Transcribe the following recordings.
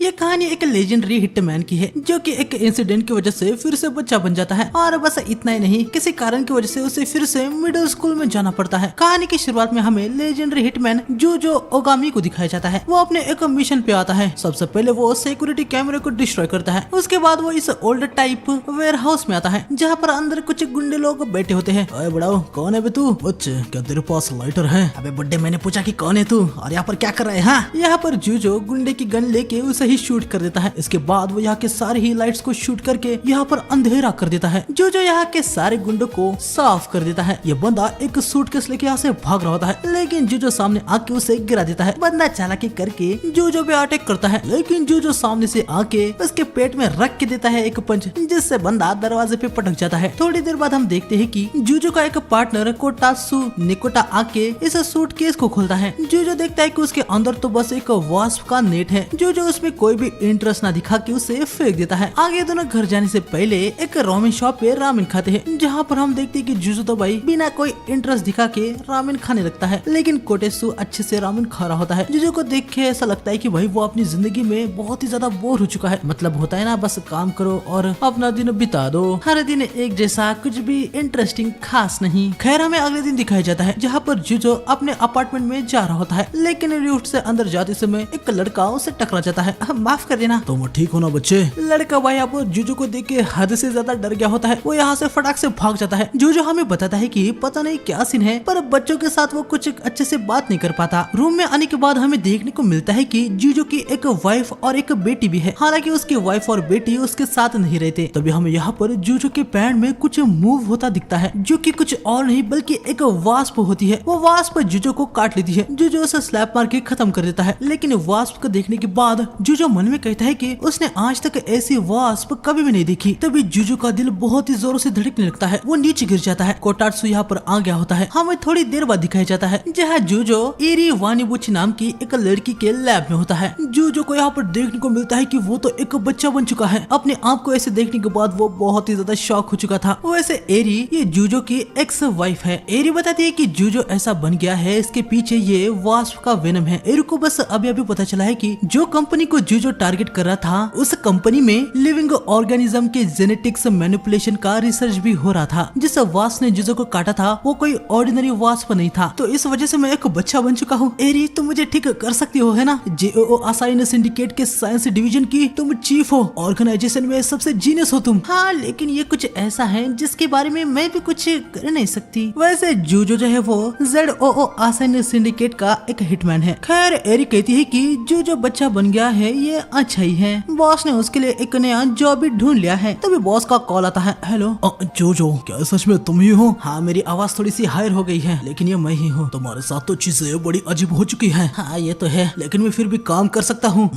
ये कहानी एक लेजेंडरी हिटमैन की है जो कि एक इंसिडेंट की वजह से फिर से बच्चा बन जाता है और बस इतना ही नहीं, किसी कारण की वजह से उसे फिर से मिडिल स्कूल में जाना पड़ता है। कहानी की शुरुआत में हमें लेजेंडरी हिटमैन जो ओगामी को दिखाया जाता है। वो अपने एक मिशन पे आता है। सबसे पहले वो सिक्योरिटी कैमरे को डिस्ट्रॉय करता है। उसके बाद वो इस ओल्ड टाइप वेयर हाउस में आता है जहाँ पर अंदर कुछ गुंडे लोग बैठे होते हैं। अरे बड़ाओ, कौन है बे तू? बच्चे, क्या तेरे पास लाइटर है? अबे बुड्ढे, मैंने पूछा कि कौन है तू और यहाँ पर क्या कर रहा है? हाँ, यहाँ पर जूजो गुंडे की गन लेके उसे ही शूट कर देता है। इसके बाद वो यहाँ के सारे ही लाइट्स को शूट करके यहाँ पर अंधेरा कर देता है। जूजो यहाँ के सारे गुंडों को साफ कर देता है। ये बंदा एक सूटकेस लेके यहाँ से भाग रहा होता है, लेकिन जूजो सामने आके उसे गिरा देता है। बंदा चालाकी करके जूजो पे अटैक करता है, लेकिन जूजो सामने से आके उसके पेट में रख के देता है एक पंच, जिससे बंदा दरवाजे पे पटक जाता है। थोड़ी देर बाद हम देखते हैं कि जूजो का एक पार्टनर कोटासु निकोटा आके इस सूटकेस को खोलता है। जूजो देखता है कि उसके अंदर तो बस एक वास्प का नेट है। जूजो उसमें कोई भी इंटरेस्ट ना दिखा के उसे फेंक देता है। आगे दोनों घर जाने से पहले एक रामेन शॉप पे रामेन खाते हैं, जहाँ पर हम देखते हैं कि जूजो तो भाई बिना कोई इंटरेस्ट दिखा के रामेन खाने लगता है, लेकिन कोटेसु अच्छे से रामेन खा रहा होता है। जूजो को देख के ऐसा लगता है कि भाई वो अपनी जिंदगी में बहुत ही ज्यादा बोर हो चुका है। मतलब होता है ना, बस काम करो और अपना दिन बिता दो, हर दिन एक जैसा, कुछ भी इंटरेस्टिंग खास नहीं। खैर, हमें अगले दिन दिखाया जाता है जहाँ पर जूजो अपने अपार्टमेंट में जा रहा होता है, लेकिन लिफ्ट से अंदर जाते समय एक लड़का उसे टकरा जाता है। माफ कर देना, तुम ठीक हो ना बच्चे? लड़का भाई आप जूजो को देख के हद से ज्यादा डर गया होता है। वो यहाँ से फटाक से भाग जाता है। जूजो हमें बताता है कि पता नहीं क्या सीन है, पर बच्चों के साथ वो कुछ अच्छे से बात नहीं कर पाता। रूम में आने के बाद हमें देखने को मिलता है कि जूजो की एक वाइफ और एक बेटी भी है। हालांकि उसकी वाइफ और बेटी उसके साथ नहीं रहते। तभी हमें यहाँ पर जूजो के पैंट में कुछ मूव होता दिखता है, जो कि कुछ और नहीं बल्कि एक वास्प होती है। वो वास्प जूजो को काट लेती है। जूजो उसे स्लैप मार के खत्म कर देता है, लेकिन वास्प को देखने के बाद जूजो मन में कहता है कि उसने आज तक ऐसी वास्प कभी भी नहीं देखी। तभी जूजो का दिल बहुत ही जोरों से धड़कने लगता है। वो नीचे गिर जाता है। कोटात्सु यहाँ पर आ गया होता है। हमें थोड़ी देर बाद दिखाया जाता है जहाँ जूजो एरी वानिबुची नाम की एक लड़की के लैब में होता है। जूजो को यहाँ पर देखने को मिलता है कि वो तो एक बच्चा बन चुका है। अपने आप को ऐसे देखने के बाद वो बहुत ही ज्यादा शॉक हो चुका था। वैसे एरी ये जूजो की एक्स वाइफ है। एरी बताती है कि जूजो ऐसा बन गया है, इसके पीछे ये वास्प का वेनम है। एरी को बस अभी पता चला है कि जो कंपनी को जूजो टारगेट कर रहा था, उस कंपनी में लिविंग ऑर्गेनिज्म के जेनेटिक्स मैनिपुलेशन का रिसर्च भी हो रहा था। जिस वास्प ने जूजो को काटा था वो कोई ऑर्डिनरी वास्प नहीं था, तो इस वजह से मैं एक बच्चा बन चुका हूँ। एरी, तुम मुझे ठीक कर सकती हो, है ना? JOO असाइन सिंडिकेट के साइंस डिवीजन की तुम चीफ हो। ऑर्गेनाइजेशन में सबसे जीनियस हो तुम। हाँ, लेकिन ये कुछ ऐसा है जिसके बारे में मैं भी कुछ कर नहीं सकती। वैसे जूजो जो है वो ZOO असाइन सिंडिकेट का एक हिटमैन है। खैर, एरी कहती है कि जो बच्चा बन गया है ये अच्छा ही है। बॉस ने उसके लिए एक नया जॉब भी ढूंढ लिया है। तभी बॉस का कॉल आता है। हेलो जूजो, क्या सच में तुम ही हो? हाँ, मेरी आवाज थोड़ी सी हायर हो गई है, लेकिन ये मैं ही हूँ। तुम्हारे साथ तो चीजें बड़ी अजीब हो चुकी है। हाँ, ये तो है, लेकिन मैं फिर भी काम कर सकता हूँ।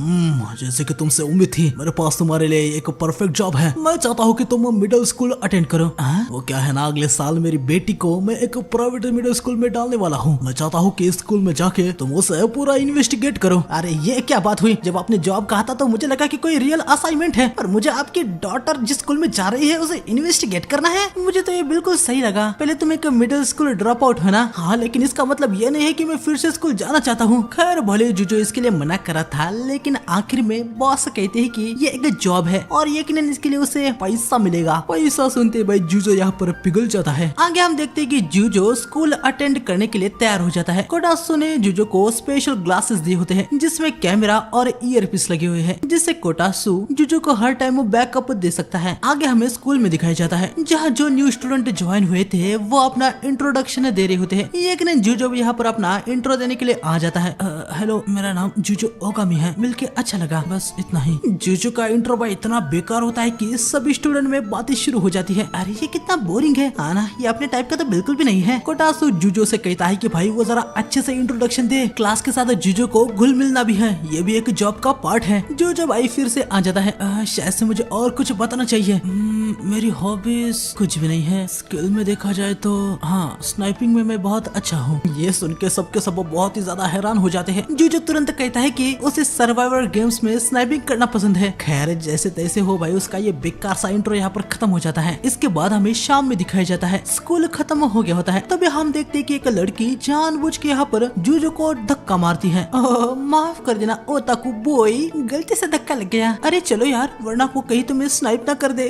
जैसे कि तुमसे उम्मीद थी, मेरे पास तुम्हारे लिए एक परफेक्ट जॉब है। मैं चाहता हूँ कि तुम मिडिल स्कूल अटेंड करो। वो क्या है ना, अगले साल मेरी बेटी को मैं एक प्राइवेट मिडिल स्कूल में डालने वाला हूँ। मैं चाहता हूँ कि स्कूल में जाके तुम उसे पूरा इन्वेस्टिगेट करो। अरे ये क्या बात हुई? जब आपने जॉब कहा था तो मुझे लगा कि कोई रियल असाइनमेंट है, और मुझे आपकी डॉटर जिस स्कूल में जा रही है उसे इन्वेस्टिगेट करना है। मुझे तो ये बिल्कुल सही लगा। पहले तुम एक मिडिल स्कूल ड्रॉप आउट है ना? हाँ, लेकिन इसका मतलब ये नहीं है कि मैं फिर से स्कूल जाना चाहता हूँ। खैर, भले जूजो इसके लिए मना करा था, लेकिन आखिर में बॉस कहते हैं कि ये एक जॉब है और यकीनन इसके लिए उसे पैसा मिलेगा। पैसा सुनते भाई जूजो यहाँ पर पिघल जाता है। आगे हम देखते हैं कि जूजो स्कूल अटेंड करने के लिए तैयार हो जाता है। कोटात्सु ने जूजो को स्पेशल ग्लासेस दिए होते हैं जिसमें कैमरा और ईयरपीस लगे हुए हैं, जिससे कोटात्सु जूजो को हर टाइम बैकअप दे सकता है। आगे हमें स्कूल में दिखाया जाता है जहाँ जो न्यू स्टूडेंट ज्वाइन हुए थे वो अपना इंट्रोडक्शन दे रहे होते हैं। लेकिन जूजो भी यहाँ पर अपना इंट्रो देने के लिए आ जाता है। हेलो, मेरा नाम जूजो ओगामी है, मिलके अच्छा लगा, बस इतना ही। जूजो का इंट्रो भाई इतना बेकार होता है कि सभी स्टूडेंट में बातें शुरू हो जाती है। अरे ये कितना बोरिंग है। आना, ये अपने टाइप का तो बिल्कुल भी नहीं है। कोटात्सु जूजो से कहता है कि भाई वो जरा अच्छे से इंट्रोडक्शन दे। क्लास के साथ जूजो को घुल मिलना भी है, ये भी एक जॉब का पार्ट है। जूजो भाई फिर से आ जाता है। शायद से मुझे और कुछ बताना चाहिए। मेरी हॉबीज कुछ भी नहीं है। स्किल में देखा जाए तो हाँ, स्नाइपिंग में मैं बहुत अच्छा हूँ। ये सुन के सबके सब बहुत ही ज्यादा हैरान हो जाते हैं। जो तुरंत कहता है कि उसे सर्वाइवल गेम्स में स्नाइपिंग करना पसंद है। खैर जैसे तैसे हो भाई, उसका ये बेकार सा इंट्रो यहाँ पर खत्म हो जाता है। इसके बाद हमें शाम में दिखाया जाता है। स्कूल खत्म हो गया होता है। तभी हम देखते हैं कि एक लड़की जानबूझ के यहाँ पर जूजो को धक्का मारती है। माफ कर देना ओताकू बॉय, गलती से धक्का लग गया। अरे चलो यार, वरना वो कहीं तुम्हें स्नाइप ना कर दे।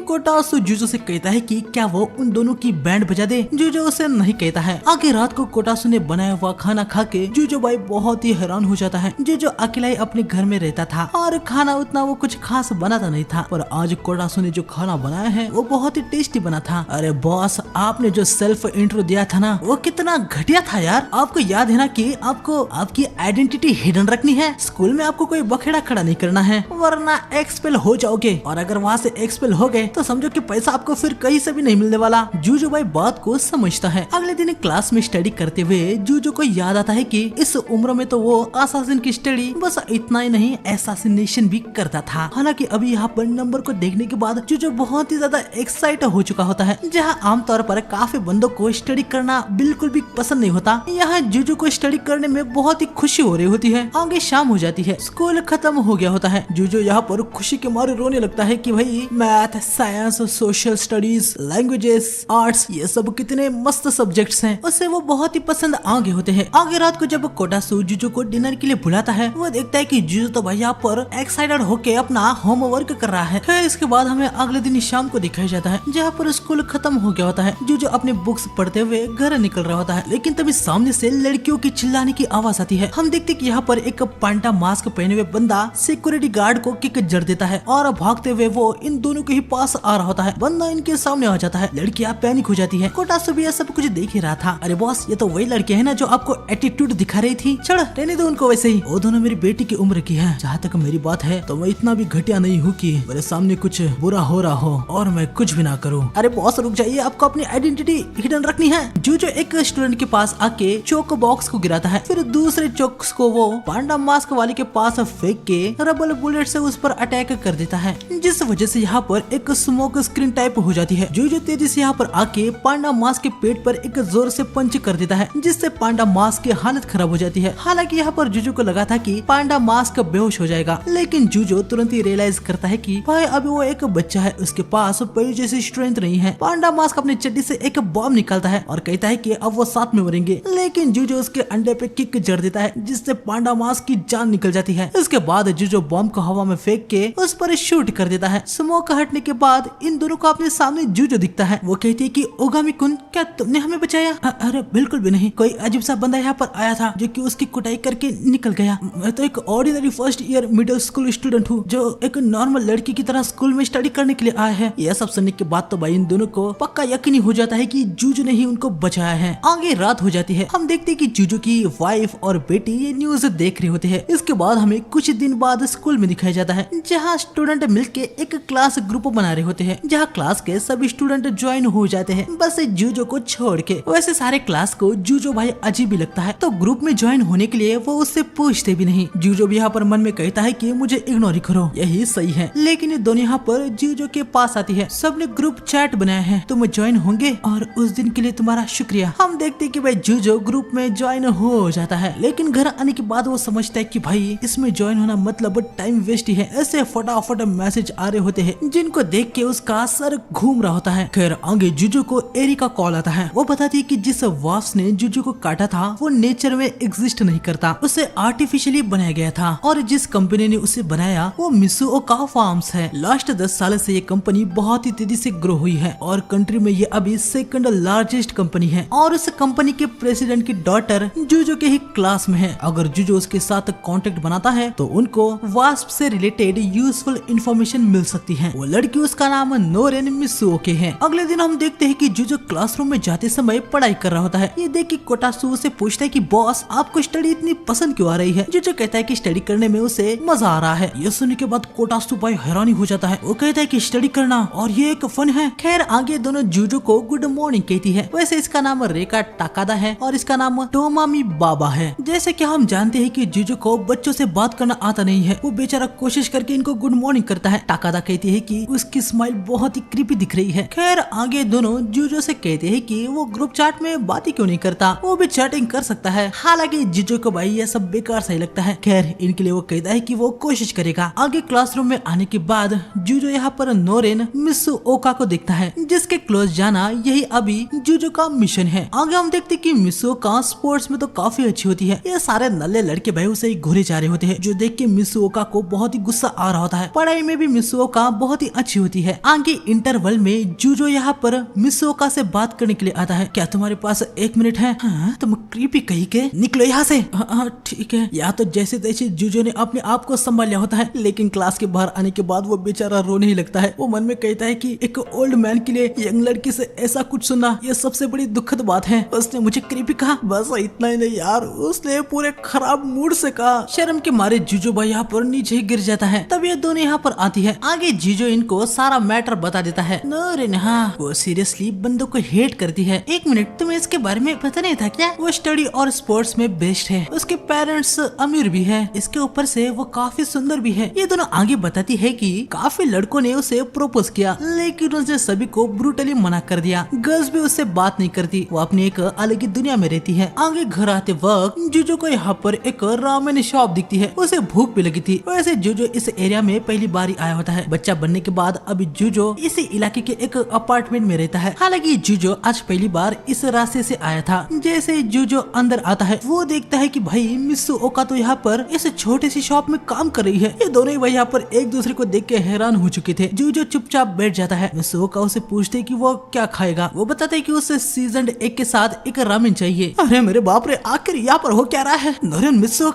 कोटासु जूजो से कहता है कि क्या वो उन दोनों की बैंड बजा दे। जूजो उसे नहीं कहता है। आगे रात को कोटासु ने बनाया हुआ खाना खा के जूजो भाई बहुत ही हैरान हो जाता है। जूजो अकेला ही अपने घर में रहता था और खाना उतना वो कुछ खास बनाता नहीं था, पर आज कोटासु ने जो खाना बनाया है वो बहुत ही टेस्टी बना था। अरे बॉस, आपने जो सेल्फ इंट्रो दिया था ना, वो कितना घटिया था यार। आपको याद है ना कि आपको आपकी आइडेंटिटी हिडन रखनी है। स्कूल में आपको कोई बखेड़ा खड़ा नहीं करना है, वरना एक्सपेल हो जाओगे। और अगर वहाँ से एक्सपेल हो गए तो समझो कि पैसा आपको फिर कहीं से भी नहीं मिलने वाला। जूजो भाई बात को समझता है। अगले दिन क्लास में स्टडी करते हुए जूजो को याद आता है कि इस उम्र में तो वो असासिन की स्टडी बस इतना ही नहीं, एसासिनेशन भी करता था। हालांकि अभी यहाँ पर नंबर को देखने के बाद जूजो बहुत ही ज्यादा एक्साइट हो चुका होता है। जहाँ आमतौर पर काफी बंदों को स्टडी करना बिल्कुल भी पसंद नहीं होता, यहाँ जूजो को स्टडी करने में बहुत ही खुशी हो रही होती है। आगे शाम हो जाती है। स्कूल खत्म हो गया होता है। जूजो यहाँ पर खुशी के मारे रोने लगता है कि भाई math, science, social studies, languages, arts, ये सब कितने मस्त सब्जेक्ट्स हैं। उसे वो बहुत ही पसंद आ गए होते हैं। आगे रात को जब कोटासु जूजो को डिनर के लिए बुलाता है, वो देखता है कि जूजो तो भाई यहाँ पर एक्साइटेड होके अपना होमवर्क कर रहा है। फिर इसके बाद हमें अगले दिन शाम को दिखाया जाता है, जहाँ पर स्कूल खत्म हो गया होता है। जूजो अपने बुक्स पढ़ते हुए घर निकल रहा होता है, लेकिन तभी सामने से लड़कियों की चिल्लाने की आवाज आती है। हम देखते कि यहाँ पर एक पांडा मास्क पहने हुए बंदा सिक्योरिटी गार्ड को किक जड़ देता है और भागते हुए वो इन दोनों के ही पास आ रहा होता है। बंदा इनके सामने आ जाता है। लड़कियां पैनिक हो जाती है। कोटासु भी यह सब कुछ देख ही रहा था। अरे बॉस, ये तो वही लड़के हैं ना जो आपको एटीट्यूड दिखा रही थी। चढ़ रहने दो उनको वैसे ही। वो दोनों मेरी बेटी की उम्र की है। जहाँ तक मेरी बात है तो मैं इतना भी घटिया नहीं हूँ कि मेरे सामने कुछ बुरा हो रहा हो और मैं कुछ भी ना करूँ। अरे बॉस रुक जाइए, आपको अपनी आइडेंटिटी हिडन रखनी है। जो एक स्टूडेंट के पास आके चोक बॉक्स को गिराता है। फिर दूसरे चोक्स को वो पांडा मास्क वाले के पास फेंक के रबर बुलेट से उस पर अटैक कर देता है, जिस वजह से यहाँ पर एक स्मोक स्क्रीन टाइप हो जाती है। जो तेजी से यहाँ पर आके पांडा मास्क के पेट पर एक जोर से पंच कर देता है, जिससे पांडा मास्क की हालत खराब हो जाती है। हालांकि यहाँ पर जूजो को लगा था कि पांडा मास्क बेहोश हो जाएगा, लेकिन जूजो तुरंत ही रियलाइज करता है कि भाई अभी वो एक बच्चा है, उसके पास पहले जैसी स्ट्रेंथ नहीं है। पांडा मास्क अपनी चड्डी से एक बॉम्ब निकालता है और कहता है कि अब वो साथ में मरेंगे, लेकिन जूजो उसके अंडे पे किक जड़ देता है, जिससे पांडा मास्क की जान निकल जाती है। इसके बाद जूजो बॉम्ब को हवा में फेंक के उस पर शूट कर देता है। स्मोक हटने के बाद इन दोनों को अपने सामने जूजो दिखता है। वो कहती है कि ओगामी कुन, क्या तुमने हमें बचाया? अरे बिल्कुल भी नहीं, कोई अजीब सा बंदा यहाँ पर आया था जो कि उसकी कुटाई करके निकल गया। मैं तो एक ordinary first year middle school student हूँ जो एक नॉर्मल लड़की की तरह स्कूल में स्टडी करने के लिए आया है। यह सब सुनने के बाद तो भाई इन दोनों को पक्का यकीन हो जाता है कि जूजो ने ही उनको बचाया है। आगे रात हो जाती है। हम देखते हैं कि जूजो की वाइफ और बेटी ये न्यूज देख रहे होते हैं। इसके बाद हमें कुछ दिन बाद स्कूल में दिखाया जाता है, जहाँ स्टूडेंट मिलके एक क्लास ग्रुप बना रहे होते हैं, जहाँ क्लास के सभी स्टूडेंट ज्वाइन हो जाते हैं, बस जूजो को छोड़ के। वैसे सारे क्लास को जूजो भाई अजीब ही लगता है, तो ग्रुप में ज्वाइन होने के लिए वो उससे पूछते भी नहीं। जूजो भी यहाँ पर मन में कहता है कि मुझे इग्नोर ही करो, यही सही है। लेकिन ये दोनों यहाँ पर जूजो के पास आती है। सबने ग्रुप चैट बनाया है, तुम ज्वाइन होंगे और उस दिन के लिए तुम्हारा शुक्रिया। हम देखते हैं कि भाई जूजो ग्रुप में ज्वाइन हो जाता है, लेकिन घर आने के बाद वो समझता है कि भाई इसमें ज्वाइन होना मतलब टाइम वेस्ट ही है। ऐसे फटाफट मैसेज आ रहे होते हैं जिनको देख के उसका सर घूम रहा होता है। खैर आगे जूजो को एरी का कॉल आता है। वो बताती है कि जिस वास्प ने जूजो को काटा था वो नेचर में एग्जिस्ट नहीं करता, उसे आर्टिफिशियली बनाया गया था, और जिस कंपनी ने उसे बनाया वो मिसुओका फार्म्स है। लास्ट 10 साल से ये कंपनी बहुत ही तेजी से ग्रो हुई है और कंट्री में ये अभी सेकंड लार्जेस्ट कंपनी है, और उस कंपनी के प्रेसिडेंट की डॉटर जूजो के ही क्लास में है। अगर जूजो उसके साथ कांटेक्ट बनाता है तो उनको वास्प से रिलेटेड यूजफुल इंफॉर्मेशन मिल सकती है। वो लड़की, उसका नाम नोरेन मिसुओके है। अगले दिन हम देखते हैं कि जूजो क्लासरूम में जाते समय पढ़ाई कर रहा होता है। ये देख के कोटासु से पूछता है कि बॉस आपको स्टडी इतनी पसंद क्यों आ रही है? जूजो कहता है कि स्टडी करने में उसे मजा आ रहा है। ये सुनने के बाद कोटासु भाई हैरानी हो जाता है। वो कहता है कि स्टडी करना और ये एक फन है। खैर आगे दोनों जूजो को गुड मॉर्निंग कहती है। वैसे इसका नाम रेका टाकादा है और इसका नाम टोमामी बाबा है। जैसे कि हम जानते हैं कि जूजो को बच्चों से बात करना आता नहीं है, वो बेचारा कोशिश करके इनको गुड मॉर्निंग करता है। टाकादा कहती है कि उसके उसकी स्माइल बहुत ही क्रीपी दिख रही है। खैर आगे दोनों जूजो से कहते हैं कि वो ग्रुप चैट में बात ही क्यों नहीं करता, वो भी चैटिंग कर सकता है। हालांकि जूजो को भाई ये सब बेकार सही लगता है। खैर इनके लिए वो कहता है कि वो कोशिश करेगा। आगे क्लासरूम में आने के बाद जूजो यहाँ पर नोरेन मिसु ओका को देखता है, जिसके क्लोज जाना यही अभी जूजो का मिशन है। आगे हम देखते कि मिसु ओका स्पोर्ट्स में तो काफी अच्छी होती है। ये सारे नल्ले लड़के भाई उसे घूरे जा रहे होते हैं, जो देख के मिसु ओका को बहुत ही गुस्सा आ रहा होता है। पढ़ाई में भी मिसु ओका बहुत ही अच्छी होती है। आगे इंटरवल में जूजो यहाँ पर मिसु ओका से बात करने के लिए आता है। क्या तुम्हारे पास 1 मिनट है? हाँ, तुम क्रीपी कहीं के निकलो यहाँ से। हाँ ठीक है। या तो जैसे तैसे जूजो ने अपने आप को संभाल लिया होता है, लेकिन क्लास के बाहर आने के बाद वो बेचारा रोने ही लगता है। वो मन में कहता है कि एक ओल्ड मैन के लिए यंग लड़की से ऐसा कुछ सुनना ये सबसे बड़ी दुखद बात है। उसने मुझे क्रीपी कहा, बस इतना ही नहीं यार, उसने पूरे खराब मूड से कहा। शर्म के मारे जूजो भाई यहाँ पर नीचे गिर जाता है। तब ये दोनों यहाँ पर आती है। आगे जीजो इनको सारा मैटर बता देता है। नोरेन हाँ, वो सीरियसली बंदों को हेट करती है। 1 मिनट, तुम्हें इसके बारे में पता नहीं था क्या? वो स्टडी और स्पोर्ट्स में बेस्ट है, उसके पेरेंट्स अमीर भी है, इसके ऊपर से वो काफी सुंदर भी है। ये दोनों आगे बताती है कि काफी लड़कों ने उसे प्रपोज किया, लेकिन उसने सभी को ब्रूटली मना कर दिया। गर्ल्स भी उससे बात नहीं करती, वो अपनी एक अलग ही दुनिया में रहती है। आगे घर आते वक्त जूजो को यहाँ पर एक रामेन शॉप दिखती है। उसे भूख भी लगी थी। वैसे जूजो इस एरिया में पहली बार ही आया होता है। बच्चा बनने के बाद अभी जूजो इसी इलाके के एक अपार्टमेंट में रहता है। हालांकि जूजो आज पहली बार इस रास्ते से आया था। जैसे जूजो अंदर आता है, वो देखता है कि भाई मिसु ओका तो यहाँ पर इस छोटी सी शॉप में काम कर रही है। ये दोनों ही यहाँ पर एक दूसरे को देख के हैरान हो चुके थे। जूजो चुपचाप बैठ जाता है। मिसु ओका उसे पूछते कि वो क्या खाएगा। वो बताते कि उसे सीजन्ड एग के साथ एक रामेन चाहिए। अरे मेरे बाप रे, आखिर यहाँ पर हो क्या रहा है? नोरेन मिसु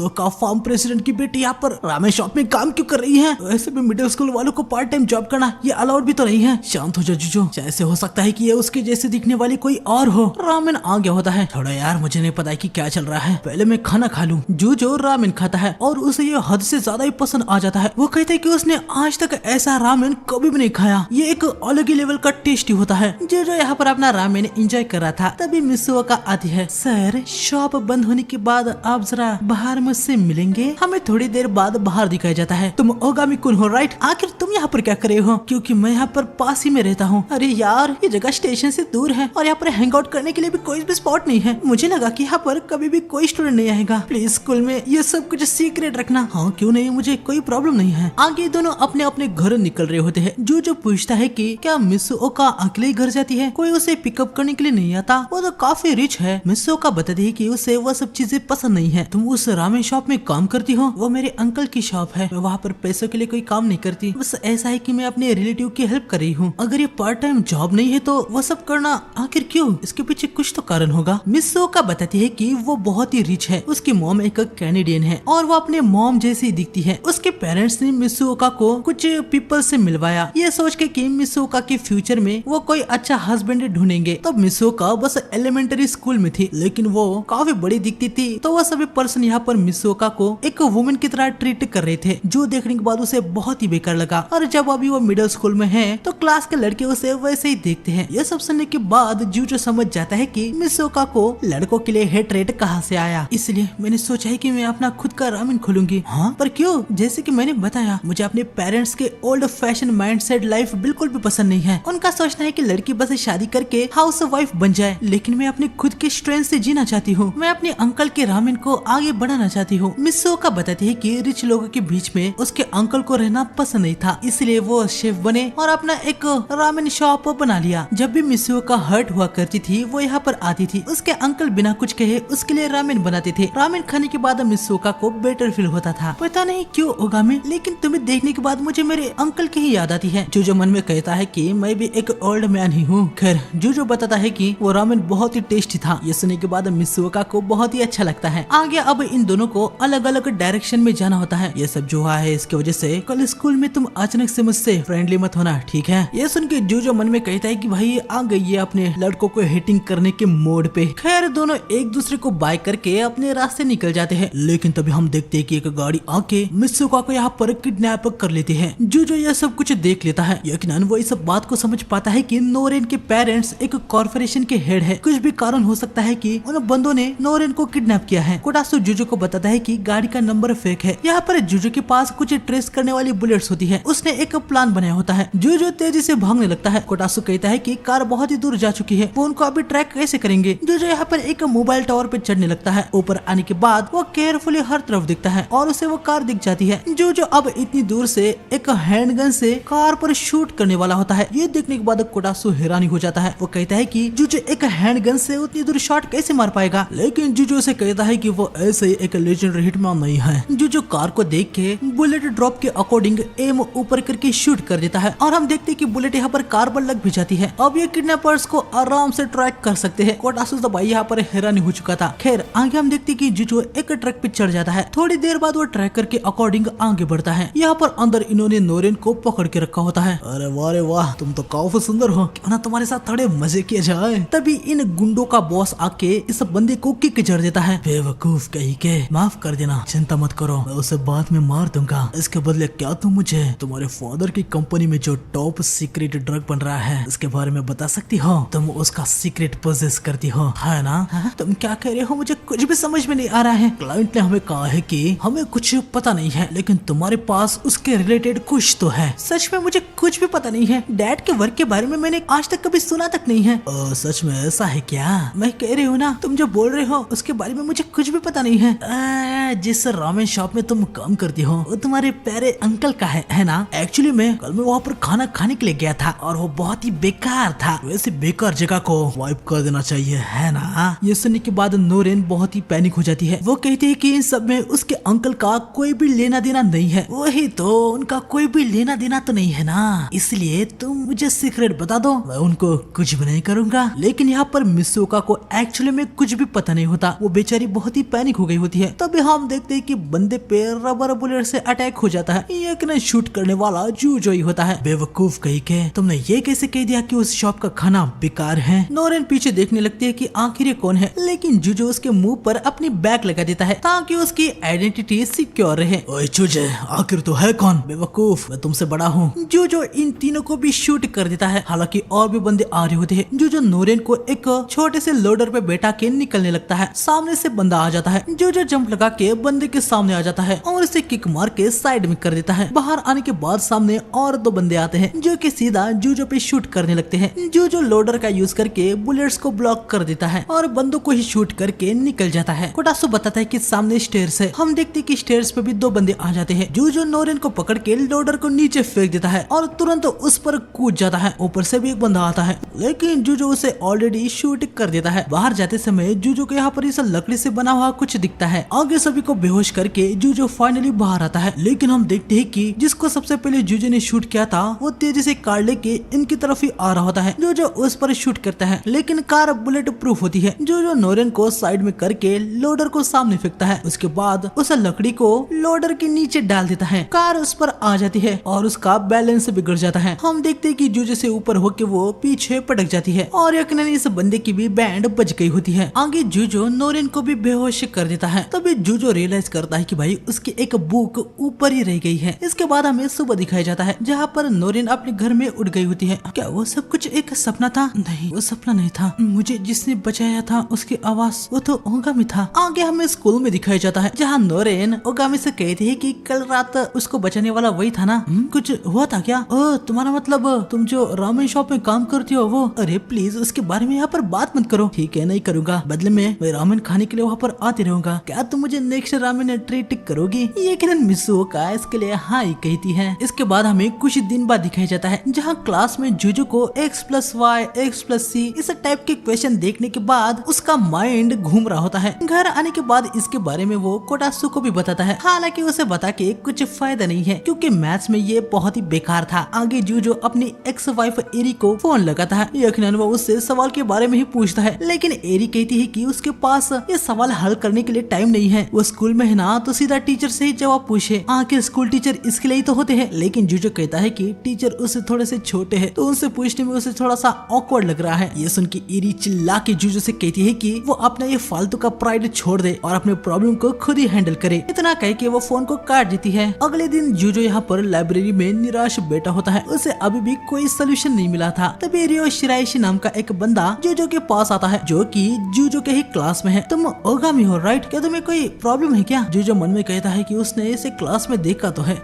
ओका फार्म प्रेसिडेंट की बेटी यहाँ पर रामेन शॉप में काम क्यों कर रही है? वैसे भी मिडिल स्कूल वालों को पार्ट टाइम जॉब करना ये अलाउड भी तो नहीं है। शांत हो जा जूजो, ऐसे हो सकता है कि ये उसके जैसे दिखने वाली कोई और हो। रामेन आ गया होता है। थोड़ा यार, मुझे नहीं पता कि क्या चल रहा है, पहले मैं खाना खा लूं। जूजो रामेन खाता है और उसे ये हद से ज्यादा ही पसंद आ जाता है। वो कहता है कि उसने आज तक ऐसा रामेन कभी भी नहीं खाया, ये एक अलग ही लेवल का टेस्टी होता है। जूजो यहाँ पर अपना रामेन एंजॉय कर रहा था। तभी मिसु ओका आती है। सर, शॉप बंद होने के बाद आप जरा बाहर मुझसे मिलेंगे? हमें थोड़ी देर बाद बाहर दिखाया जाता है। तुम ओगामी कुन हो राइट? आखिर तुम यहाँ पर क्या कर रहे हो? क्योंकि मैं यहाँ पर पास ही में रहता हूँ। अरे यार, ये जगह स्टेशन से दूर है और यहाँ पर हैंग आउट करने के लिए भी कोई भी स्पॉट नहीं है। मुझे लगा कि यहाँ पर कभी भी कोई स्टूडेंट नहीं आएगा। प्लीज स्कूल में ये सब कुछ सीक्रेट रखना। हाँ क्यों नहीं, मुझे कोई प्रॉब्लम नहीं है। आगे दोनों अपने अपने घर निकल रहे होते हैं। जो पूछता है कि क्या मिसु ओका अकेले घर जाती है, कोई उसे पिकअप करने के लिए नहीं आता? वो तो काफी रिच है। मिसु ओका बताती है कि उसे वो सब चीजें पसंद नहीं है। तुम उस रामेन शॉप में काम करती हो? वो मेरे अंकल की शॉप है, मैं वहाँ पर पैसों के लिए कोई काम नहीं करती। बस ऐसा है कि मैं अपने रिलेटिव की हेल्प कर रही हूँ। अगर ये पार्ट टाइम जॉब नहीं है तो वो सब करना आखिर क्यों? इसके पीछे कुछ तो कारण होगा। मिसु ओका बताती है कि वो बहुत ही रिच है। उसकी मॉम एक कैनेडियन है और वो अपने मॉम जैसी दिखती है। उसके पेरेंट्स ने मिसु ओका को कुछ पीपल से मिलवाया, ये सोच के कि मिसु ओका के फ्यूचर में वो कोई अच्छा हस्बैंड ढूंढेंगे। तब मिसु ओका बस एलिमेंट्री स्कूल में थी, लेकिन वो काफी बड़ी दिखती थी। तो वह सभी पर्सन यहाँ पर मिसु ओका को एक वुमेन की तरह ट्रीट कर रहे थे, जो देखने के बाद उसे बहुत ही बेकार लगा। और जब अभी वो मिडिल स्कूल में है तो क्लास के लड़के उसे वैसे ही देखते हैं। ये सब सुनने के बाद जूजो समझ जाता है कि मिसु ओका को लड़कों के लिए हेटरेट कहाँ से आया। इसलिए मैंने सोचा है कि मैं अपना खुद का रामेन खोलूंगी। हाँ पर क्यों? जैसे कि मैंने बताया, मुझे अपने पेरेंट्स के ओल्ड फैशन माइंडसेट लाइफ बिल्कुल भी पसंद नहीं है। उनका सोचना है कि लड़की बस शादी करके हाउस वाइफ बन जाए, लेकिन मैं अपने खुद के स्ट्रेंथ से जीना चाहती हूँ। मैं अपने अंकल के रामेन को आगे बढ़ाना चाहती हूँ। मिसु ओका बताती है कि रिच लोगों के बीच में उसके अंकल को रहना पसंद नहीं था, इसलिए वो शेफ बने और अपना एक रामेन शॉप बना लिया। जब भी मिसु ओका हर्ट हुआ करती थी वो यहाँ पर आती थी। उसके अंकल बिना कुछ कहे उसके लिए रामेन बनाते थे। रामेन खाने के बाद मिसु ओका को बेटर फील होता था। पता नहीं क्यों ओगामी, लेकिन तुम्हें देखने के बाद मुझे मेरे अंकल की ही याद आती है। जूजो मन में कहता है कि मैं भी एक ओल्ड मैन ही हूँ। खैर जूजो बताता है कि वो रामेन बहुत ही टेस्टी था। ये सुनने के बाद मिसु ओका को बहुत ही अच्छा लगता है। आगे अब इन दोनों को अलग अलग डायरेक्शन में जाना होता है। ये सब जो हुआ है इसकी वजह से कल स्कूल में तुम अचानक से मुझसे फ्रेंडली मत होना, ठीक है? ये सुन के जूजो मन में कहता है कि भाई आ गई है अपने लड़कों को हेटिंग करने के मोड पे। खैर दोनों एक दूसरे को बाय करके अपने रास्ते निकल जाते हैं, लेकिन तभी हम देखते हैं कि एक गाड़ी आके मिसु ओका को यहाँ पर किडनैप कर लेती है। जूजो यह सब कुछ देख लेता है। यकीनन वो इस बात को समझ पाता है कि नोरेन के पेरेंट्स एक कॉर्पोरेशन के हेड है। कुछ भी कारण हो सकता है कि उन बंदों ने नोरेन को किडनैप किया है। कोटासु जूजो को बताता है कि गाड़ी का नंबर फेक है। यहाँ पर जूजो के पास कुछ ट्रेस करने वाली बुलेट्स होती है। उसने एक प्लान बनाया होता है। जो तेजी से भागने लगता है। कोटासु कहता है कि कार बहुत ही दूर जा चुकी है, वो उनको अभी ट्रैक कैसे करेंगे। जो यहाँ पर एक मोबाइल टावर पे चढ़ने लगता है। ऊपर आने के बाद वो केयरफुली हर तरफ दिखता है और उसे वो कार दिख जाती है। जो अब इतनी दूर से एक हैंडगन से कार पर शूट करने वाला होता है। ये देखने के बाद कोटासु हैरानी हो जाता है। वो कहता है कि जो एक हैंडगन से उतनी दूर शॉट कैसे मार पाएगा, लेकिन जो से कहता है कि वो ऐसे ही एक लेजेंडरी हिटमैन नहीं है। जो कार को देख के बुलेट ड्रॉप के अकॉर्डिंग एम ऊपर करके शूट कर देता है और हम देखते हैं कि बुलेट यहाँ पर कार पर लग भी जाती है। अब ये किडनैपर्स को आराम से ट्रैक कर सकते हैं। कोटासु तो भाई यहाँ पर हैरानी हो चुका था। खैर आगे हम देखते हैं कि जो एक ट्रक पे चढ़ जाता है। थोड़ी देर बाद वो ट्रैकर के अकॉर्डिंग आगे बढ़ता है। यहाँ पर अंदर इन्होंने नोरेन को पकड़ के रखा होता है। अरे वाह रे वाह, तुम तो काफी सुंदर हो, क्यों ना तुम्हारे साथ थोड़े मजे किए जाए। तभी इन गुंडों का बॉस आके इस बंदे को किक जड़ देता है। बेवकूफ कहीं के, माफ कर देना, चिंता मत करो, मैं उसे बाद में मार दूंगा। इसके बदले क्या तुम मुझे तुम्हारे फादर की कंपनी में जो टॉप सीक्रेट ड्रग बन रहा है उसके बारे में बता सकती हो? तुम उसका सीक्रेट पोजेस करती हो, है ना? तुम क्या कह रहे हो? मुझे कुछ भी समझ में नहीं आ रहा है। क्लाइंट ने हमें कहा है कि हमें कुछ पता नहीं है, लेकिन तुम्हारे पास उसके रिलेटेड कुछ तो है। सच में मुझे कुछ भी पता नहीं है। डैड के वर्क के बारे में मैंने आज तक कभी सुना तक नहीं है। सच में ऐसा है क्या? मैं कह रही हूँ ना, तुम जो बोल रहे हो उसके बारे में मुझे कुछ भी पता नहीं है। जिस रामेन शॉप में तुम काम करती हो वो तुम्हारे प्यारे अंकल का है ना? एक्चुअली मैं कल मैं वहाँ पर खाना खाने के लिए गया था और वो बहुत ही बेकार था। वैसे बेकार जगह को वाइप कर देना चाहिए, है ना? ये सुनने के बाद नोरेन बहुत ही पैनिक हो जाती है। वो कहती है कि इन सब में उसके अंकल का कोई भी लेना देना नहीं है। वही तो, उनका कोई भी लेना देना तो नहीं है ना, इसलिए तुम मुझे सीक्रेट बता दो, मैं उनको कुछ भी नहीं करूंगा। लेकिन यहाँ पर मिसोका को एक्चुअली में कुछ भी पता नहीं होता। वो बेचारी बहुत ही पैनिक हो गई होती है। तभी हम देखते हैं कि बंदे पे रबर बुलेट से अटैक हो जाता है। एक शूट करने वाला जो ही होता है। बेवकूफ कहीं के, तुमने ये कैसे कह दिया कि उस शॉप का खाना बेकार है? नोरेन पीछे देखने लगती है कि आखिर ये कौन है, लेकिन जो उसके मुंह पर अपनी बैग लगा देता है ताकि उसकी आइडेंटिटी सिक्योर रहे। ओए चूजे, आखिर तो है कौन? बेवकूफ, मैं तुमसे बड़ा हूँ। जो इन तीनों को भी शूट कर देता है। हालांकि और भी बंदे आ रहे होते हैं। जो नोरेन को एक छोटे से लोडर पे बैठा के निकलने लगता है। सामने से बंदा आ जाता है। जो जंप लगा के बंदे के सामने आ जाता है और इसे किक मार के साइड में कर देता है। बाहर आने के बाद सामने और दो बंदे आते हैं जो कि सीधा जो पे शूट करने लगते हैं। जो लोडर का यूज करके बुलेट्स को ब्लॉक कर देता है और बंदों को ही शूट करके निकल जाता है। कोटासु बताता है कि सामने स्टेयर्स है। हम देखते हैं कि स्टेयर्स पे भी दो बंदे आ जाते हैं। जो नोरेन को पकड़ के लोडर को नीचे फेंक देता है और तुरंत उस पर कूद जाता है। ऊपर से भी एक बंदा आता है, लेकिन जो उसे ऑलरेडी शूट कर देता है। बाहर जाते समय जो के यहाँ पर इस लकड़ी से बना हुआ कुछ दिखता है। आगे सभी को बेहोश करके जो फाइनली बाहर आता है। लेकिन हम देखते हैं कि जिसको सबसे पहले जो ने शूट किया था वो तेजी से कार लेके इनकी तरफ ही आ रहा होता है। जो उस पर शूट करता है, लेकिन कार बुलेट प्रूफ होती है। जो नोरेन को साइड में करके लोडर को सामने फेंकता है। उसके बाद उस लकड़ी को लोडर के नीचे डाल देता है। कार उस पर आ जाती है और उसका बैलेंस बिगड़ जाता है। हम देखते हैं कि जो से ऊपर होके वो पीछे पटक जाती है और यकीनन इस बंदे की भी बैंड बज गई होती है। आगे जो नोरेन को भी बेहोश कर देता है। तभी जो रियलाइज करता है कि भाई उसकी एक बुक ऊपर ही रह गई है। इसके बाद हमें सुबह दिखाया जाता है जहाँ पर नोरेन अपने घर में उड़ गई होती है। क्या वो सब कुछ एक सपना था? नहीं, वो सपना नहीं था। मुझे जिसने बचाया था उसकी आवाज वो तो ओगामी था। आगे हमें स्कूल में दिखाया जाता है जहाँ नोरेन ओगामी से कहती है कि कल रात उसको बचाने वाला वही था ना? कुछ हुआ था क्या? ओ, तुम्हारा मतलब तुम जो रामेन शॉप में काम करती हो वो? अरे प्लीज उसके बारे में यहाँ पर बात मत करो। ठीक है, नहीं करूंगा। बदले में मैं रामेन खाने के लिए वहाँ पर आती रहूंगा। क्या तुम मुझे नेक्स्ट रामेन ट्रीट करोगी? यकीनन मिसुओका इसके लिए हाँ ही कहती है। इसके बाद हमें कुछ दिन बाद दिखाया जाता है जहाँ क्लास में जुजू को x+y x+c इस टाइप के क्वेश्चन देखने के बाद उसका माइंड घूम रहा होता है। घर आने के बाद इसके बारे में वो कोटासु को भी बताता है। हालांकि उसे बता के कुछ फायदा नहीं है क्योंकि मैथ्स में ये बहुत ही बेकार था। आगे जो अपनी एक्स वाइफ एरी को फोन लगाता है। यकीनन वो उससे सवाल के बारे में ही पूछता है, लेकिन एरी कहती है कि उसके पास ये सवाल हल करने के लिए टाइम नहीं है। वो स्कूल में है ना, तो सीधा टीचर से ही जवाब पूछे। आखिर स्कूल टीचर इसके लिए तो होते हैं। लेकिन जो कहता है कि टीचर उससे थोड़े से छोटे हैं, तो उनसे पूछने में उसे थोड़ा सा ऑकवर्ड लग रहा है। ये सुन के एरी चिल्ला के जुजो से कहती है कि वो अपना ये फालतू का प्राइड छोड़ दे और अपने प्रॉब्लम को खुद ही हैंडल करे। इतना कह के वो फोन को काट देती है। अगले दिन जुजो यहाँ पर लाइब्रेरी में निराश बैठा होता है। उसे अभी भी कोई सोल्यूशन नहीं मिला था। तभी रियो शिराइशी नाम का एक बंदा जुजो के पास आता है जो कि जुजो के ही क्लास में है। तुम ओगामी हो राइट? क्या तुम्हें कोई प्रॉब्लम है क्या? जुजो मन में कहता है कि उसने इसे क्लास में देखा तो है।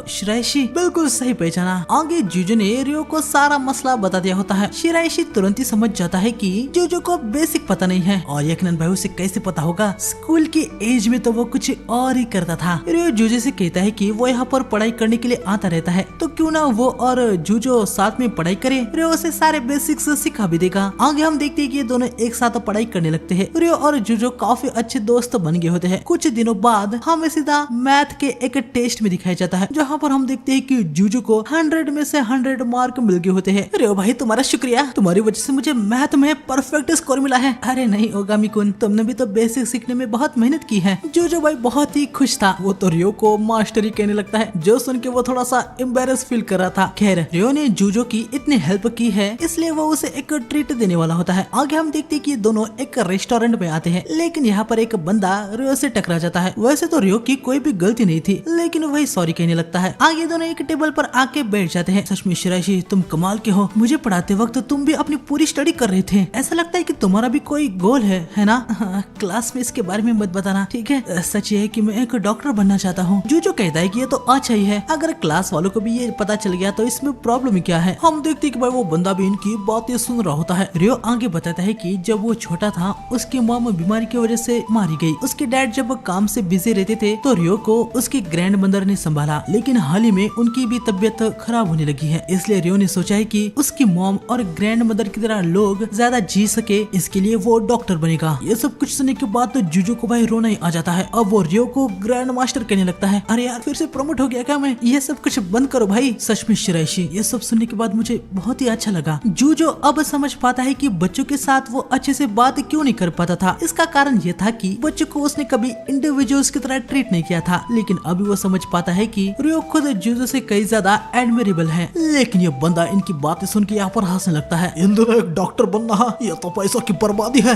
शिराइशी? बिल्कुल सही पहचाना। आगे जूजो ने रियो को सारा मसला बता दिया होता है। शिराइशी तुरंत ही समझ जाता है कि जूजो को बेसिक पता नहीं है और यकीनन भाई उसे कैसे पता होगा, स्कूल की एज में तो वो कुछ और ही करता था। रियो जूजो से कहता है कि वो यहाँ पर पढ़ाई करने के लिए आता रहता है, तो क्यों ना वो और जूजो साथ में पढ़ाई करे, रियो उसे सारे बेसिक्स सिखा भी देगा। आगे हम देखते हैं कि ये दोनों एक साथ पढ़ाई करने लगते हैं। रियो और जूजो काफी अच्छे दोस्त बन गए होते हैं। कुछ दिनों बाद हमें सीधा मैथ के एक टेस्ट में दिखाया जाता है, जहाँ पर हम देखते हैं कि जूजो को 100 में से 100 मार्क मिल गए होते हैं। रियो भाई तुम्हारा शुक्रिया, तुम्हारी वजह से मुझे मैथ में परफेक्ट स्कोर मिला है। अरे नहीं ओगामी कुन, तुमने भी तो बेसिक सीखने में बहुत मेहनत की है। जूजो भाई बहुत ही खुश था। वो तो रियो को मास्टरी कहने लगता है, जो सुन के वो थोड़ा सा एम्बेरस फील कर रहा था। खैर रियो ने जूजो की इतनी हेल्प की है, इसलिए वो उसे एक ट्रीट देने वाला होता है। आगे हम देखते हैं कि दोनों एक रेस्टोरेंट में आते हैं, लेकिन यहाँ पर एक बंदा रियो से टकरा जाता है। वैसे तो रियो की कोई भी गलती नहीं थी, लेकिन वही सॉरी कहने लगता है। आगे दोनों एक टेबल पर आके बैठ जाते हैं। सच में शिराइशी तुम कमाल के हो, मुझे पढ़ाते वक्त तुम भी अपनी पूरी स्टडी कर रहे थे। ऐसा लगता है कि तुम्हारा भी कोई गोल है ना? क्लास में इसके बारे में मत बताना, ठीक है? सच ये है कि मैं एक डॉक्टर बनना चाहता हूँ। जूजो कहता है कि ये तो अच्छा ही है, अगर क्लास वालों को भी ये पता चल गया तो इसमें प्रॉब्लम क्या है। हम देखते हैं कि भाई वो बंदा भी इनकी बातें सुन रहा होता है। रियो आगे बताता है कि जब वो छोटा था उसकी मॉम बीमारी की वजह से मारी गई। उसके डैड जब काम से बिजी रहते थे तो रियो को उसकी ग्रैंड मदर ने संभाला, लेकिन हाल ही में उनकी भी तबीयत खराब होने लगी है। इसलिए रियो ने सोचा है कि उसकी मॉम और ग्रैंड मदर की तरह लोग ज्यादा जी सके, इसके लिए वो डॉक्टर बनेगा। ये सब कुछ सुनने के बाद तो जूजो को भाई रोना ही आ जाता है। अब वो रियो को ग्रैंड मास्टर कहने लगता है। अरे यार फिर से प्रमोट हो गया क्या मैं? ये सब कुछ बंद करो भाई। सच में शिराइशी ये सब सुनने के बाद मुझे बहुत ही अच्छा लगा। जूजो अब समझ पाता है कि बच्चों के साथ वो अच्छे से बात क्यों नहीं कर पाता था। इसका कारण ये था कि बच्चों को उसने कभी इंडिविजुअल्स की तरह ट्रीट नहीं किया था, लेकिन अभी वो समझ पाता है कि रियो खुद जूजो से कई ज्यादा एडमिरेबल है। लेकिन ये बंदा इनकी बातें सुन के यहाँ पर हंसने लगता है। इन दोनों एक डॉक्टर बनना ये तो पैसों की बर्बादी है।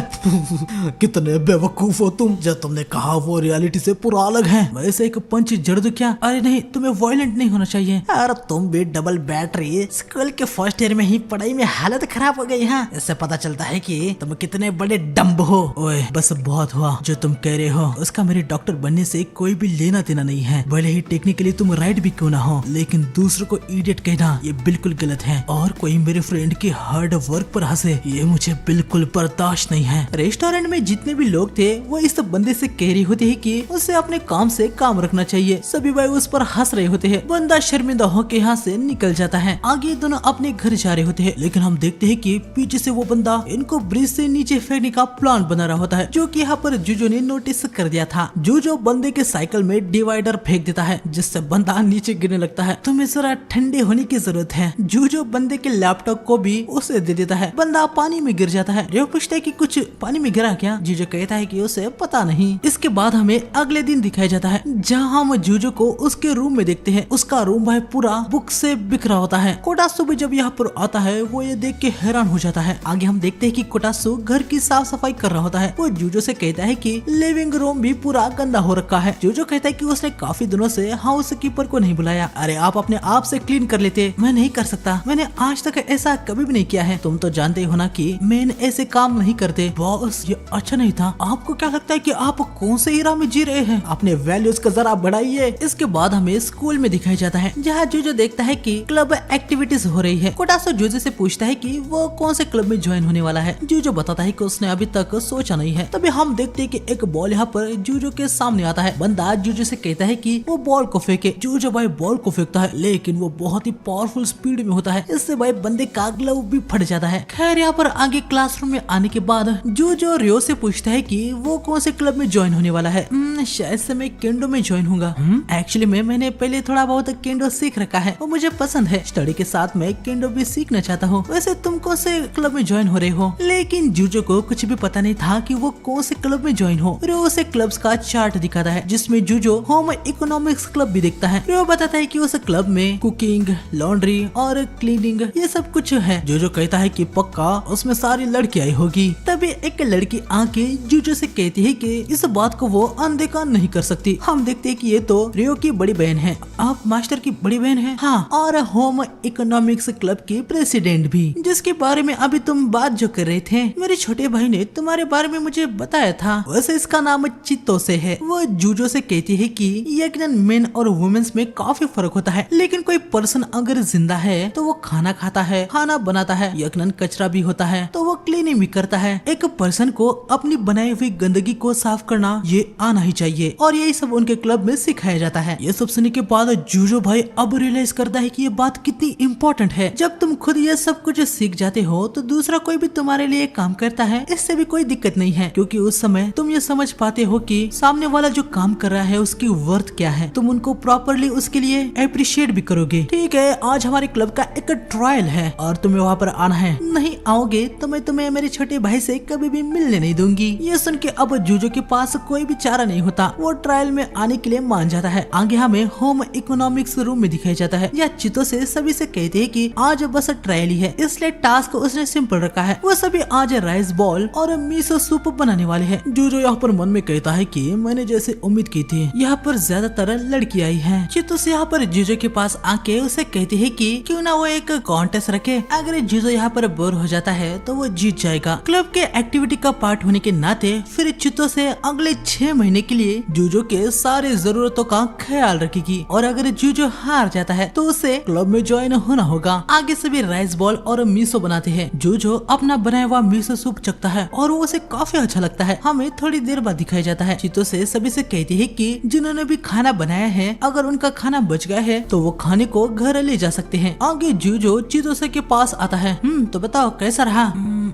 कितने बेवकूफ हो तुम, जब तुमने कहा वो रियलिटी से पूरा अलग है। वैसे एक पंच जड़ दो क्या? अरे नहीं, तुम्हें वायलेंट नहीं होना चाहिए। अरे तुम भी डबल बैटरी, स्कूल के फर्स्ट ईयर में ही पढ़ाई में हालत खराब हो गई है। इससे पता चलता है कि तुम कितने बड़े डम्ब हो। ओए बस बहुत हुआ, जो तुम कह रहे हो उसका मेरे डॉक्टर बनने से कोई भी लेना देना नहीं है। भले ही टेक्निकली तुम राइट भी क्यों ना हो, लेकिन दूसरों को इडियट कहना ये बिल्कुल गलत है। और कोई मेरे फ्रेंड के हार्ड वर्क पर हंसे, ये मुझे बिल्कुल बर्दाश्त नहीं है। रेस्टोरेंट में जितने भी लोग थे वो इस बंदे से कह रही होती है कि उसे अपने काम से काम रखना चाहिए। सभी भाई उस पर हंस रहे होते हैं। बंदा शर्मिंदा होकर यहाँ से निकल जाता है। आगे दोनों अपने घर जा रहे होते हैं, लेकिन हम देखते हैं कि पीछे से वो बंदा इनको ब्रिज से नीचे फेंकने का प्लान बना रहा होता है, जो कि यहाँ पर जूजो ने नोटिस कर दिया था। जूजो बंदे के साइकिल में डिवाइडर फेंक देता है, जिससे बंदा नीचे गिरने लगता है। तुम्हें जरा ठंडे होने की जरूरत है। जूजो बंदे के लैपटॉप को भी उसे दे देता है। बंदा पानी में गिर जाता है। रियो पूछता है कि कुछ पानी में गिरा क्या? जूजो कहता है कि उसे पता नहीं। इसके बाद हमें अगले दिन दिखाया जाता है, जहाँ हम जूजो को उसके रूम में देखते हैं। उसका रूम भाई पूरा बुक से बिखरा होता है। कोटासु भी जब यहाँ पर आता है वो ये देख के हैरान हो जाता है। आगे हम देखते हैं कि कोटासु घर की साफ सफाई कर रहा होता है। वो जूजो से कहता है कि लिविंग रूम भी पूरा गंदा हो रखा है। जूजो कहता है कि उसने काफी दिनों से हाउस कीपर को नहीं बुलाया। अरे आप अपने आप से क्लीन कर लेते। मैं नहीं कर सकता, मैंने आज तक ऐसा कभी भी नहीं किया है। तुम तो जानते हो ना कि मैन ऐसे काम नहीं करते। बॉस ये अच्छा नहीं था। आपको क्या लगता है कि आप कौन से एरा में जी रहे हैं? अपने वैल्यूज का जरा बढ़ाइए। इसके बाद हमें स्कूल में दिखाया जाता है, जहाँ जूजो देखता है कि क्लब एक्टिविटीज हो रही है। कोटासु जूजो से पूछता है कि वो कौन से क्लब में ज्वाइन होने वाला है। जूजो बताता है कि उसने अभी तक सोचा नहीं है। तभी हम देखते हैं कि एक बॉल यहाँ पर जूजो के सामने आता है। बंदा जूजो से कहता है कि वो बॉल को फेंके। जूजो भाई बॉल को फेंकता है, लेकिन वो बहुत ही पावरफुल स्पीड में होता है। इससे भाई बंदे का ग्लव भी फट जाता है। खैर यहाँ पर आगे क्लासरूम में आने के बाद जूजो रियो से पूछता है कि वो कौन से क्लब में ज्वाइन होने वाला है। शायद से मैं केंडो में ज्वाइन होऊंगा। एक्चुअली मैंने पहले थोड़ा बहुत केंडो सीख रखा है, वो मुझे पसंद है। स्टडी के साथ मैं केंडो भी सीखना चाहता हूँ। वैसे तुम कौन से क्लब में ज्वाइन हो रहे हो? लेकिन जूजो को कुछ भी पता नहीं था कि वो कौन से क्लब में ज्वाइन हो। रियो उसे क्लब्स का चार्ट दिखाता है, जिसमें जूजो होम इकोनॉमिक्स क्लब भी देखता है। रियो बताता है कि उस क्लब में कुकिंग, लॉन्ड्री और क्लीनिंग ये सब कुछ है। जूजो कहता है कि पक्का उसमें सारी लड़की आई होगी। तभी एक लड़की आके जूजो से कहती है कि इस बात को वो अनदेखा नहीं कर सकती। हम देखते हैं कि ये तो रियो की बड़ी बहन है, आप मास्टर की बड़ी बहन है। हाँ, और होम इकोनॉमिक्स क्लब की प्रेसिडेंट भी, जिसके बारे में अभी तुम बात जो कर रहे थे, मेरे छोटे भाई ने तुम्हारे बारे में मुझे बताया था। वैसे इसका नाम चित्तो से है। वो जूजो से कहती है कि यकीनन मेन और वुमेन्स में काफी फर्क होता है, लेकिन कोई पर्सन अगर जिंदा है तो वो खाना खाता है, खाना बनाता है, यकीनन कचरा भी होता है तो वो क्लीनिंग भी करता है। एक पर्सन को अपनी बनाई हुई गंदगी को साफ करना ये आना ही चाहिए, और यही सब उनके क्लब में सिखाया जाता है। ये सब सुनने के बाद जूजो भाई अब रियलाइज करता है कि ये बात कितनी इम्पोर्टेंट है। जब तुम खुद ये सब कुछ सीख जाते हो तो दूसरा कोई भी तुम्हारे लिए काम करता है, इससे भी कोई दिक्कत नहीं है, क्योंकि उस समय तुम ये समझ पाते हो कि सामने वाला जो काम कर रहा है उसकी वर्थ क्या है। तुम उनको प्रॉपरली उसके लिए अप्रिशिएट भी करोगे। ठीक है, आज हमारे क्लब का एक ट्रायल है और तुम्हें वहाँ पर आना है। नहीं आओगे तो मैं तुम्हें मेरे छोटे भाई से कभी भी मिलने नहीं दूंगी। ये सुन के अब जूजो के पास कोई भी चारा नहीं होता, वो ट्रायल में आने के लिए मान जाता है। आगे हमें होम इकोनॉमिक्स रूम में दिखाया जाता है। यह चितो से सभी से कहते हैं कि आज बस ट्रायल ही है, इसलिए टास्क उसने सिंपल रखा है। वो सभी आज राइस बॉल और मिसो सूप बनाने वाले हैं। जूजो यहाँ पर मन में कहता है कि मैंने जैसे उम्मीद की थी, यहाँ पर ज्यादातर लड़की आई है। चितो से यहाँ पर जूजो के पास आके उसे कहते हैं कि क्यों ना वो एक कॉन्टेस्ट रखे, अगर जूजो यहाँ पर बोर हो जाता है तो वो जीत जाएगा। क्लब के एक्टिविटी का पार्ट होने के नाते फिर चितो से अगले 6 महीने के लिए जूजो के सारे जरूरतों का ख्याल रखेगी, और अगर जूजो हार जाता है तो उसे क्लब में ज्वाइन होना होगा। आगे सभी राइस बॉल और मिसो बनाते हैं। जूजो अपना बनाया हुआ मिसो सूप चखता है और वो उसे काफी अच्छा लगता है। हमें थोड़ी देर बाद दिखाया जाता है। चितो से सभी से कहती है कि जिन्होंने भी खाना बनाया है, अगर उनका खाना बच गया है तो वो खाने को घर ले जा सकते हैं। आगे जूजो चितो से के पास आता है। तो बताओ कैसा रहा?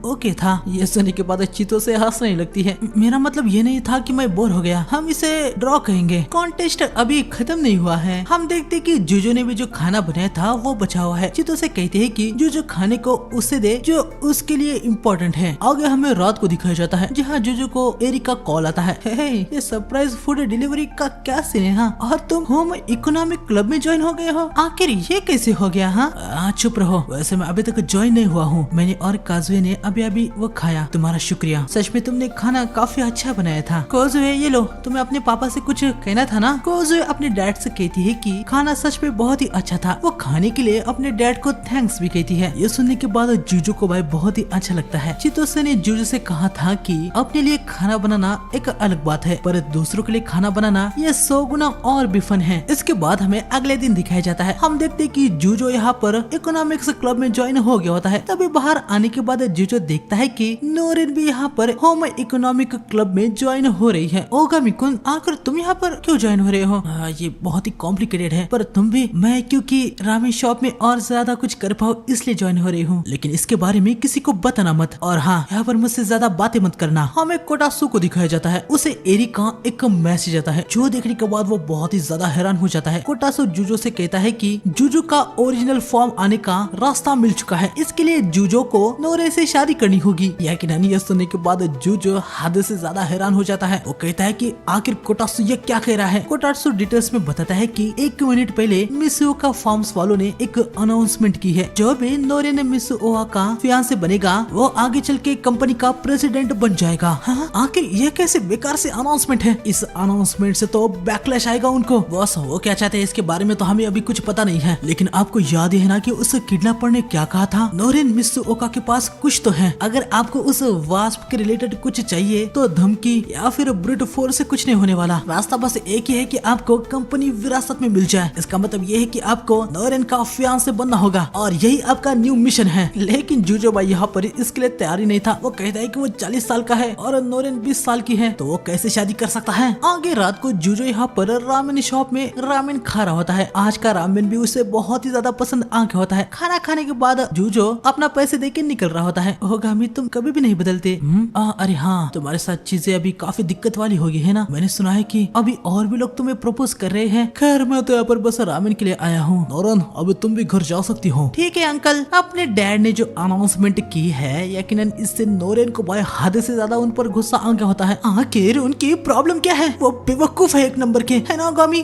ओके था। ये सुनने के बाद चितो से हंसने लगती है। मेरा मतलब ये नहीं था कि मैं बोर हो गया, हम इसे ड्रॉ कहेंगे। कॉन्टेस्ट अभी खत्म नहीं हुआ है। हम देखते कि जूजो ने भी जो खाना बनाया था वो बचा हुआ है। चितो से कहते हैं कि जूजो खाने को उससे दे जो उसके लिए इम्पोर्टेंट है। आगे हमें रात को दिखाया जाता है, जहाँ जूजो को एरिक का कॉल आता है। हे, ये सरप्राइज फूड डिलीवरी का क्या सीन है? हाँ, और तुम होम इकोनॉमिक क्लब में ज्वाइन हो गए हो, आखिर ये कैसे हो गया? हाँ, चुप रहो। वैसे मैं अभी तक ज्वाइन नहीं हुआ हूँ, मैंने और काजुए ने अभी वो खाया। तुम्हारा शुक्रिया, सच में तुमने खाना काफी अच्छा बनाया था। काजुए ये लो, तुम्हें अपने पापा से कुछ कहना था ना? काजुए अपने डैड से कहती है कि खाना सच में बहुत ही अच्छा था। वो खाने के लिए अपने डैड को थैंक्स भी कहती है। ये सुनने के बाद जूजो को भाई बहुत ही अच्छा लगता है। चितोसे ने जूजो से कहा था कि अपने लिए खाना बनाना एक अलग बात है, पर दूसरों के लिए खाना बनाना ये 100 गुना और भी फन है। इसके बाद हमें अगले दिन दिखाया जाता है। हम देखते कि जूजो यहाँ पर इकोनॉमिक्स क्लब में ज्वाइन हो गया होता है। तभी बाहर आने के बाद जूजो देखता है कि नोरिन भी यहाँ पर होम इकोनॉमिक क्लब में ज्वाइन हो रही है। ओगामी-कुन, आखिर तुम यहाँ पर क्यों ज्वाइन हो रहे हो? ये बहुत ही कॉम्प्लिकेटेड है, पर तुम भी? मैं क्योंकि रामेन शॉप में और ज्यादा कुछ कर पाऊँ इसलिए ज्वाइन हो रही हूँ, लेकिन इसके बारे में किसी को बताना मत। और हाँ, यहाँ पर मुझसे ज्यादा बातें मत करना। हमें कोटासु को दिखाया जाता है। उसे एरिक का एक मैसेज आता है, जो देखने के बाद वो बहुत ही ज्यादा हैरान हो जाता है। कोटासु जूजो से कहता है कि जूजो का ओरिजिनल फॉर्म आने का रास्ता मिल चुका है, इसके लिए जूजो को नोरे से शादी करनी होगी। यकीनन ये सुनने के बाद जूजो हद से ज्यादा हैरान हो जाता है। वो कहता है कि आखिर कोटासु ये क्या कह रहा है। कोटासु डिटेल्स में बताता है कि 1 मिनट पहले मिसुओ का फार्म्स वालों ने एक अनाउंसमेंट की है, जो भी नोरे ने मिसुओ का फियांसे बनेगा वो आगे चल के कंपनी का प्रेसिडेंट बन जाएगा। हाँ, आखिर ये कैसे बेकार से अनाउंसमेंट है? इस अनाउंसमेंट से तो बैकलैश आएगा उनको। बॉस वो क्या चाहते हैं इसके बारे में तो हमें अभी कुछ पता नहीं है, लेकिन आपको याद है ना कि उस किडनैपर ने क्या कहा था? नोरिन मिसुओका के पास कुछ तो है। अगर आपको उस वास्प के रिलेटेड कुछ चाहिए तो धमकी या फिर ब्रूट फोर्स से कुछ नहीं होने वाला। रास्ता बस एक ही है कि आपको कंपनी विरासत में मिल जाए। इसका मतलब ये है कि आपको नोरिन का फियांसे बनना होगा और यही आपका न्यू मिशन है। लेकिन जूजो भाई यहाँ पर इसके लिए तैयार ही नहीं था। वो कहता है कि वो 40 साल का है और नोरिन 20 साल की है, तो वो कैसे शादी कर सकता है? आगे रात को जूजो यहाँ पर रामेन शॉप में रामेन खा रहा होता है। आज का रामेन भी उसे बहुत ही ज्यादा पसंद आ गया होता है। खाना खाने के बाद जूजो अपना पैसे देके निकल रहा होता है। ओगामी तुम कभी भी नहीं बदलते। अरे हाँ, तुम्हारे साथ चीजें अभी काफी दिक्कत वाली होगी है ना? मैंने सुना है कि अभी और भी लोग तुम्हें प्रपोज कर रहे हैं। खैर मैं तो यहाँ पर बस रामेन के लिए आया हूँ। नोरन अब तुम भी घर जा सकती हो। ठीक है अंकल। अपने डैड ने जो अनाउंसमेंट की है, यकीनन इससे नोरेन को भाई हद से ज्यादा उन पर गुस्सा आ गया होता है। आखिर उनकी प्रॉब्लम क्या है? वो बेवकूफ है एक नंबर के, है ना ओगामी?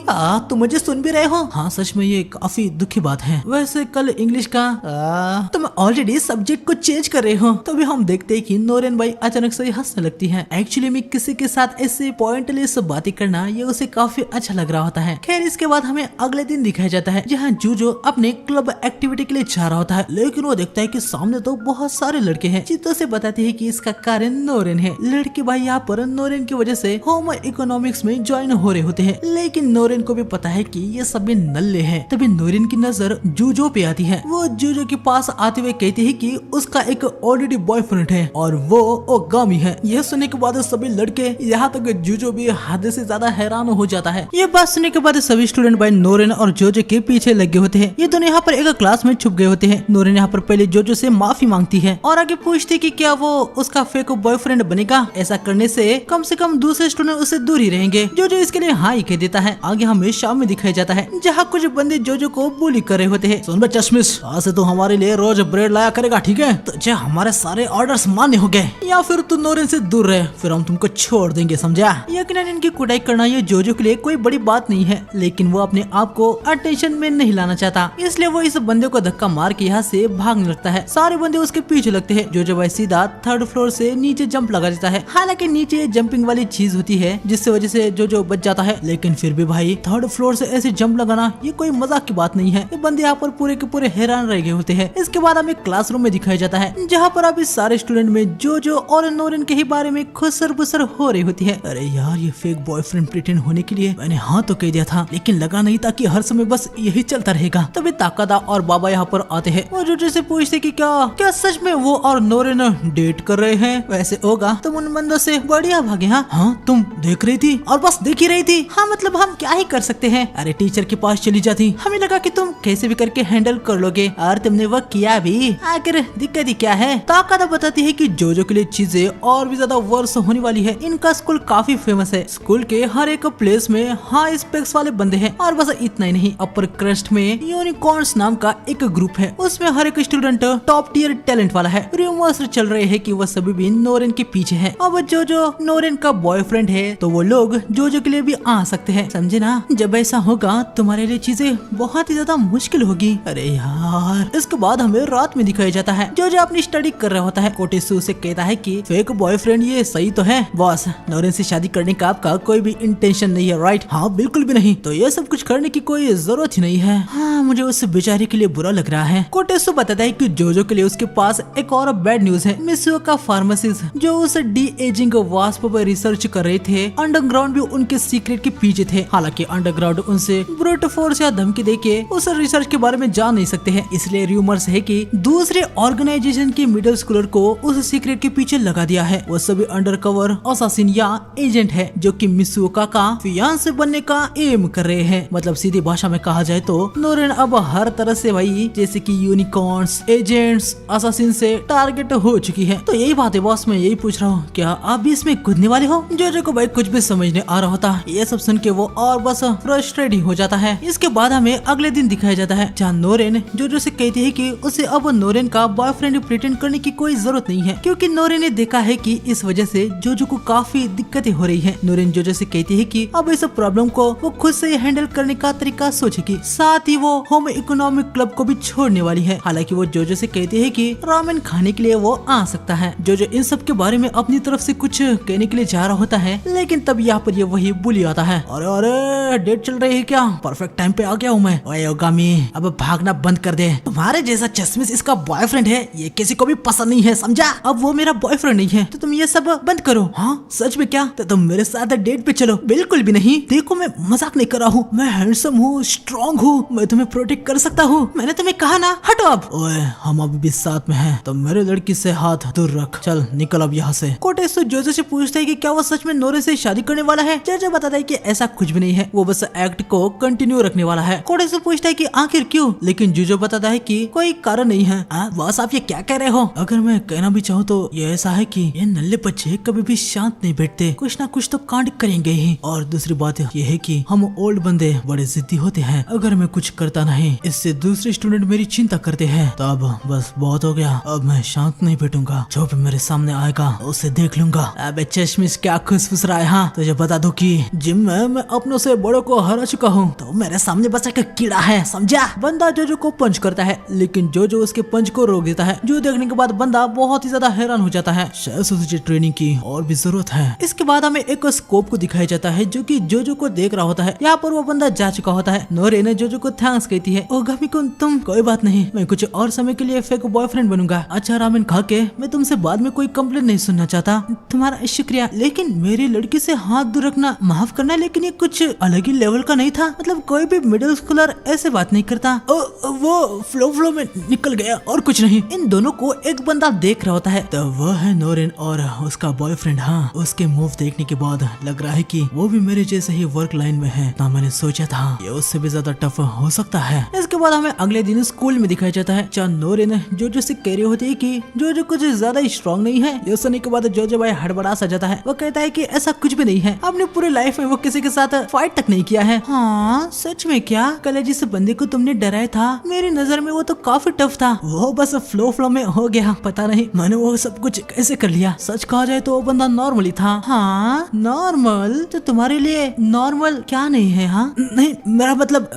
तुम मुझे सुन भी रहे हो? हाँ सच में ये काफी दुखी बात है। वैसे कल इंग्लिश का तुम ऑलरेडी सब्जेक्ट को चेंज कर रहे हो। हो। तभी हम देखते हैं कि नोरेन भाई अचानक से हंसने लगती है। एक्चुअली में किसी के साथ ऐसे पॉइंटलेस बातें करना ये उसे काफी अच्छा लग रहा होता है। खैर इसके बाद हमें अगले दिन दिखाया जाता है जहाँ जूजो अपने क्लब एक्टिविटी के लिए जा रहा होता है, लेकिन वो देखता है कि सामने तो बहुत सारे लड़के हैं। चित्तो से बताती है कि इसका कारण नोरेन है। लड़के भाई यहाँ पर नोरेन की वजह से होम इकोनॉमिक्स में ज्वाइन हो रहे होते हैं, लेकिन नोरेन को भी पता है कि ये सभी नल्ले हैं। तभी नोरेन की नजर जूजो पे आती है। वो जूजो के पास आते हुए कहती है कि उसका एक ऑलरेडी बॉयफ्रेंड है और वो ओगामी है। यह सुनने के बाद सभी लड़के यहाँ तक जूजो भी हद से ज्यादा हैरान हो जाता है। ये बात सुनने के बाद सभी स्टूडेंट भाई नोरेन और जोजो के पीछे लगे होते हैं। ये दोनों यहाँ पर एक क्लास में छुप गए होते हैं। नोरेन यहाँ पर पहले जोजो से माफी मांगती है और आगे पूछती कि क्या वो उसका फेक बॉयफ्रेंड बनेगा। ऐसा करने से कम दूसरे स्टूडेंट उससे दूर ही रहेंगे। जोजो इसके लिए हाँ ही कह देता है। आगे हमें शाम में दिखाया जाता है जहाँ कुछ बंदे जोजो को बुली कर रहे होते हैं। सुन बे चश्मिश, आज से तू हमारे लिए रोज ब्रेड लाया करेगा, ठीक है? तुझे हमारे सारे ऑर्डर्स मान्य हो गए, या फिर तू नोरेन से दूर रहे, फिर हम तुमको छोड़ देंगे, समझा? यकीनन इनकी कुटाई करना ये जोजो के लिए कोई बड़ी बात नहीं है, लेकिन वो अपने आप को अटेंशन में नहीं लाना चाहता, इसलिए वो इस बंदे को धक्का मार के यहाँ से भागने लगता है। सारे बंदे उसके पीछे लगते हैं। जोजो भाई सीधा 3rd फ्लोर से नीचे जंप लगा देता है। हालांकि नीचे जंपिंग वाली चीज होती है जिससे वजह से जोजो बच जाता है, लेकिन फिर भी भाई 3rd फ्लोर से ऐसे जंप लगाना ये कोई मजाक की बात नहीं है। ये बंदे यहाँ पर पूरे के पूरे हैरान रह गए होते हैं। इसके बाद हमें क्लासरूम में दिखाया जाता है जहाँ पर अभी सारे स्टूडेंट में जोजो और नोरेन के ही बारे में खुसर बुसर हो रही होती है। अरे यार, ये फेक बॉयफ्रेंड प्रिटेंड होने के लिए मैंने हाँ तो कह दिया था, लेकिन लगा नहीं था कि हर समय बस यही चलता रहेगा। तभी ताकादा और बाबा यहाँ पर आते हैं और जोजो से पूछते कि क्या सच में वो और नोरेन डेट कर रहे हैं? वैसे होगा तुम उन बंदों से बढ़िया भागे। हाँ तुम देख रही थी और बस देख ही रही थी। हाँ मतलब हम क्या ही कर सकते हैं। अरे टीचर के पास चली जाती, हमें लगा कि तुम कैसे भी करके हैंडल कर लोगे और तुमने वो किया भी। आखिर दिक्कत ही क्या है? ताकादा बताती है कि जोजो के लिए चीजें और भी ज्यादा वर्ष होने वाली है। इनका स्कूल काफी फेमस है। स्कूल के हर एक प्लेस में हाई स्पेक्स वाले बंदे हैं और बस इतना ही नहीं, अपर क्रस्ट में यूनिकॉर्न्स नाम का एक ग्रुप है। उसमें हर एक स्टूडेंट टॉप टियर टैलेंट वाला है। रूमर्स चल रहे हैं कि वो सभी भी नोरेन के पीछे है। अब जोजो नोरेन का बॉयफ्रेंड है तो वो लोग जोजो के लिए भी आ सकते हैं, समझे ना? जब ऐसा होगा तुम्हारे लिए चीजें बहुत ही ज्यादा मुश्किल होगी। अरे यार। इसके बाद हमें रात में दिखाया जाता है जोजो अपनी स्टडी कर रहा होता है। कोटेसु से कहता है कि फेक बॉयफ्रेंड ये सही तो है बॉस, नोरेन से शादी करने का आपका कोई भी इंटेंशन नहीं है, राइट? हाँ बिल्कुल भी नहीं। तो ये सब कुछ करने की कोई जरूरत ही नहीं है। हाँ मुझे उस बेचारे के लिए बुरा लग रहा है। कोटेसु बताता है कि जोजो के लिए उसके पास एक और बैड न्यूज है। मिसुओ का फार्मासिस्ट जो उस डी एजिंग वास्प पर रिसर्च कर रहे थे, अंडरग्राउंड भी उनके सीक्रेट के पीछे थे। हालांकि अंडरग्राउंड उनसे ब्रूट फोर्स या धमकी देके उस रिसर्च के बारे में जान नहीं सकते हैं, इसलिए रूमर्स है कि दूसरे ऑर्गेनाइजेशन के मिडिल स्कूलर को उस सीक्रेट के पीछे लगा दिया है। वो सभी अंडरकवर असासिन या एजेंट है जो कि मिसुओका का फियांसे बनने का एम कर रहे हैं। मतलब सीधी भाषा में कहा जाए तो नोरेन अब हर तरह से भाई जैसे कि यूनिकॉर्न्स, एजेंट्स, असासिन से टारगेट हो चुकी है। तो यही बात है बॉस, मैं यही पूछ रहा हूँ क्या आप भी इसमें कूदने वाले हो? जोजो को भाई कुछ भी समझ नहीं आ रहा होता। ये सब सुन के वो और बस फ्रस्ट्रेटिंग हो जाता है। इसके बाद हमें अगले दिन दिखाया जाता है जहाँ नोरेन जोजो से कहती है कि उसे अब नोरेन का बॉयफ्रेंड प्रिटेंड करने की कोई जरूरत नहीं है, क्योंकि नोरेन ने देखा है कि इस वजह से जोजो को काफी दिक्कतें हो रही है। नोरेन जोजो से कहती है कि अब इस प्रॉब्लम को वो खुद से हैंडल करने का तरीका सोचेगी। साथ ही वो होम इकोनॉमिक क्लब को भी छोड़ने वाली है। हालांकि वो जोजो से कहती है कि रामेन खाने के लिए वो आ सकता है। जोजो इन सब के बारे में अपनी तरफ से कुछ कहने के लिए जा रहा होता है, लेकिन तब यहाँ पर ये वही बुली आता है। अरे डेट चल रही है क्या? परफेक्ट टाइम पे आ गया हूँ मैं। ओए ओगामी, अब भागना बंद कर दे। तुम्हारे जैसा चश्मिश इसका बॉयफ्रेंड है, ये किसी को भी पसंद नहीं है, समझा? अब वो मेरा बॉयफ्रेंड नहीं है तो तुम ये सब बंद करो। हाँ सच में क्या? तो तुम मेरे साथ डेट पे चलो। बिल्कुल भी नहीं। देखो मैं मजाक नहीं कर रहा हूँ, मैं हैंडसम हूँ, स्ट्रॉन्ग हूँ, मैं तुम्हें प्रोटेक्ट कर सकता हूँ। मैंने तुम्हें कहा ना, हटो अब। ओए हम अभी भी साथ में हैं, तो मेरे लड़की से हाथ दूर रख। चल निकल अब यहाँ से। कोटेसु जोजो से पूछता है कि क्या वो सच में नोरेन से शादी करने वाला है। जोजो बताता है कि ऐसा कुछ भी नहीं है, वो बस एक्ट को कंटिन्यू रखने वाला है। कोटेसु पूछता है कि आखिर क्यों, लेकिन जोजो बताता है कि कोई कारण नहीं है। बस आप ये क्या कह रहे हो? अगर मैं कहना भी चाहूँ तो ये ऐसा है कि ये नल्ले बच्चे कभी भी शांत नहीं बैठते, कुछ ना कुछ तो कांड करेंगे ही। और दूसरी बात ये है कि हम ओल्ड बंदे बड़े जिद्दी होते हैं। अगर मैं कुछ करता नहीं, इससे दूसरे स्टूडेंट मेरी चिंता करते हैं, तो अब बस बहुत हो गया। अब मैं शांत नहीं बैठूंगा, जो भी मेरे सामने आएगा उसे देख लूंगा। अबे चश्मिश क्या खुसफुस रहा है? हाँ तुझे बता दूं कि जिम में मैं अपनों से बड़ों को हरा चुका हूँ, तो मेरे सामने बस एक कीड़ा है, समझा? बंदा जोजो को पंच करता है, लेकिन जोजो उसके पंच को रोक देता है। जो देखने के बाद बंदा बहुत ही ज्यादा हैरान हो जाता है। शायद तुझे ट्रेनिंग की और भी जरूरत है। इसके बाद हमें एक स्कोप को दिखाया जाता है जो कि जोजो को देख रहा होता है। यहाँ पर वो बंदा जा चुका होता है। नोरिन ने जोजो को थैंक्स कहती है। ओगामी-कुन तुम कोई बात नहीं, मैं कुछ और समय के लिए फेक बॉयफ्रेंड बनूंगा। अच्छा रामेन खा के मैं तुमसे बाद में कोई कंप्लेंट नहीं सुनना चाहता। तुम्हारा शुक्रिया, लेकिन मेरी लड़की से हाथ दूर रखना माफ करना, लेकिन ये कुछ अलग ही लेवल का नहीं था। मतलब कोई भी मिडिल स्कूलर ऐसे बात नहीं करता। वो फ्लो में निकल गया और कुछ नहीं। इन दोनों को एक बंदा देख रहा होता है। तो वो है नोरिन और उसका बॉयफ्रेंड। हाँ, उसके मूव देखने के बाद लग रहा है कि वो भी मेरे जैसे ही वर्क लाइन में है। ना मैंने सोचा था ये उससे भी ज्यादा टफ हो सकता है। इसके बाद हमें अगले दिन स्कूल में दिखाया जाता है जहाँ नोरिन जोजो से कह रही होती है कि जोजो कुछ ज्यादा स्ट्रॉन्ग नहीं है। ये सुनने के बाद जोजो भाई हड़बड़ा सा जाता है। वो कहता है कि ऐसा कुछ भी नहीं है, अपनी पूरी लाइफ में वो किसी के साथ फाइट तक नहीं किया है। हाँ सच में क्या? कल जिस बंदे को तुमने डराया था, मेरी नजर में वो तो काफी टफ था। वो बस फ्लो में हो गया, पता नहीं मैंने वो सब कुछ कैसे कर लिया। सच कहा जाए तो वो बंदा नॉर्मल ही था। हाँ नॉर्मल तो तुम्हारे लिए नॉर्मल क्या नहीं है? हाँ नहीं, मेरा मतलब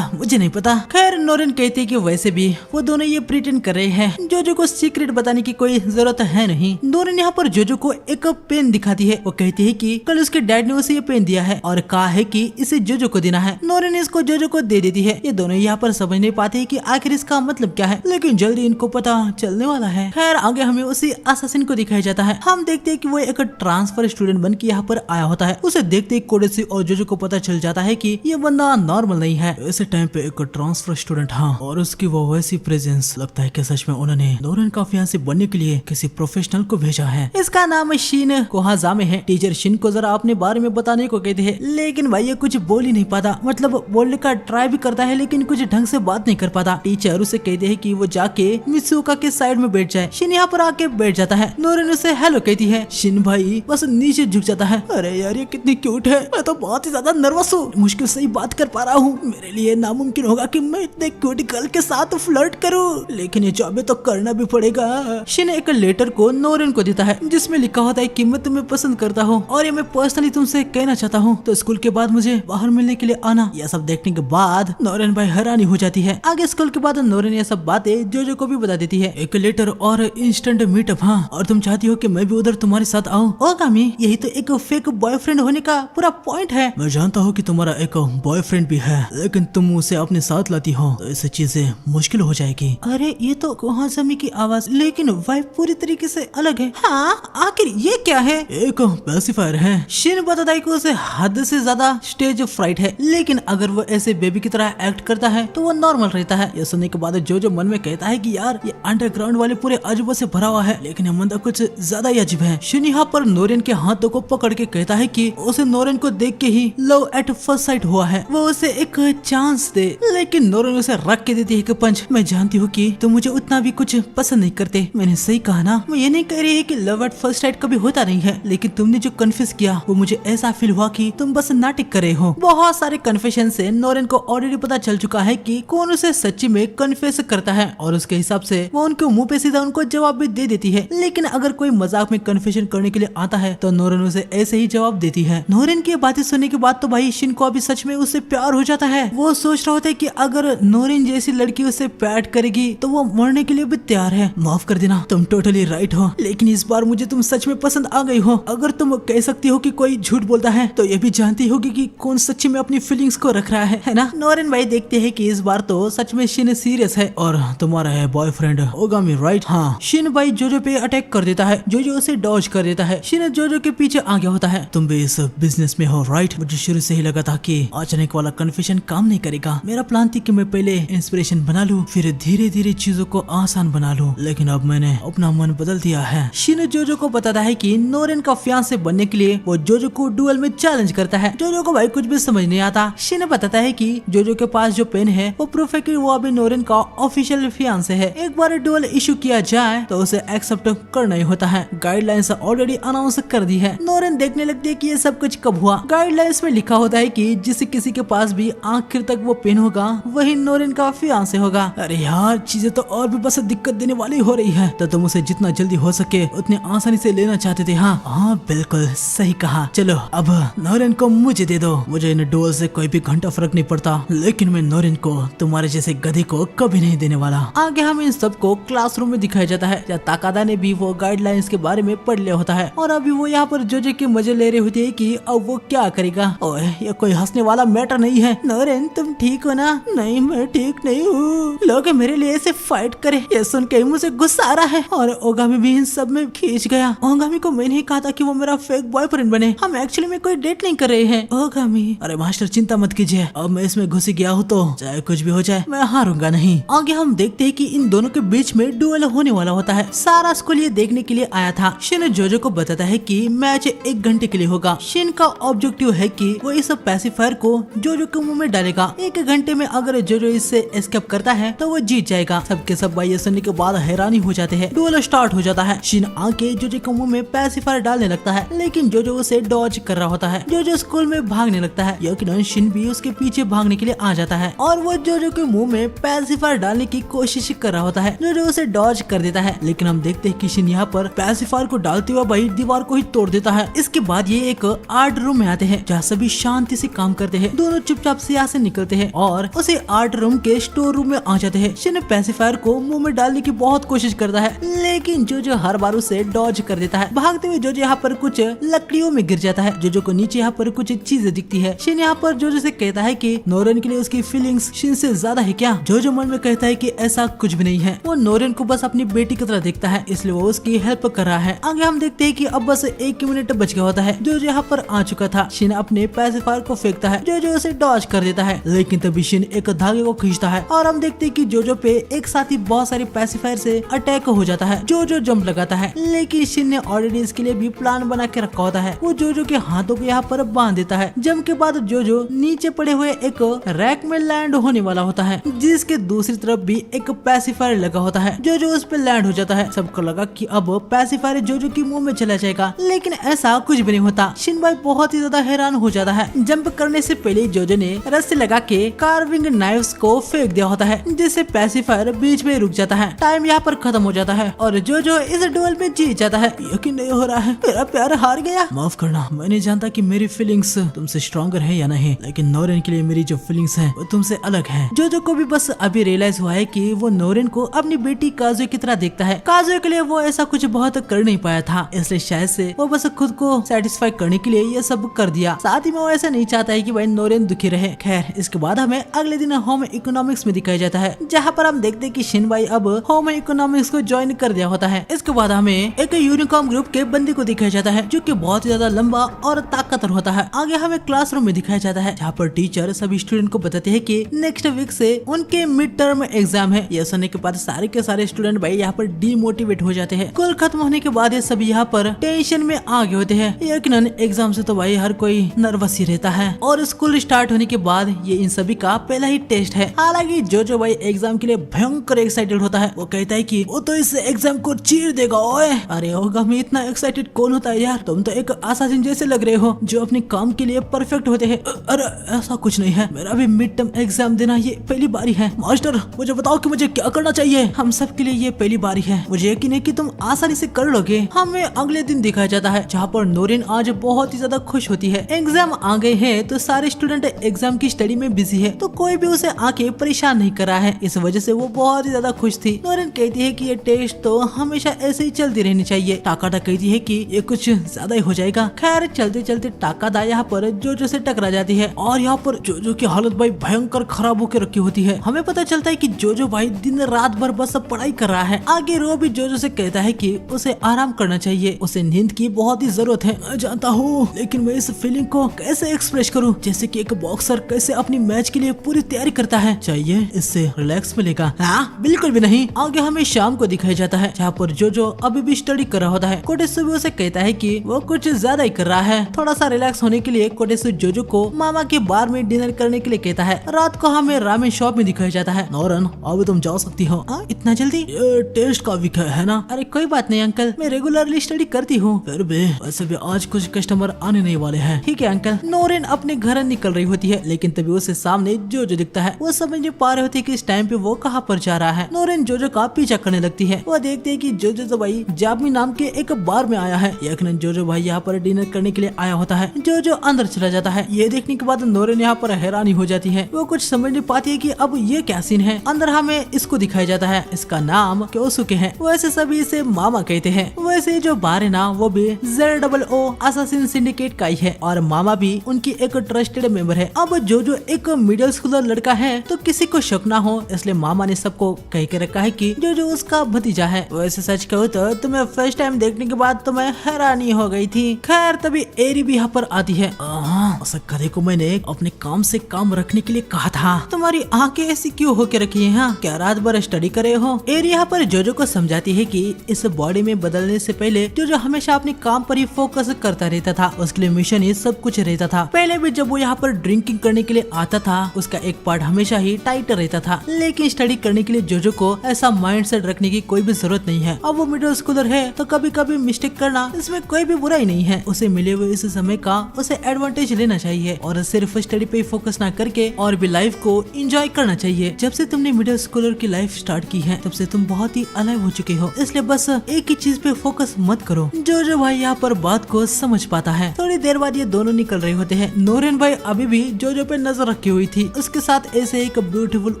मुझे नहीं पता। खैर नोरिन कहती है कि वैसे भी वो दोनों ये प्रिटेंड कर रहे हैं। जोजो को सीक्रेट बताने की कोई जरूरत है नहीं। नोरिन यहाँ पर जोजो को एक पेन दिखाती है। वो कहती है कि कल उसके डैड ने उसे ये पेन दिया है और कहा है कि इसे जोजो को देना है। नोरिन इसको जोजो को दे देती है। ये दोनों यहाँ पर समझ नहीं पाते कि आखिर इसका मतलब क्या है, लेकिन जल्दी इनको पता चलने वाला है। खैर आगे हमें उसी असासिन को दिखाया जाता है। हम देखते हैं कि वो एक ट्रांसफर स्टूडेंट बन के यहाँ पर आया होता है। उसे देखते ही कोडेसी और जोजो को पता चल जाता है कि ये बंदा नॉर्मल नहीं है। ऐसे टाइम पे एक ट्रांसफर स्टूडेंट, हाँ, और उसकी वो वैसी प्रेजेंस, लगता है कि सच में उन्होंने नोरिन का फियांसे बनने के लिए किसी प्रोफेशनल को भेजा है। इसका नाम शिन कोहाजामे है। टीचर शिन को जरा अपने बारे में बताने को कहते हैं, लेकिन भाई ये कुछ बोल ही नहीं पाता। मतलब बोलने का ट्राई भी करता है लेकिन कुछ ढंग से बात नहीं कर पाता। टीचर उसे कहते हैं कि वो जाके मित्सुका के साइड में बैठ जाए। शिन यहाँ पर आके बैठ जाता है। नोरिन उसे हेलो कहती है। शिन भाई बस नीचे झुक जाता है। अरे यार ये कितनी क्यूट है, मैं तो बहुत ही ज्यादा नर्वस हूँ, मुश्किल से ही बात कर पा रहा हूँ। मेरे लिए नामुमकिन होगा कि मैं इतने क्यूट गर्ल के साथ फ्लर्ट करूँ, लेकिन ये जॉब तो करना भी पड़ेगा। शिन एक लेटर को नोरिन को देता है जिसमें लिखा होता है कि मैं तुम्हें पसंद करता हूँ और ये मैं पर्सनली तुमसे कहना चाहता हूँ, तो स्कूल के बाद मुझे बाहर मिलने के लिए आना। यह सब देखने के बाद नोरिन भाई हैरानी हो जाती है। आगे स्कूल के बाद नोरिन ये सब बातें जोजो को भी बता देती है। एक लेटर और इंस्टेंट मीटअप, हाँ, और तुम चाहती हो कि मैं भी उधर तुम्हारे साथ आऊँ। ओगामी यही तो एक फेक बॉयफ्रेंड होने का पूरा पॉइंट है। मैं जानता हूँ कि तुम्हारा एक बॉयफ्रेंड भी है, लेकिन तुम उसे अपने साथ लाती हो तो ऐसी चीजें मुश्किल हो जाएगी। अरे ये तो कोहाजामी की आवाज, लेकिन वाइफ पूरी तरीके से अलग है। हाँ आखिर ये क्या है? एक पैसिफायर है। शिन बताता है कि उसे हद से ज्यादा स्टेज फ्राइट है, लेकिन अगर वो ऐसे बेबी की तरह एक्ट करता है तो वो नॉर्मल रहता है। यह सुनने के बाद जोजो मन में कहता है कि यार ये अंडरग्राउंड वाले पूरे अजूबों से भरा हुआ है, लेकिन ये बंदा कुछ ज्यादा ही अजीब है। शिन यहाँ पर नोरिन के हाथों को पकड़ के कहता है कि उसे नोरिन को देख के ही लव एट फर्स्ट साइट हुआ है, वो उसे एक चांस दे। लेकिन नोरिन उसे रख के देती है कि पंच, मैं जानती हूँ कि तुम मुझे उतना भी कुछ पसंद नहीं करते। मैंने सही कहा ना? मैं ये नहीं कह रही है कि लव एट फर्स्ट साइट कभी होता नहीं है, लेकिन तुमने जो कन्फेस किया वो मुझे ऐसा फील हुआ कि तुम बस नाटक कर रहे हो। बहुत सारे कन्फेशन से नोरिन को ऑलरेडी पता चल चुका है कि कौन उसे सच्ची में कन्फेस करता है और उसके हिसाब से वो उनके मुंह पे सीधा उनको जवाब भी दे देती है। लेकिन अगर कोई मजाक में कन्फेशन करने के लिए आता है तो नोरिन उसे ऐसे ही जवाब देती है। नोरिन की बातें सुनने के बाद तो भाई शिन को अभी सच में उससे प्यार हो जाता है। वो सोच रहा होता है कि अगर नोरिन जैसी लड़की उसे प्यार करेगी तो वो मरने के लिए भी तैयार है। माफ कर देना, तुम टोटली राइट हो, लेकिन इस बार मुझे तुम सच में पसंद आ गई हो। अगर तुम कह सकती हो कि कोई झूठ बोलता है तो ये भी जानती होगी कि कौन सच्ची में अपनी फीलिंग्स को रख रहा है ना? नोरिन भाई देखते हैं कि इस बार तो सच में शिन सीरियस है और तुम्हारा है बॉयफ्रेंड ओगामी, राइट? हाँ। शिन भाई जोजो पे अटैक कर देता है, जोजो उसे डॉज कर देता है। शिन जोजो के पीछे आ गया होता है। तुम भी इस बिजनेस में हो, राइट? मुझे शुरू से ही लगा था कि अचानक वाला कन्फेशन काम नहीं करेगा। मेरा प्लान थी कि मैं पहले इंस्पिरेशन बना लूं, फिर धीरे धीरे चीजों को आसान बना लूं, लेकिन अब मैंने अपना मन बदल दिया है। शिन जोजो को बताता है कि नोरिन का फियांसे बनने के लिए वो जोजो को डुएल में चैलेंज करता है। जोजो को भाई कुछ भी समझ नहीं आता। शिन बताता है कि जोजो के पास जो पेन है वो प्रूफ है कि वो अभी नोरिन का ऑफिशियल फियांसे है। एक बार डुएल इशू किया जाए तो उसे एक्सेप्ट करना ही होता है। गाइडलाइंस ऑलरेडी अनाउंस कर दी है। नोरिन देखने लगती है कि ये सब कुछ कब हुआ। गाइडलाइंस में लिखा होता है कि जिस किसी के पास भी आखिर तक वो पेन होगा वही नोरिन का फियांसे होगा। अरे यार चीजें तो और भी बस दिक्कत देने वाली हो रही है। तो तुम उसे जितना जल्दी हो सके उतनी आसानी से लेना चाहते थे। हाँ बिल्कुल सही कहा। चलो अब नोरिन को मुझे दे दो। मुझे इन डुएल से कोई भी घंटा फर्क नहीं पड़ता, लेकिन मैं नोरिन को तुम्हारे जैसे गधे को कभी नहीं देने वाला। आगे हम इन सबको क्लासरूम क्लासरूम में दिखाया जाता है, जहाँ ताकादा ने भी वो गाइडलाइंस के बारे में पढ़ लिया होता है और अभी वो यहाँ पर जोजो के मजे ले रहे होते हैं कि अब वो क्या करेगा। ओए ये कोई हंसने वाला मैटर नहीं है। नोरेन तुम ठीक हो ना? नहीं मैं ठीक नहीं हूँ। लोग मेरे लिए ऐसे फाइट करे, ये सुन के मुझे गुस्सा आ रहा है और ओगामी भी इन सब में खींच गया। ओगामी को मैंने ही कहा था कि वो मेरा फेक बॉयफ्रेंड बने, हम एक्चुअली में कोई डेट नहीं कर रहे हैं। ओगामी अरे मास्टर चिंता मत कीजिए, अब मैं इसमें घुस गया हूँ तो चाहे कुछ भी हो जाए मैं हारूंगा नहीं। आगे हम देखते हैं कि इन दोनों के बीच में डुएल होने वाला होता है। सारा स्कूल ये देखने के लिए आया था। शिन जोजो को बताता है कि मैच 1 घंटे के लिए होगा। शिन का ऑब्जेक्टिव है कि वो इस पैसिफायर को जोजो के मुंह में डालेगा। 1 घंटे में अगर जोजो इससे एस्केप करता है तो वो जीत जाएगा। सबके सब भाई सुनने के बाद हैरानी हो जाते हैं। डुएल स्टार्ट हो जाता है। शिन आके जोजो के मुंह में पैसिफायर डालने लगता है, लेकिन जोजो उसे डॉज कर रहा होता है। जोजो स्कूल में भागने लगता है, यकीनन शिन भी उसके पीछे भागने के लिए आ जाता है और वो जोजो के मुंह में पैसिफायर डालने की कोशिश कर रहा होता है। जोजो उसे डॉज कर देता है, लेकिन हम देखते हैं कि शिन यहाँ पर पैसिफायर को डालते हुए भाई दीवार को ही तोड़ देता है। इसके बाद ये एक आर्ट रूम में आते हैं, जहाँ सभी शांति से काम करते हैं। दोनों चुपचाप से यहाँ से निकलते हैं और उसे आर्ट रूम के स्टोर रूम में आ जाते हैं। शिन पैसिफायर को मुंह में डालने की बहुत कोशिश करता है, लेकिन जोजो हर बार उसे डॉज कर देता है। भागते हुए जोजो यहाँ पर कुछ लकड़ियों में गिर जाता है। जोजो को नीचे यहाँ पर कुछ चीजें दिखती है। शिन यहाँ पर जोजो से कहता है कि नोरेन के लिए उसकी फीलिंग्स शिन से ज्यादा है क्या? जोजो मन में कहता है कि ऐसा कुछ भी नहीं है, वो नोरेन को बस अपनी बेटी की तरह देखता है, इसलिए वो उसकी हेल्प कर रहा है। आगे हम देखते हैं कि अब बस 1 मिनट बच गया होता है। जोजो यहाँ पर आ चुका था। शिन अपने पैसिफायर को फेंकता है, जोजो उसे डॉज कर देता है, लेकिन तभी शिन एक धागे को खींचता है और हम देखते हैं कि जोजो पे एक साथ ही बहुत सारे पैसिफायर से अटैक हो जाता है। जोजो जंप लगाता है, लेकिन शिन ने ऑलरेडी इसके लिए भी प्लान बना के रखा होता है। वो जोजो के हाथों को यहाँ पर बांध देता है। जंप के बाद जोजो नीचे पड़े हुए एक रैक में लैंड होने वाला होता है, जिसके दूसरी तरफ भी एक पैसिफायर लगा होता है। जोजो उस पे लैंड हो जाता है। सबको लगा कि अब पैसिफायर जोजो के मुंह में चला जाएगा, लेकिन ऐसा कुछ भी नहीं होता। शिन भाई बहुत ही ज्यादा हैरान हो जाता है। जंप करने से पहले जोजो ने रस्सी लगा के कार्विंग नाइफ्स को फेंक दिया होता है, जिससे पैसिफायर बीच में रुक जाता है। टाइम यहाँ पर खत्म हो जाता है और जोजो इस डुएल में जीत जाता है। यकीन नहीं हो रहा है, मेरा प्यार हार गया। माफ करना, मैं नहीं जानता कि मेरी फीलिंग्स तुमसे स्ट्रॉन्गर है या नहीं, लेकिन नोरेन के लिए मेरी जो फीलिंग्स है वो तुमसे अलग है। जोजो को भी बस अभी रियलाइज हुआ है कि वो नोरेन को अपनी बेटी काजुए की तरह देखता है। काजुए के लिए वो ऐसा कुछ बहुत कर नहीं पाया था, इसलिए शायद से वो बस खुद को सेटिस्फाई करने के लिए ये सब कर दिया। साथ ही में वो ऐसा नहीं चाहता है कि भाई नोरेन दुखी रहे। खैर, इसके बाद हमें अगले दिन होम इकोनॉमिक्स में दिखाया जाता है, जहाँ पर हम देखते हैं कि शिन भाई अब होम इकोनॉमिक्स को ज्वाइन कर दिया होता है। इसके बाद हमें एक यूनिकॉर्न ग्रुप के बंदी को दिखाया जाता है, जो कि बहुत ज्यादा लंबा और ताकतवर होता है। आगे हमें क्लासरूम में दिखाया जाता है, जहाँ पर टीचर सभी स्टूडेंट को बताते हैं कि नेक्स्ट वीक से उनके मिड टर्म एग्जाम है। यह सुनने के बाद सारे के सारे स्टूडेंट भाई यहाँ पर डीमोटिवेट हो जाते हैं। स्कूल खत्म होने के बाद ये सभी यहाँ पर टेंशन में आ गए होते हैं। यकीनन एग्जाम से तो भाई हर कोई नर्वस ही रहता है और स्कूल स्टार्ट होने के बाद ये इन सभी का पहला ही टेस्ट है। हालांकि जोजो भाई एग्जाम के लिए भयंकर एक्साइटेड होता है। वो कहता है कि वो तो इस एग्जाम को चीर देगा। ओए अरे होगा, मैं इतना एक्साइटेड कौन होता है यार? तुम तो एक असासिन जैसे लग रहे हो जो अपने काम के लिए परफेक्ट होते हैं। अरे ऐसा कुछ नहीं है, मेरा भी मिड टर्म एग्जाम देना ये पहली बारी है। मास्टर मुझे बताओ कि मुझे क्या करना चाहिए? हम सब के लिए ये पहली बारी है, मुझे यकीन है कि तुम आसानी से कर लोगे। हमें अगले दिन दिखाया जाता है, जहाँ पर नोरिन आज बहुत ही ज्यादा खुश होती है। एग्जाम आ गए हैं तो सारे स्टूडेंट एग्जाम की स्टडी में बिजी है, तो कोई भी उसे आके परेशान नहीं कर रहा है। इस वजह से वो बहुत ही ज्यादा खुश थी। नोरिन कहती है कि ये टेस्ट तो हमेशा ऐसे ही चलती रहनी चाहिए। टाकादा कहती है कि ये कुछ ज्यादा ही हो जाएगा। खैर चलते चलते टाकादा यहाँ पर जोजो से टकरा जाती है और यहाँ पर जोजो की हालत भाई भयंकर खराब होकर रखी होती है। हमें पता चलता है कि जोजो भाई दिन रात भर बस पढ़ाई कर रहा है। आगे रो भी जोजो से कहता है कि उसे आराम करना चाहिए, उसे नींद की बहुत ही जरूरत है। मैं जानता हूँ, लेकिन मैं इस फीलिंग को कैसे एक्सप्रेस करूँ? जैसे कि एक बॉक्सर कैसे अपनी मैच के लिए पूरी तैयारी करता है। चाहिए इससे रिलैक्स मिलेगा। हाँ बिल्कुल भी नहीं। आगे हमें शाम को दिखाया जाता है, जहाँ पर जोजो अभी भी स्टडी कर रहा होता है। कोटेसु भी उसे कहता है कि वो कुछ ज्यादा ही कर रहा है। थोड़ा सा रिलैक्स होने के लिए कोटेसु जोजो को मामा के बार में डिनर करने के लिए कहता है। रात को हमें रामेन शॉप में दिखाया जाता है। नोरन अब तुम जा सकती हो। इतना जल्दी? ये टेस्ट का वीक है ना? अरे कोई बात नहीं अंकल, मैं रेगुलरली स्टडी करती हूँ। फिर भी वैसे भी आज कुछ कस्टमर आने नहीं वाले हैं। ठीक है अंकल। नोरेन अपने घर निकल रही होती है, लेकिन तभी उसे सामने जोजो दिखता है। वो समझ नहीं पा रहे होते कि इस टाइम पे वो कहाँ पर जा रहा है। नोरेन जोजो का पीछा करने लगती है। वो देखते है कि जोजो तो भाई जाबमी नाम के एक बार में आया है। यकीनन जोजो भाई यहाँ पर डिनर करने के लिए आया होता है। जोजो अंदर चला जाता है। ये देखने के बाद नोरेन यहाँ पर हैरानी हो जाती है। वो कुछ समझ नहीं पाती है कि अब ये क्या सीन है। अंदर हमें इसको दिखाया जाता है। इसका नाम क्योसुके है, वैसे सभी इसे मामा कहते हैं। वैसे जो बार है ना वो भी ZOO असासिन सिंडिकेट का ही है और मामा भी उनकी एक ट्रस्टेड मेंबर है। अब जो एक मिडिल स्कूलर लड़का है तो किसी को शक ना हो इसलिए मामा ने सबको कह के रखा है कि जो उसका भतीजा है। वैसे सच कहूँ तो तुम्हें फर्स्ट टाइम देखने के बाद तो मैं हैरानी हो गई थी। खैर तभी एरी भी यहाँ पर आती है। ऐसा गधे को मैंने अपने काम से काम रखने के लिए कहा था। तुम्हारी आंखें ऐसी क्यों होके रखी है? हाँ क्या रात भर स्टडी करे हो? एरी यहाँ पर जोजो को समझाती है कि इस बॉडी में बदलने से पहले जो हमेशा अपने काम पर ही फोकस करता रहता था, उसके लिए मिशन ही सब कुछ रहता था। पहले भी जब वो यहाँ पर ड्रिंकिंग करने के लिए आता था उसका एक पार्ट हमेशा ही टाइट रहता था, लेकिन स्टडी करने के लिए जोजो को ऐसा माइंड सेट रखने की कोई भी जरूरत नहीं है। अब वो मिडिल स्कूलर है तो कभी कभी मिस्टेक करना इसमें कोई भी बुराई नहीं है। उसे मिले हुए इस समय का उसे एडवांटेज लेना चाहिए और सिर्फ स्टडी पे फोकस ना करके और भी लाइफ को एंजॉय करना चाहिए। जब से तुमने मिडिल स्कूलर की लाइफ स्टार्ट की है तब से तुम बहुत ही अलग हो चुके हो, इसलिए बस एक ही चीज पे फोकस मत करो। जो भाई यहाँ पर बात को समझ पाता है। थोड़ी देर बाद ये दोनों निकल रहे होते हैं। नोरेन भाई अभी भी जो पे नजर रखी हुई थी, उसके साथ ऐसे एक ब्यूटीफुल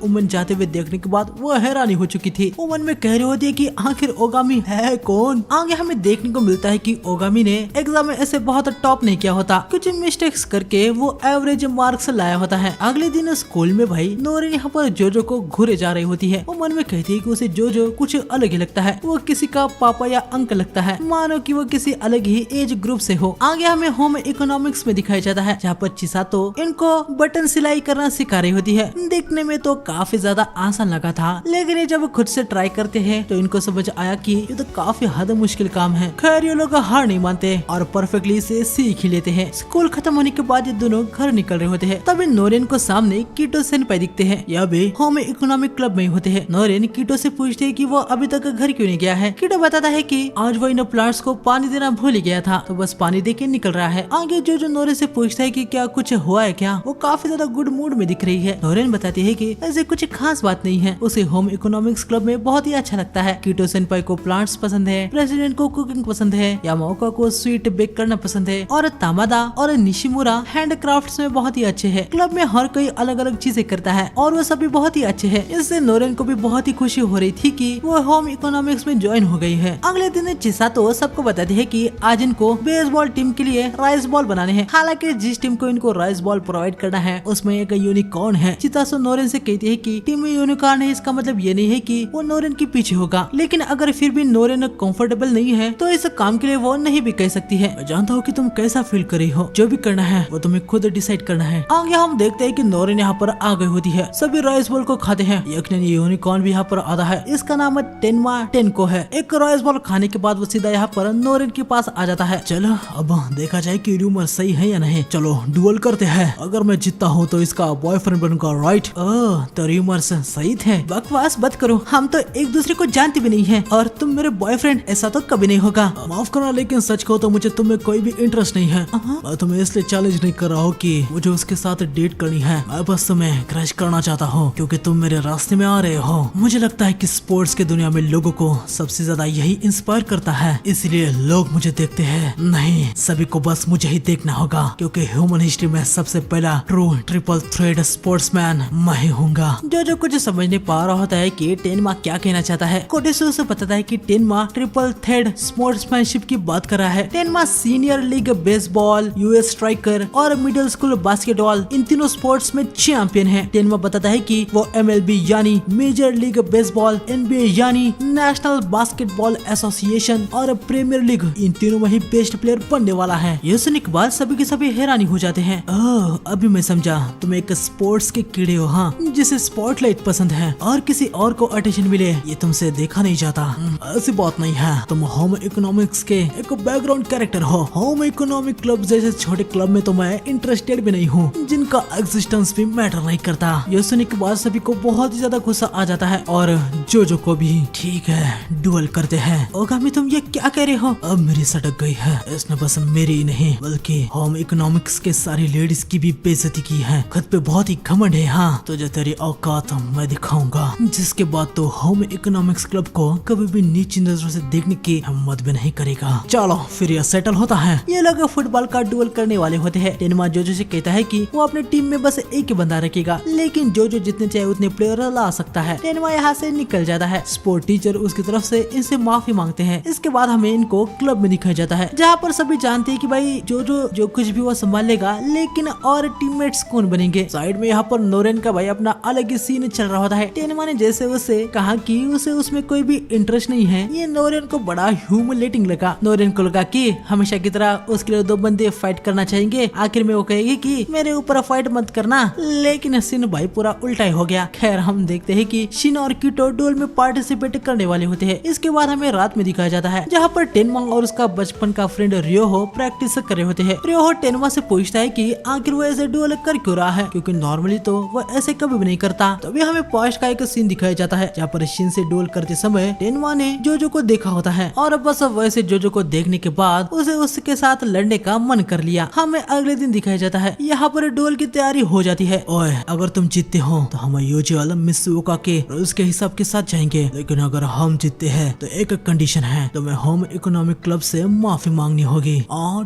वुमन जाते हुए देखने के बाद वो हैरानी हो चुकी थी। वो मन में कह रही होती है कि आखिर ओगामी है कौन। आगे हमें देखने को मिलता है कि ओगामी ने एग्जाम में ऐसे बहुत टॉप नहीं किया होता, कुछ मिस्टेक्स करके वो एवरेज मार्क्स लाया होता है। अगले दिन स्कूल में भाई नोरेन यहाँ पर जोजो को घूरे जा रही होती है। वो मन में कहती है कि उसे जोजो कुछ अलग ही लगता है, वो किसी का पापा या अंकल लगता है, मानो कि वो किसी अलग ही एज ग्रुप से हो। आगे हमें होम इकोनॉमिक्स में दिखाया जाता है जहाँ पर चिसातो इनको बटन सिलाई करना सिखा रही होती है। देखने में तो काफी ज्यादा आसान लगा था, लेकिन ये जब खुद से ट्राई करते हैं तो इनको समझ आया कि ये तो काफी हद मुश्किल काम है। खैर ये लोग हार नहीं मानते और परफेक्टली इसे सीख ही लेते हैं। स्कूल खत्म होने के बाद ये दोनों घर निकल रहे होते हैं। तभी नोरेन को सामने कीटो सेनपाई दिखते हैं। यह भी होम इकोनॉमिक क्लब में होते हैं। नोरेन कीटो से पूछते हैं कि वो अभी तक घर क्यों नहीं गया है। कीटो बताता है कि आज वो इन प्लांट्स को पानी देना भूल ही गया था तो बस पानी दे के निकल रहा है। आगे जो नोरेन से पूछता है कि क्या कुछ हुआ है क्या। वो काफी ज्यादा गुड मूड में दिख रही है। नोरेन बताती है कि ऐसे कुछ खास बात नहीं है, उसे होम इकोनॉमिक्स क्लब में बहुत ही अच्छा लगता है। कीटो सेनपाई को प्लांट्स पसंद है, प्रेसिडेंट को कुकिंग पसंद है, यामाओका को स्वीट बेक करना पसंद है और तामादा और निशिमुरा हैंडक्राफ्ट्स में बहुत ही अच्छे हैं। क्लब में हर कोई अलग अलग चीजें करता है और वो सभी बहुत ही अच्छे हैं। इससे नोरेन को भी बहुत ही खुशी हो रही थी कि वो होम इकोनॉमिक्स में ज्वाइन हो गई है। अगले दिन चिसातो सबको बताती है कि आज इनको बेसबॉल टीम के लिए राइस बॉल बनाने हैं। हालांकि जिस टीम को इनको राइस बॉल प्रोवाइड करना है उसमें एक यूनिकॉर्न है। चिसातो नोरेन से कहती है कि टीम में यूनिकॉर्न है, इसका मतलब ये नहीं है कि वो नोरेन के पीछे होगा, लेकिन अगर फिर भी नोरेन कंफर्टेबल नहीं है तो इस काम के लिए वो नहीं भी कह सकती है। मैं जानता हूँ कि तुम कैसा फील कर रही हो, जो भी करना है वो तुम्हें खुद डिसाइड करना है। आगे हम देखते हैं कि नोरेन यहाँ पर आ गई होती है। सभी राइस बॉल को खाते हैं। यकीनन ये यूनिकॉर्न भी यहाँ पर आता है। इसका नाम टेनमा टेनको है। एक राइस बॉल खाने के बाद वो सीधा यहाँ पर नोरेन के पास आ जाता है। चलो अब देखा जाए कि रूमर सही है या नहीं। चलो डुअल करते हैं। अगर मैं जीतता हूँ तो इसका बॉयफ्रेंड बनूंगा, राइट? तो रूमर्स सही थे। बकवास मत करो, हम तो एक दूसरे को जानते भी नहीं है और तुम मेरे बॉयफ्रेंड, ऐसा तो कभी नहीं होगा। माफ करना, लेकिन सच कहो तो मुझे तुम्हें कोई भी इंटरेस्ट नहीं है। मैं तुम्हें इसलिए चैलेंज नहीं कर रहा हूँ कि मुझे उसके साथ डेट करनी है। मैं बस तुम्हें क्रश करना चाहता हूँ क्योंकि तुम मेरे रास्ते में आ रहे हो। मुझे लगता है कि स्पोर्ट्स की दुनिया में लोगों को सबसे ज्यादा यही इंस्पायर करता है, इसलिए लोग मुझे देखते हैं। नहीं, सभी को बस मुझे ही देखना होगा क्योंकि ह्यूमन हिस्ट्री में सबसे पहला ट्रू ट्रिपल थ्रेड स्पोर्ट्समैन मैं ही हूँगा। जो कुछ समझ नहीं पा रहा होता है कि टेनमा क्या कहना चाहता है। कोटेसु उसे बताता है कि टेनमा ट्रिपल थ्रेड स्पोर्ट्समैनशिप की बात कर रहा है। टेनमा senior league baseball, US striker और मिडिल स्कूल बास्केटबॉल, इन तीनों स्पोर्ट्स में चैंपियन है। टेनमा बताता है कि वो MLB यानी मेजर लीग बेसबॉल, NBA यानी नेशनल बास्केटबॉल एसोसिएशन और प्रीमियर लीग, इन तीनों में ही बेस्ट प्लेयर बनने वाला है। ये सुनने के बाद सभी के सभी हैरानी हो जाते हैं। अभी मैं समझा, तुम एक स्पोर्ट्स के कीड़े हो, हाँ, जिसे स्पॉटलाइट पसंद है और किसी और को अटेंशन मिले ये तुमसे देखा नहीं जाता। ऐसी बात नहीं है, तुम होम इकोनॉमिक्स के एक बैकग्राउंड कैरेक्टर हो। होम इकोनॉमिक क्लब जैसे छोटे क्लब में तो मैं इंटरेस्टेड भी नहीं हूँ, जिनका एग्जिस्टेंस भी मैटर नहीं करता। ये सुनने के बाद सभी को बहुत ही ज्यादा गुस्सा आ जाता है और जोजो को भी। ठीक है, डुअल करते हैं। ओगामी तुम ये क्या कह रहे हो? अब मेरी सटक गई है। इसने बस मेरी ही नहीं बल्कि होम इकोनॉमिक्स के सारी लेडीज की भी बेइज्जती की है। खुद पे बहुत ही घमंड है। हाँ, तुझे तेरी औकात मैं दिखाऊंगा, जिसके बाद तो होम इकोनॉमिक्स क्लब को कभी भी नीची नजरों से देखने की हिम्मत भी नहीं करेगा। चलो फिर यह सेटल होता है। ये लोग फुटबॉल का डुअल करने वाले होते हैं। टेनमा जोजो से कहता है कि वो अपने टीम में बस एक ही बंदा रखेगा, लेकिन जोजो जितने चाहे उतने प्लेयर ला सकता है। टेनमा यहाँ से निकल जाता है। स्पोर्ट टीचर उसकी तरफ से इनसे माफी मांगते हैं। इसके बाद हमें इनको क्लब में दिखाया जाता है, जहाँ पर सभी जानते हैं कि भाई जो कुछ भी वो संभालेगा, लेकिन और टीममेट्स कौन बनेंगे। साइड में यहाँ पर नोरेन का भाई अपना अलग ही सीन चल रहा होता है। टेनमा ने जैसे उसे कहा कि उसे उसमें कोई भी इंटरेस्ट नहीं है, ये नोरेन को बड़ा ह्यूमिलेटिंग लगा। नोरेन को लगा कि हमेशा की तरह उसके लिए 2 बंदे फाइट करना चाहेंगे। आखिर में वो कहेगी कि मेरे ऊपर फाइट मत करना, लेकिन शिन भाई पूरा उल्टा ही हो गया। खैर हम देखते हैं कि शिन और कीटो डुएल में पार्टिसिपेट करने वाले होते हैं। इसके बाद हमें रात में दिखाया जाता है, जहाँ पर टेनमा और उसका बचपन का फ्रेंड रियोहो प्रैक्टिस कर रहे होते हैं। रियोहो टेनमा से पूछता है कि आखिर वो ऐसे डुएल कर क्यों रहा है, क्योंकि नॉर्मली तो वो ऐसे कभी भी नहीं करता। तभी हमें पास्ट का एक सीन दिखाया जाता है, जहाँ पर शिन से डुएल करते समय टेनमा ने जोजो को देखा होता है, और बस वैसे जोजो को देखने के बाद उसे उसके साथ लड़ने का मन कर लिया। हमें अगले दिन दिखाया जाता है, यहाँ पर डुएल की तैयारी हो जाती है। ओए, अगर तुम जीतते हो तो हम यूजुअल मित्सुओका के रूल्स के हिसाब के साथ जाएंगे, लेकिन अगर हम जीतते हैं तो एक कंडीशन है, तुम्हें होम इकोनॉमिक क्लब से माफी मांगनी होगी।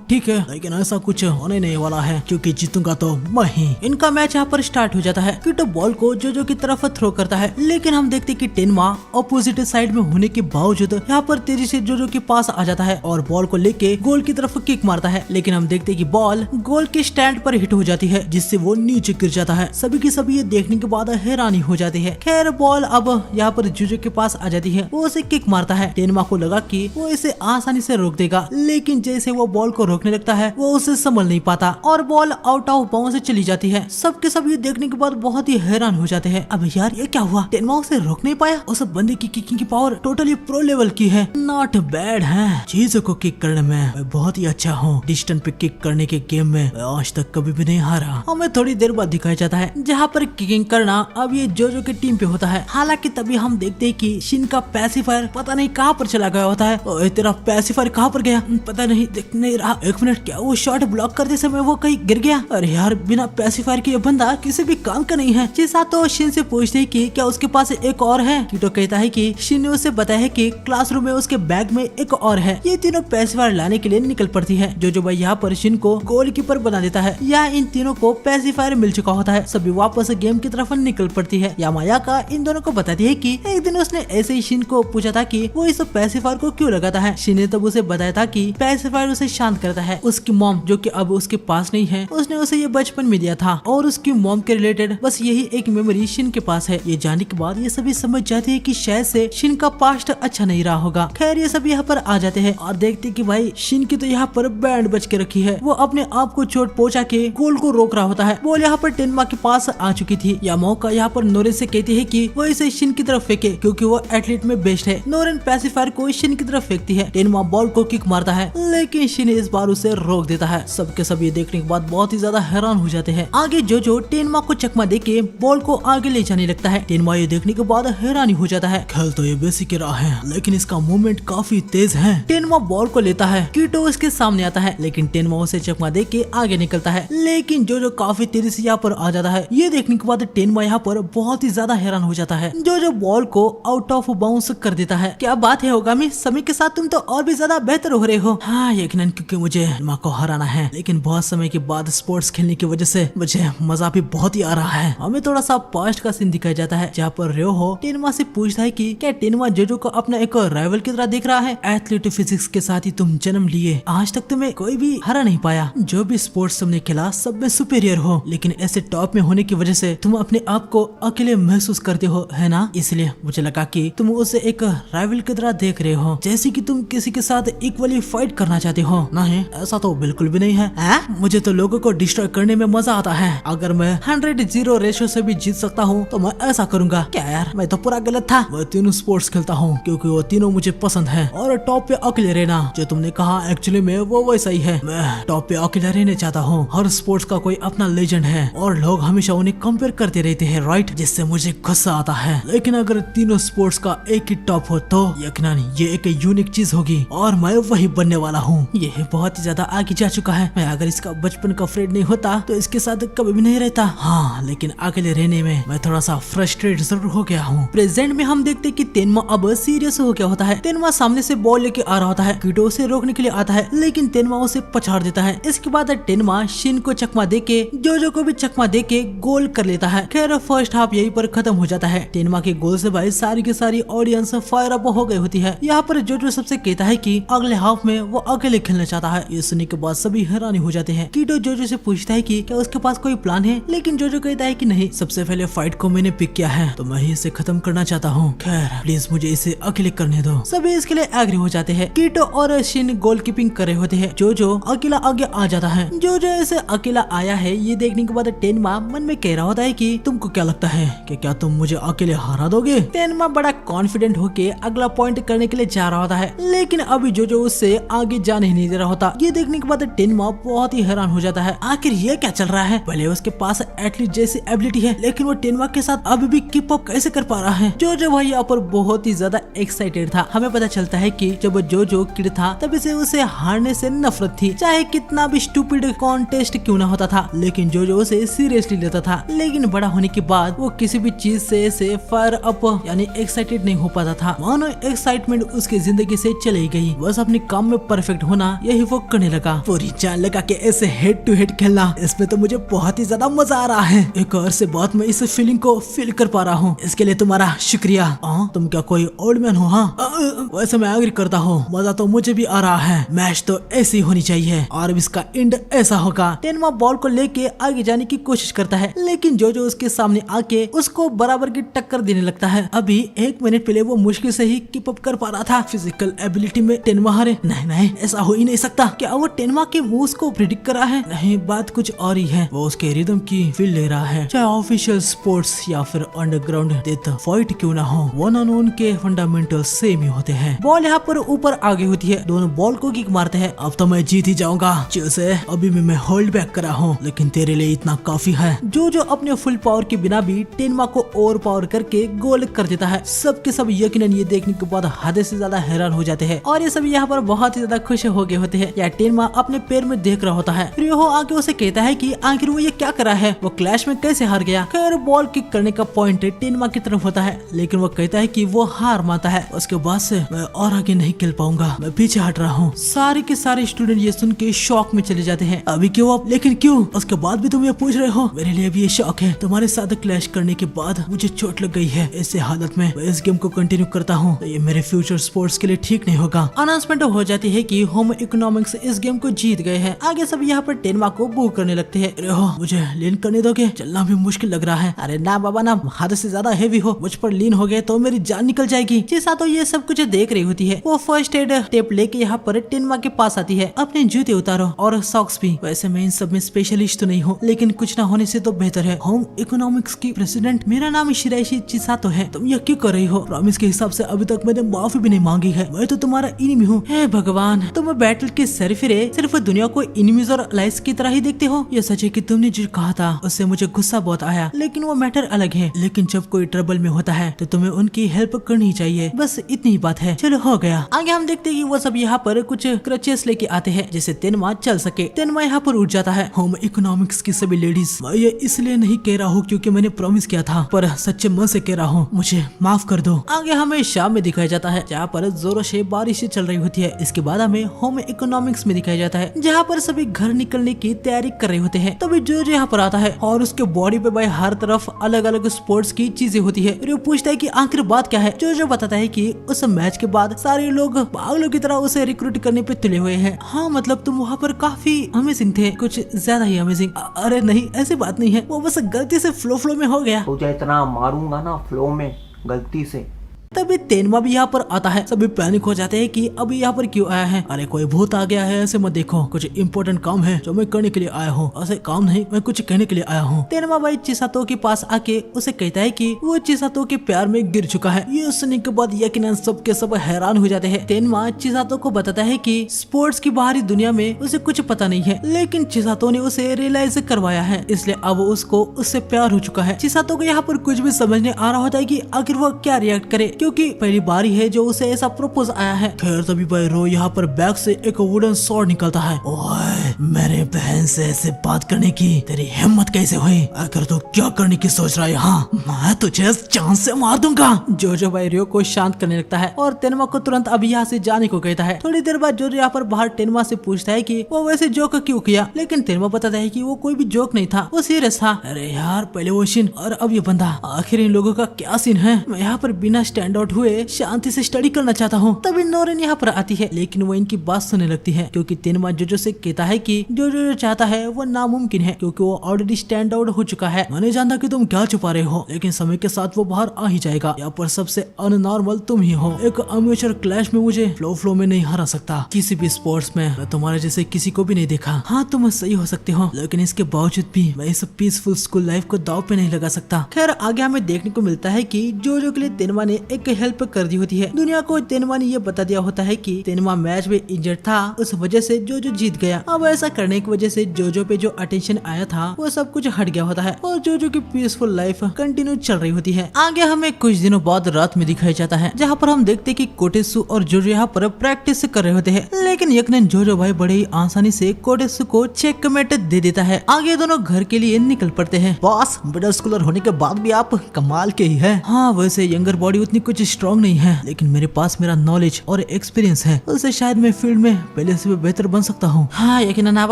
ठीक है, लेकिन ऐसा कुछ होने नहीं वाला है, क्योंकि जीतूंगा तो मैं ही। इनका मैच यहाँ पर स्टार्ट हो जाता है। कीटो बॉल को जोजो की तरफ थ्रो करता है, लेकिन हम देखते कि टेनमा ऑपोजिट साइड में होने के बावजूद यहाँ पर तेजी से जोजो के पास आ जाता है और बॉल को लेके गोल की तरफ किक मारता है। लेकिन हम देखते कि बॉल गोल के स्टैंड पर हिट हो जाती है, जिससे वो नीचे गिर जाता है। सभी की सभी ये देखने के बाद हैरानी हो जाती है। खैर बॉल अब यहाँ पर जोजो के पास आ जाती है, वो उसे किक मारता है। टेनमा को लगा कि वो इसे आसानी से रोक देगा, लेकिन जैसे वो बॉल को रोकने लगता है वो उसे संभल नहीं पाता और बॉल आउट ऑफ बाउंड से चली जाती है। सबके सब ये देखने के बाद बहुत ही हैरान हो जाते हैं। अब यार ये क्या हुआ, टेनमा उसे रोक नहीं पाया। उस बंदे की किकिंग की पावर टोटली प्रो लेवल की है। नॉट बैड है, चीजों को किक करने में मैं बहुत ही अच्छा हूँ। डिस्टेंस पे किक करने के गेम में मैं आज तक कभी भी नहीं हारा। हमें थोड़ी देर बाद दिखाया जाता है, जहाँ पर किकिंग करना अब ये जोजो की टीम पे होता है। हालांकि तभी हम देखते हैं कि शिन का पैसिफायर पता नहीं कहाँ पर चला गया होता है। ओए तेरा पैसिफायर कहाँ पर गया, पता नहीं, दिख नहीं रहा। एक मिनट, क्या वो शॉट ब्लॉक करते समय वो कहीं गिर गया? अरे यार, बिना पैसिफायर के ये बंदा किसी भी काम का नहीं है। जैसा तो शिन से पूछते हैं कि क्या उसके पास एक और है। कीटो कहता है कि शिन ने उसे बताया है कि क्लासरूम में उसके बैग में एक और है। ये तीनों पैसिफायर लाने के लिए निकल पड़ती है। जो भाई यहाँ पर शिन को गोलकीपर बना देता है। यहाँ इन तीनों को पैसिफायर मिल चुका होता है। सभी वापस गेम की तरफ निकल पड़ती है। यामायाका इन दोनों को बताती है कि एक दिन उसने ऐसे ही शिन को पूछा था कि वो इस पैसिफायर को क्यों लगाता है। शिन ने तब उसे बताया था कि पैसिफायर उसे शांत करता है। उसकी मॉम, जो कि अब उसके पास नहीं है, उसने उसे ये बचपन में दिया था और उसकी मॉम के रिलेटेड बस यही एक मेमोरी शिन के पास है। ये जानने के बाद ये सभी समझ जाते हैं कि शायद से शिन का पास्ट अच्छा नहीं रहा होगा। खैर ये सब यहाँ पर आ जाते हैं और देखते कि भाई शिन की तो यहाँ पर बैंड बच के रखी है। वो अपने आप को चोट पहुंचा के गोल को रोक रहा होता है। बॉल यहाँ पर टेनमा के पास आ चुकी थी। यामाओका यहाँ पर नोरेन से कहती है कि वो इसे शिन की तरफ फेंके, क्योंकि वो एथलीट में बेस्ट है। नोरेन पैसिफायर को शिन की तरफ फेंकती है। टेनमा बॉल को किक मारता है, लेकिन शिन इस बार उसे रोक देता है। सबके सब ये देखने के बाद बहुत ही ज्यादा हैरान हो जाते हैं। आगे जोजो टेनमा को चकमा देके बॉल को आगे ले जाने लगता है। टेनमा ये देखने के बाद हैरानी हो जाता है। खेल तो ये बेसिक रहा है, लेकिन इसका मूवमेंट काफी तेज है। टेनमा बॉल को लेता है। कीटो उसके सामने आता है, लेकिन टेनमा उसे चकमा दे के आगे निकलता है। लेकिन जोजो काफी तेजी से यहाँ पर आ जाता है। ये देखने के बाद टेनमा यहाँ पर बहुत ही ज्यादा हैरान हो जाता है। जोजो बॉल को आउट ऑफ बाउंस कर देता है। क्या बात है ओगामी, समय के साथ तुम तो और भी ज्यादा बेहतर हो रहे हो। हाँ यकीनन, क्योंकि मुझे टेनमा को हराना है, लेकिन बहुत समय के बाद स्पोर्ट्स खेलने की वजह से मुझे मजा भी बहुत ही आ रहा है। हमें थोड़ा सा पास्ट का सीन दिखाया जाता है, जहाँ पर रियोहो टेनमा से पूछता है कि क्या टेनमा जोजो को अपना एक राइवल की तरह देख रहा है। एथलीट फिजिक्स के साथ ही तुम जन्म लिए, आज तक तुम्हें कोई भी हरा नहीं पाया। जो भी स्पोर्ट्स तुमने खेला सब में सुपीरियर हो, लेकिन ऐसे टॉप में होने की वजह से तुम अपने आप को अकेले महसूस करते हो, है ना? इसलिए मुझे लगा कि तुम उसे एक राइवल की तरह देख रहे हो, जैसे कि तुम किसी के साथ इक्वली फाइट करना चाहते हो। नहीं, ऐसा तो बिल्कुल भी नहीं है। मुझे तो लोगों को डिस्ट्रॉय करने में मजा आता है। अगर मैं 100-0 रेशो से भी जीत सकता हूँ तो मैं ऐसा करूंगा। क्या यार, मैं तो पूरा गलत था। मैं तीनों स्पोर्ट्स खेलता हूँ क्योंकि वो तीनों मुझे पसंद है। और टॉप पे अकेले रहना, जो तुमने कहा एक्चुअली में वो वैसा ही है। मैं टॉप पे अकेले रहना चाहता हूँ। हर स्पोर्ट्स का कोई अपना लेजेंड है और लोग हमेशा उन्हें कंपेयर करते रहते हैं, राइट? जिससे मुझे गुस्सा आता है। लेकिन अगर तीनों स्पोर्ट्स का एक ही टॉप हो तो यकीनन ये एक यूनिक चीज होगी और मैं वही बनने वाला हूँ। ये बहुत ही ज्यादा आगे जा चुका है। मैं अगर इसका बचपन का फ्रेंड नहीं होता तो इसके साथ कभी भी नहीं रहता। हाँ, लेकिन अकेले रहने में मैं थोड़ा सा फ्रस्ट्रेट जरूर हो गया हूँ। प्रेजेंट में हम देखते कि टेनमा अब सीरियस हो गया होता है। टेनमा सामने से बॉल लेके आ रहा होता है। कीटो उसे रोकने के लिए आता है, लेकिन टेनमा उसे पछाड़ देता है। इसके बाद टेनमा शिन को चकमा देके जोजो को भी चकमा देके गोल कर लेता है। खैर फर्स्ट हाफ यहीं पर खत्म हो जाता है। टेनमा के गोल से भाई सारी की सारी ऑडियंस फायर अप हो गई होती है। यहाँ पर जोजो सबसे कहता है कि अगले हाफ में वो अकेले खेलना चाहता है। ये सुनने के बाद सभी हैरानी हो जाते हैं। कीटो जोजो से पूछता है कि क्या उसके पास कोई प्लान है, लेकिन जोजो कहता है कि नहीं, सबसे पहले फाइट को मैंने पिक किया है तो मैं ही इसे खत्म करना चाहता हूँ। खैर प्लीज मुझे इसे अकेले करने दो। सभी इसके लिए एग्री हो जाते हैं। कीटो और शिन गोलकीपिंग कर रहे होते हैं। जोजो अकेला आगे आ जाता है। जोजो ऐसे अकेला आया है ये देखने के बाद टेनमा मन में कह रहा होता है कि तुमको क्या लगता है कि क्या तुम मुझे अकेले हरा दोगे। टेनमा बड़ा कॉन्फिडेंट होके अगला पॉइंट करने के लिए जा रहा होता है, लेकिन अभी जोजो उससे आगे जाने ही नहीं दे रहा होता। ये देखने के बाद टेनमा बहुत ही हैरान हो जाता है, आखिर ये क्या चल रहा है। पहले उसके पास एथलीट जैसी एबिलिटी है, लेकिन वो टेनमा के साथ अभी भी कीप अप कैसे कर पा रहा है। जोजो भाई यहाँ पर बहुत ही ज्यादा एक्साइटेड था। हमें पता चलता है कि जब जोजो किड था तब से उसे हारने से नफरत थी, चाहे कितना भी स्टूपिड कॉन्टेस्ट क्यों ना होता था, लेकिन जोजो उसे सीरियसली लेता था। लेकिन बड़ा होने के बाद वो किसी भी चीज से फायर अप यानी एक्साइटेड नहीं हो पाता था। मानो एक्साइटमेंट उसकी जिंदगी से चली गई। बस अपने काम में परफेक्ट होना यही वो करने लगा। पूरी जान लगा के ऐसे हेड टू हेड खेलना, इसमें तो मुझे बहुत ही ज्यादा मजा आ रहा है। एक और से बात मैं इस फीलिंग को फील कर पा रहा हूँ, इसके लिए तुम्हारा शुक्रिया। तुम क्या कोई ओल्ड मैन हो? हाँ वैसे मैं एग्री करता हूँ, मजा तो मुझे भी आ रहा है। मैच तो ऐसी होनी चाहिए और इसका एंड ऐसा होगा। टेनमा बॉल को लेके आगे जाने की कोशिश करता है, लेकिन जोजो उसके सामने आके उसको बराबर की टक्कर देने लगता है। अभी 1 मिनट पहले वो मुश्किल से ही कीप अप कर पा रहा था। फिजिकल एबिलिटी में टेनमा हारे? नहीं ऐसा हो ही नहीं सकता। क्या वो टेनमा के मूव्स को प्रिडिक्ट करा है? नहीं, बात कुछ और ही है। वो उसके रिदम की फील ले रहा है। चाहे ऑफिशियल स्पोर्ट्स या फिर अंडरग्राउंड डेथ फाइट क्यों ना हो, वन ऑन वन के फंडामेंटल सेम ही होते हैं। बॉल यहाँ पर ऊपर आगे होती है, दोनों बॉल को किक मारते हैं। अब तो मैं जीत ही जाऊंगा। जैसे अभी भी मैं होल्ड बैक करा हूँ, लेकिन तेरे लिए इतना काफी है। जो अपने फुल पावर के बिना भी टेनमा को ओवर पावर करके गोल कर देता है। सबके सब यकीनन ये देखने के बाद हद से ज्यादा हैरान हो जाते हैं और ये सब यहाँ पर बहुत ही ज्यादा खुश हो गए होते हैं। या टेनमा अपने पैर में देख रहा होता है। रियो आके उसे कहता है कि आखिर वो ये क्या करा है, वो क्लैश में कैसे हार गया। खैर बॉल किक करने का पॉइंट टेनमा की तरफ होता है, लेकिन वो कहता है कि वो हार मानता है। उसके बाद से मैं और आगे नहीं खेल पाऊंगा, मैं पीछे हट रहा हूँ। सारे के सारे स्टूडेंट ये सुन के शॉक में चले जाते हैं। अभी क्यों अब? लेकिन क्यों? उसके बाद भी तुम ये पूछ रहे हो? मेरे लिए भी ये शौक है। तुम्हारे साथ क्लैश करने के बाद मुझे चोट लग गई है। ऐसे हालत में मैं इस गेम को कंटिन्यू करता हूँ तो ये मेरे फ्यूचर स्पोर्ट्स के लिए ठीक नहीं होगा। अनाउंसमेंट हो जाती है कि होम इकोनॉमिक्स इस गेम को जीत गए हैं। आगे सब यहाँ पर टेनमा को बू करने लगते हैं। मुझे लीन करने दोगे? चलना भी मुश्किल लग रहा है। अरे ना बाबा ना, हद से ज्यादा हेवी हो, मुझ पर लीन हो गए तो मेरी जान निकल जाएगी। जैसा तो ये सब कुछ देख रही होती है। वो फर्स्ट एड टेप लेके यहाँ पर टेनमा के पास आती है। अपने जूते उतारो और सॉक्स भी। वैसे मैं इन सब में स्पेशलिस्ट तो नहीं हूँ, लेकिन कुछ ना होने से तो बेहतर है। होम इकोनॉमिक्स की प्रेसिडेंट मेरा नाम शिराइशी चिसातो है। तुम ये क्यों कर रही हो? प्रॉमिस के हिसाब से अभी तक मैंने माफी भी नहीं मांगी है। मैं तो तुम्हारा इनिमी हूँ। हे भगवान, तुम बैटल के सरफिरे सिर्फ दुनिया को इनिमीज और अलाइज की तरह ही देखते हो। ये सच है कि तुमने जो कहा था उससे मुझे गुस्सा बहुत आया, लेकिन वो मैटर अलग है। लेकिन जब कोई ट्रबल में होता है तो तुम्हें उनकी हेल्प करनी चाहिए, बस इतनी ही बात है। चलो हो गया। आगे हम देखते हैं कि वो सब यहाँ पर कुछ क्रचेस लेके आते हैं जिससे तेनमा चल सके। तेनमा यहाँ पर उठ जाता है। होम इकोनॉमिक्स की सभी लेडीज, मैं ये इसलिए नहीं कह रहा हूँ क्योंकि मैंने प्रॉमिस किया था, पर सच्चे मन से कह रहा हूँ, मुझे माफ कर दो। आगे हमें शाम में दिखाया जाता है जहाँ पर जोरों से बारिश चल रही होती है। इसके बाद हमें होम इकोनॉमिक्स में दिखाया जाता है जहाँ पर सभी घर निकलने की तैयारी कर रहे होते हैं। तभी जो यहाँ पर आता है और उसके बॉडी पे भाई हर तरफ अलग अलग स्पोर्ट्स की चीजें होती है। रियो पूछता है कि आखिर बात क्या है। जो बताता है कि उस मैच के बाद सारे लोग पागलों की तरह उसे रिक्रूट करने पे तुले हुए हैं। हाँ मतलब तुम वहाँ पर काफी अमेजिंग थे, कुछ ज्यादा ही अमेजिंग। अरे नहीं ऐसी बात नहीं है, वो बस गलती से फ्लो में हो गया। तुझे इतना मारूंगा ना फ्लो में गलती से। तभी तेनमा भी यहाँ पर आता है। सभी पैनिक हो जाते हैं कि अभी यहाँ पर क्यों आया है। अरे कोई भूत आ गया है ऐसे मत देखो, कुछ इम्पोर्टेंट काम है जो मैं करने के लिए आया हूँ। ऐसे काम नहीं, मैं कुछ कहने के लिए आया हूँ। तेनमा भाई चिसातो के पास आके उसे कहता है कि वो चिसातो के प्यार में गिर चुका है। ये सुनने के बाद यकीनन सबके सब हैरान हो जाते हैं। तेनमा चिसातो को बताता है कि स्पोर्ट्स की बाहरी दुनिया में उसे कुछ पता नहीं है, लेकिन चिसातो ने उसे रियलाइज करवाया है, इसलिए अब उसको उससे प्यार हो चुका है। चिसातो को यहाँ पर कुछ भी समझने आ रहा होता है कि आखिर वो क्या रिएक्ट करे, क्योंकि पहली बारी है जो उसे ऐसा प्रपोज आया है। खैर तभी भाई रो यहाँ पर बैग से एक वुडन स्वॉर्ड निकलता है। ओए है। मेरे बहन से ऐसे बात करने की तेरी हिम्मत कैसे हुई? आखिर तू क्या करने की सोच रहा है यहाँ? मैं तुझे जान से मार दूंगा। जोजो भाई रियो को शांत करने लगता है और तेनमा को तुरंत अभी यहाँ से जाने को कहता है। थोड़ी देर बाद जोजो यहाँ पर बाहर तेनमा से पूछता है कि वो वैसे जोक क्यों किया, लेकिन तेनमा बताता है कि वो कोई भी जोक नहीं था, वो सीरियस था। अरे यार, पहले वो सीन और अब ये बंदा, आखिर इन लोगों का क्या सीन है? मैं यहाँ पर बिना स्टैंड आउट हुए शांति से स्टडी करना चाहता हूँ। तभी नोरेन यहाँ पर आती है, लेकिन वो इनकी बात सुनने लगती है क्योंकि तेनमा जोजो से कहता है कि जो चाहता है वो नामुमकिन है क्योंकि वो ऑलरेडी स्टैंड आउट हो चुका है। मैंने जानता कि तुम क्या छुपा रहे हो, लेकिन समय के साथ वो बाहर आ ही जाएगा। यहाँ पर सबसे अननॉर्मल तुम ही हो। एक अमेचर क्लैश में मुझे फ्लो में नहीं हरा सकता। किसी भी स्पोर्ट्स में मैं तुम्हारे जैसे किसी को भी नहीं देखा। हाँ, तुम सही हो सकते हो, लेकिन इसके बावजूद भी मैं इस पीसफुल स्कूल लाइफ को दाव पे नहीं लगा सकता। खैर आगे हमें देखने को मिलता है कि जोजो के लिए तेनमा ने एक हेल्प कर दी होती है। दुनिया को तेनमा ने ये बता दिया होता है कि तेनमा मैच में इंजर्ड था, उस वजह से जोजो जीत गया। अब ऐसा करने की वजह से जोजो पे जो अटेंशन आया था वो सब कुछ हट गया होता है और जोजो की पीसफुल लाइफ कंटिन्यू चल रही होती है। आगे हमें कुछ दिनों बाद रात में दिखाया जाता है, जहाँ पर हम देखते कि कोटेसु और जोजो यहाँ पर प्रैक्टिस कर रहे होते हैं, लेकिन यकीनन जोजो भाई बड़े ही आसानी से कोटेसु को चेकमेट दे देता है। आगे दोनों घर के लिए निकल पड़ते हैं। बॉस, मिडिल स्कूलर होने के बाद भी आप कमाल के ही है। हाँ, वैसे यंगर बॉडी उतनी कुछ स्ट्रॉन्ग नहीं है, लेकिन मेरे पास मेरा नॉलेज और एक्सपीरियंस है, उससे शायद मैं फील्ड में पहले से भी बेहतर बन सकता हूँ। हाँ, यकीनन आप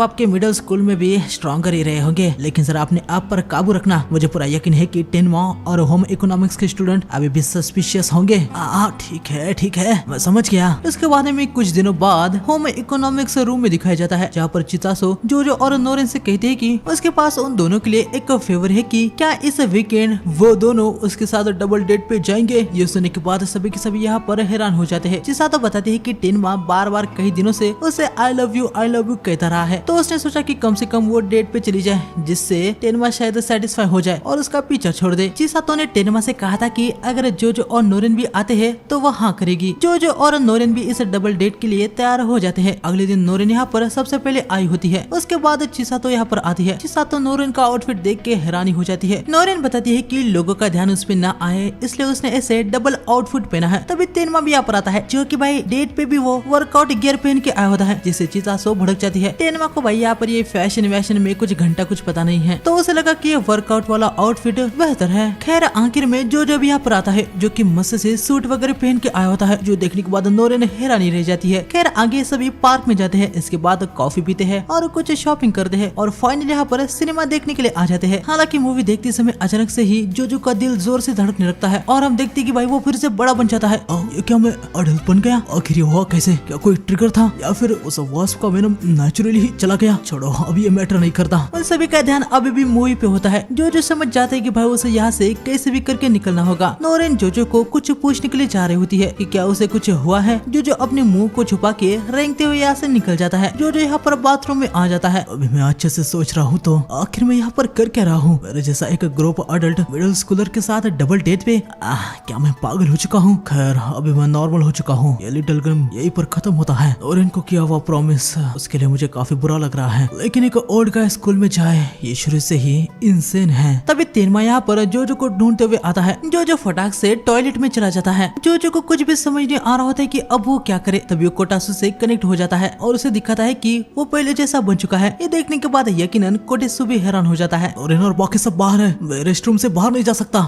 आपके मिडिल स्कूल में भी स्ट्रॉन्गर ही रहे होंगे, लेकिन सर अपने आप पर काबू रखना। मुझे पूरा यकीन है कि टेनमा और होम इकोनॉमिक्स के स्टूडेंट अभी भी सस्पिशियस होंगे। ठीक है, मैं समझ गया। इसके बाद में कुछ दिनों बाद होम इकोनॉमिक्स रूम में दिखाया जाता है, जहाँ पर चितासो जोजो और नोरेन से कहते हैं कि उसके पास उन दोनों के लिए एक फेवर है कि क्या इस वीकेंड वो दोनों उसके साथ डबल डेट पे जाएंगे। ये सुनने के बाद सभी के सभी यहाँ पर हैरान हो जाते हैं। चिसातो बताते हैं कि टेनमा बार कई दिनों से उसे आई लव यू कहता रहा है, तो उसने सोचा कि कम से कम वो डेट पे चली जाए, जिससे टेनमा शायद सेटिस्फाई हो जाए और उसका पीछा छोड़ दे। चिसातो ने टेनमा से कहा था कि अगर जोजो और नोरेन भी आते हैं तो वो हाँ करेगी। जोजो और नोरेन भी इस डबल डेट के लिए तैयार हो जाते हैं। अगले दिन नोरेन यहाँ पर सबसे पहले आई होती है, उसके बाद चिसातो यहाँ पर आती है। चिसातो नोरेन का आउटफिट देख के हैरानी हो जाती है। नोरेन बताती है कि लोगों का ध्यान उस पे न आए, इसलिए उसने ऐसे डबल आउटफिट पहना है। तभी तेनमा भी यहाँ पर आता है, जो कि भाई डेट पे भी वो वर्कआउट गियर पहन के आया होता है, जिससे चितासो भड़क जाती है। तेनमा को भाई यहाँ पर ये फैशन में कुछ घंटा कुछ पता नहीं है, तो उसे लगा कि ये वर्कआउट वाला आउटफिट बेहतर है। खैर आखिर में जोजो भी यहाँ पर आता है, जो कि मस्त से सूट वगैरह पहन के आया होता है, जो देखने के बाद नोरेन हैरानी रह जाती है। खैर आगे सभी पार्क में जाते हैं, इसके बाद कॉफी पीते हैं और कुछ शॉपिंग करते हैं और फाइनली यहाँ पर सिनेमा देखने के लिए आ जाते हैं। हालांकि मूवी देखते समय अचानक से ही जोजो का दिल जोर से धड़कने लगता है और हम देखते कि भाई वो फिर से बड़ा बन जाता है। ये क्या मैं अडल्ट बन गया? आखिर ये हुआ कैसे? क्या कोई ट्रिगर था या फिर उस वास्प का वेनम नेचुरली ही चला गया? छोड़ो, अभी ये मैटर नहीं करता। और सभी का ध्यान अभी भी मूवी पे होता है। जोजो समझ जाते हैं कि भाई उसे यहाँ से कैसे भी करके निकलना होगा। नोरेन जोजो को कुछ पूछने के लिए जा रही होती है कि क्या उसे कुछ हुआ है। जोजो अपने मुंह को छुपा के रेंगते हुए यहाँ से निकल जाता है। जोजो यहाँ पर बाथरूम में आ जाता है। अभी मैं अच्छे से सोच रहा हूँ तो आखिर मैं यहाँ पर कर क्या रहा हूँ? मेरे जैसा एक ग्रुप अडल्ट मिडिल स्कूलर के साथ डबल डेट पे, क्या मैं पागल हो चुका हूँ? खैर अभी मैं नॉर्मल हो चुका हूँ। ये लिटिल गेम यही पर खत्म होता है और इनको किया हुआ प्रॉमिस, उसके लिए मुझे काफी बुरा लग रहा है, लेकिन एक ओल्ड गाय स्कूल में जाए ये शुरू से ही इंसेन है। तभी तेनमा यहाँ पर जोजो को ढूंढते हुए आता है। जोजो फटाक से टॉयलेट में चला जाता है। जोजो को कुछ भी समझ नहीं आ रहा होता है कि अब वो क्या करे। तभी वो कोटासु से कनेक्ट हो जाता है और उसे दिखाता है कि वो पहले जैसा बन चुका है। ये देखने के बाद यकीनन कोटेसु भी हैरान हो जाता है। और बाकी सब बाहर है, मैं रेस्टरूम से बाहर नहीं जा सकता।